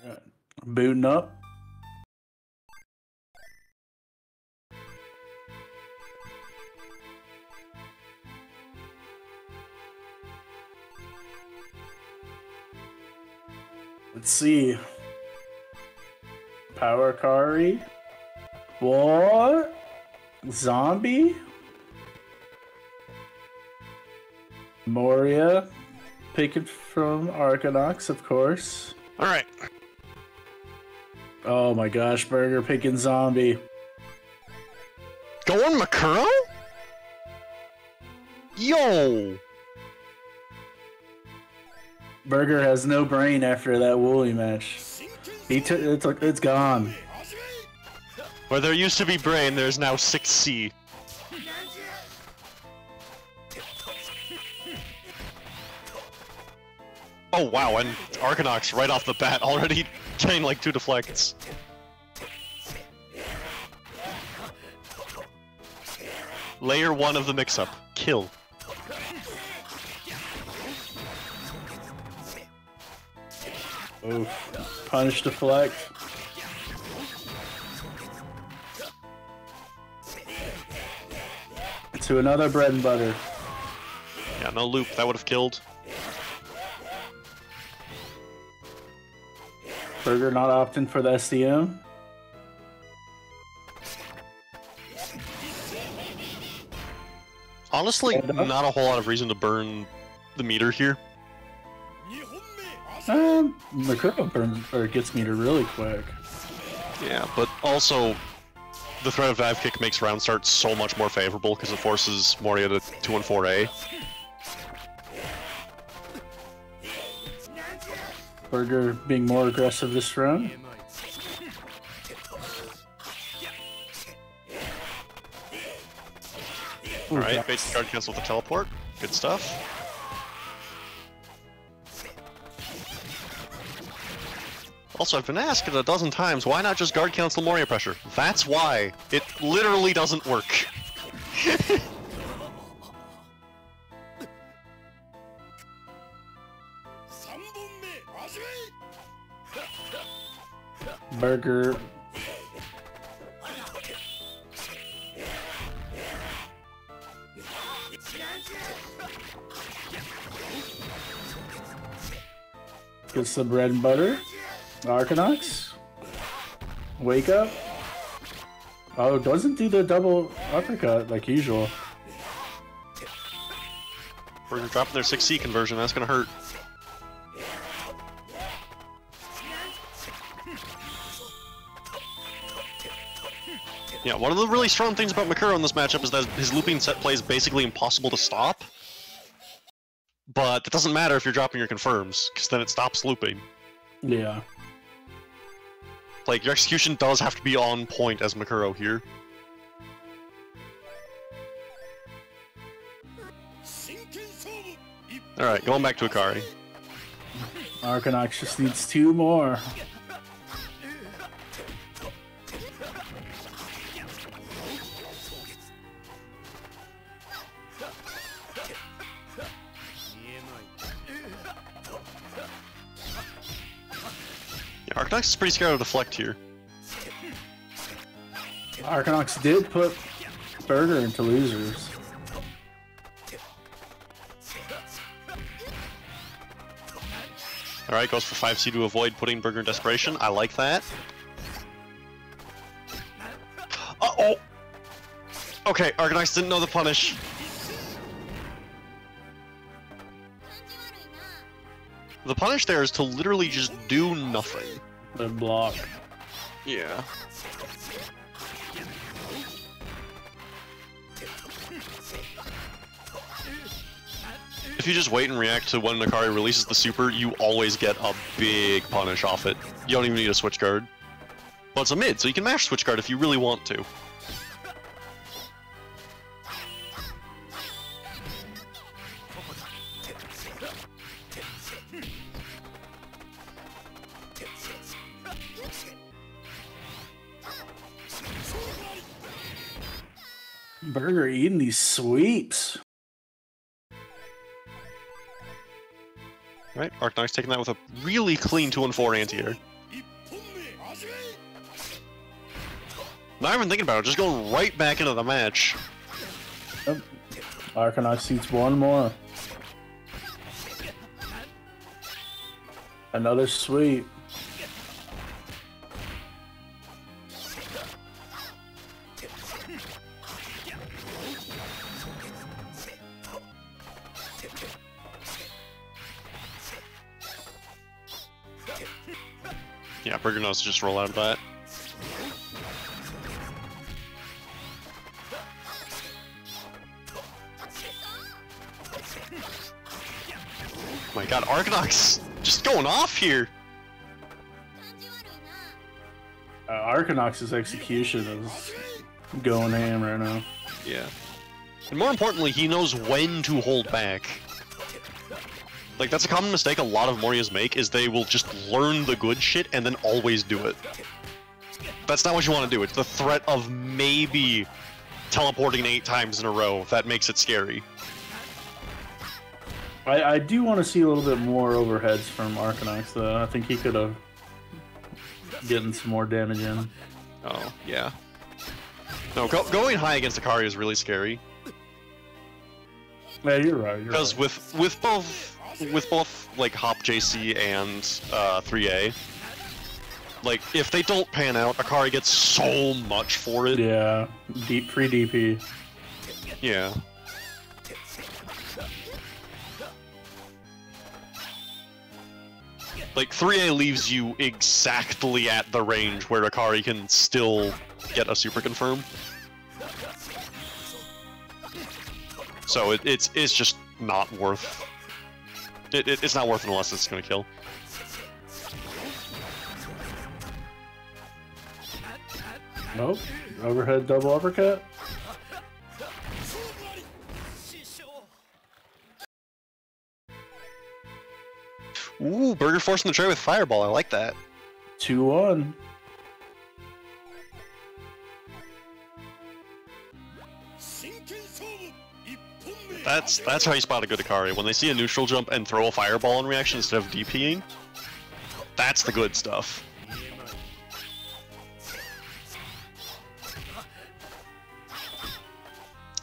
Right. Booting up. Let's see. Power Akari. What? Zombie? Moria. Picking from Arcanox, of course. Alright. Oh my gosh, Burger picking Zombie. Going Makuro? Yo! Burger has no brain after that Wooly match. He took it's gone. Where there used to be brain, there's now 6C. Oh wow, and Arcanox right off the bat already getting like 2 deflects. Layer 1 of the mix-up. Kill. Oof. Punish deflect. To another bread and butter. Yeah, no loop, that would have killed. Burger not opting for the SDM. Honestly, not a whole lot of reason to burn the meter here. Makuro burns or gets meter really quick. Yeah, but also the threat of dive kick makes round start so much more favorable because it forces Moria to 2 and 4A. Burger being more aggressive this round. Alright, basic guard cancel with the teleport. Good stuff. Also, I've been asked it a dozen times, why not just guard cancel Moria pressure? That's why. It literally doesn't work. Burger. Get some bread and butter. Arcanox. Wake up. Oh, doesn't do the double uppercut like usual. We're dropping their 6C conversion, that's gonna hurt. Yeah, one of the really strong things about Makuro in this matchup is that his looping set play is basically impossible to stop. But it doesn't matter if you're dropping your confirms, because then it stops looping. Yeah. Like, your execution does have to be on point as Makuro here. Alright, going back to Akari. Arcanox just needs 2 more. Arcanox is pretty scared of deflect here. Arcanox did put Burger into losers. Alright, goes for 5C to avoid putting Burger in desperation. I like that. Uh-oh! Okay, Arcanox didn't know the punish. The punish there is to literally just do nothing. The block. Yeah. If you just wait and react to when Nakari releases the super, you always get a big punish off it. You don't even need a switch guard. Well, it's a mid, so you can mash switch guard if you really want to. Burger eating these sweeps. Right, Arcanox taking that with a really clean 2-4 anti-air. Not even thinking about it, just going right back into the match. Yep. Arcanox eats one more. Another sweep. Yeah, Burger knows to just roll out of that. My god, Arcanox just going off here! Arcanox's execution is going ham right now. Yeah. And more importantly, he knows when to hold back. Like, that's a common mistake a lot of Morias make, is they will just learn the good shit and then always do it. That's not what you want to do. It's the threat of maybe teleporting 8 times in a row that makes it scary. I do want to see a little bit more overheads from Arcanox, though. I think he could have gotten some more damage in. Oh, yeah. No, going high against Akari is really scary. Yeah, you're right. Because with both like Hop JC and 3A, like if they don't pan out, Akari gets so much for it. Yeah, free DP. Yeah. Like 3A leaves you exactly at the range where Akari can still get a super confirm. So it's just not worth. It's not worth it unless it's gonna kill. Nope. Overhead double uppercut. Ooh, Burger forcing the tray with Fireball. I like that. 2-1. That's how you spot a good Akari. When they see a neutral jump and throw a Fireball in reaction instead of DPing, that's the good stuff.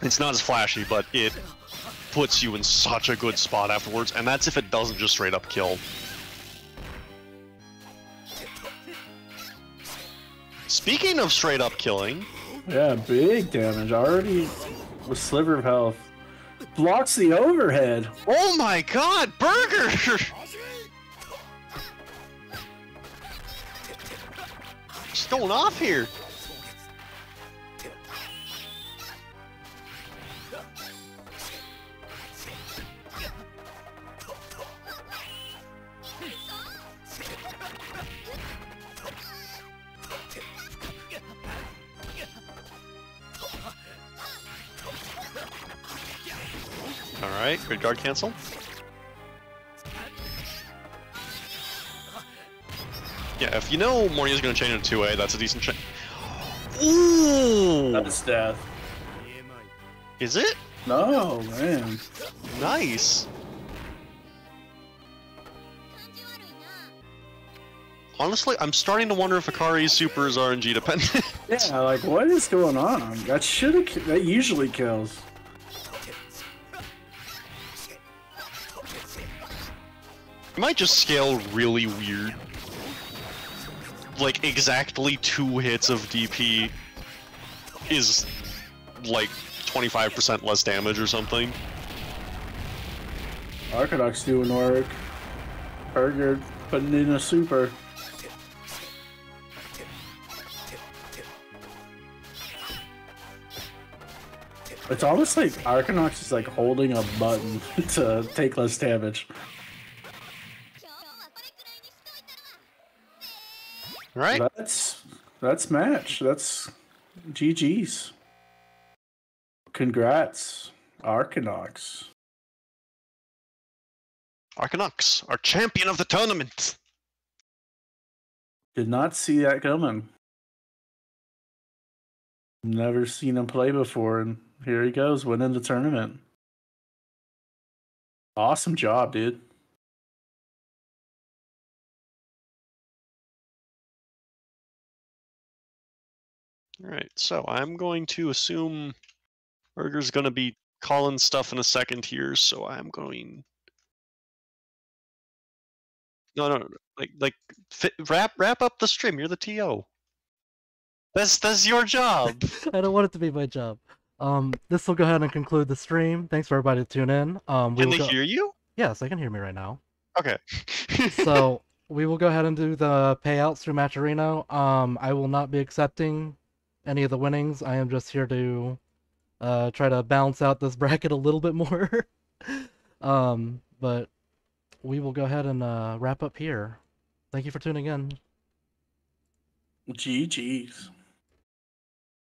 It's not as flashy, but it puts you in such a good spot afterwards, and that's if it doesn't just straight up kill. Speaking of straight up killing... Yeah, big damage. Already with sliver of health. Blocks the overhead. Oh my god, Burger! Just going off here. Alright, grid guard cancel. Yeah, if you know Moria's gonna chain into 2A, that's a decent chain. Ooh! That's death. Is it? No, man. Nice. Honestly, I'm starting to wonder if Akari's super is RNG dependent. Yeah, like what is going on? That usually kills. It might just scale really weird. Like, exactly 2 hits of DP is, like, 25% less damage or something. Arcadox doing work. Burger putting in a super. It's almost like Arcanox is like holding a button to take less damage. Right? That's match. That's GG's. Congrats, Arcanox. Arcanox, our champion of the tournament! Did not see that coming. Never seen him play before, and here he goes, winning the tournament. Awesome job, dude. Alright, so I'm going to assume Burger's gonna be calling stuff in a second here, so I'm going... No, wrap up the stream, you're the TO. That's your job! I don't want it to be my job. This will go ahead and conclude the stream. Thanks for everybody to tune in. Can they hear you? Yes, they can hear me right now. Okay. So we will go ahead and do the payouts through Matcherino. I will not be accepting any of the winnings. I am just here to try to balance out this bracket a little bit more. But we will go ahead and wrap up here. Thank you for tuning in. GG's.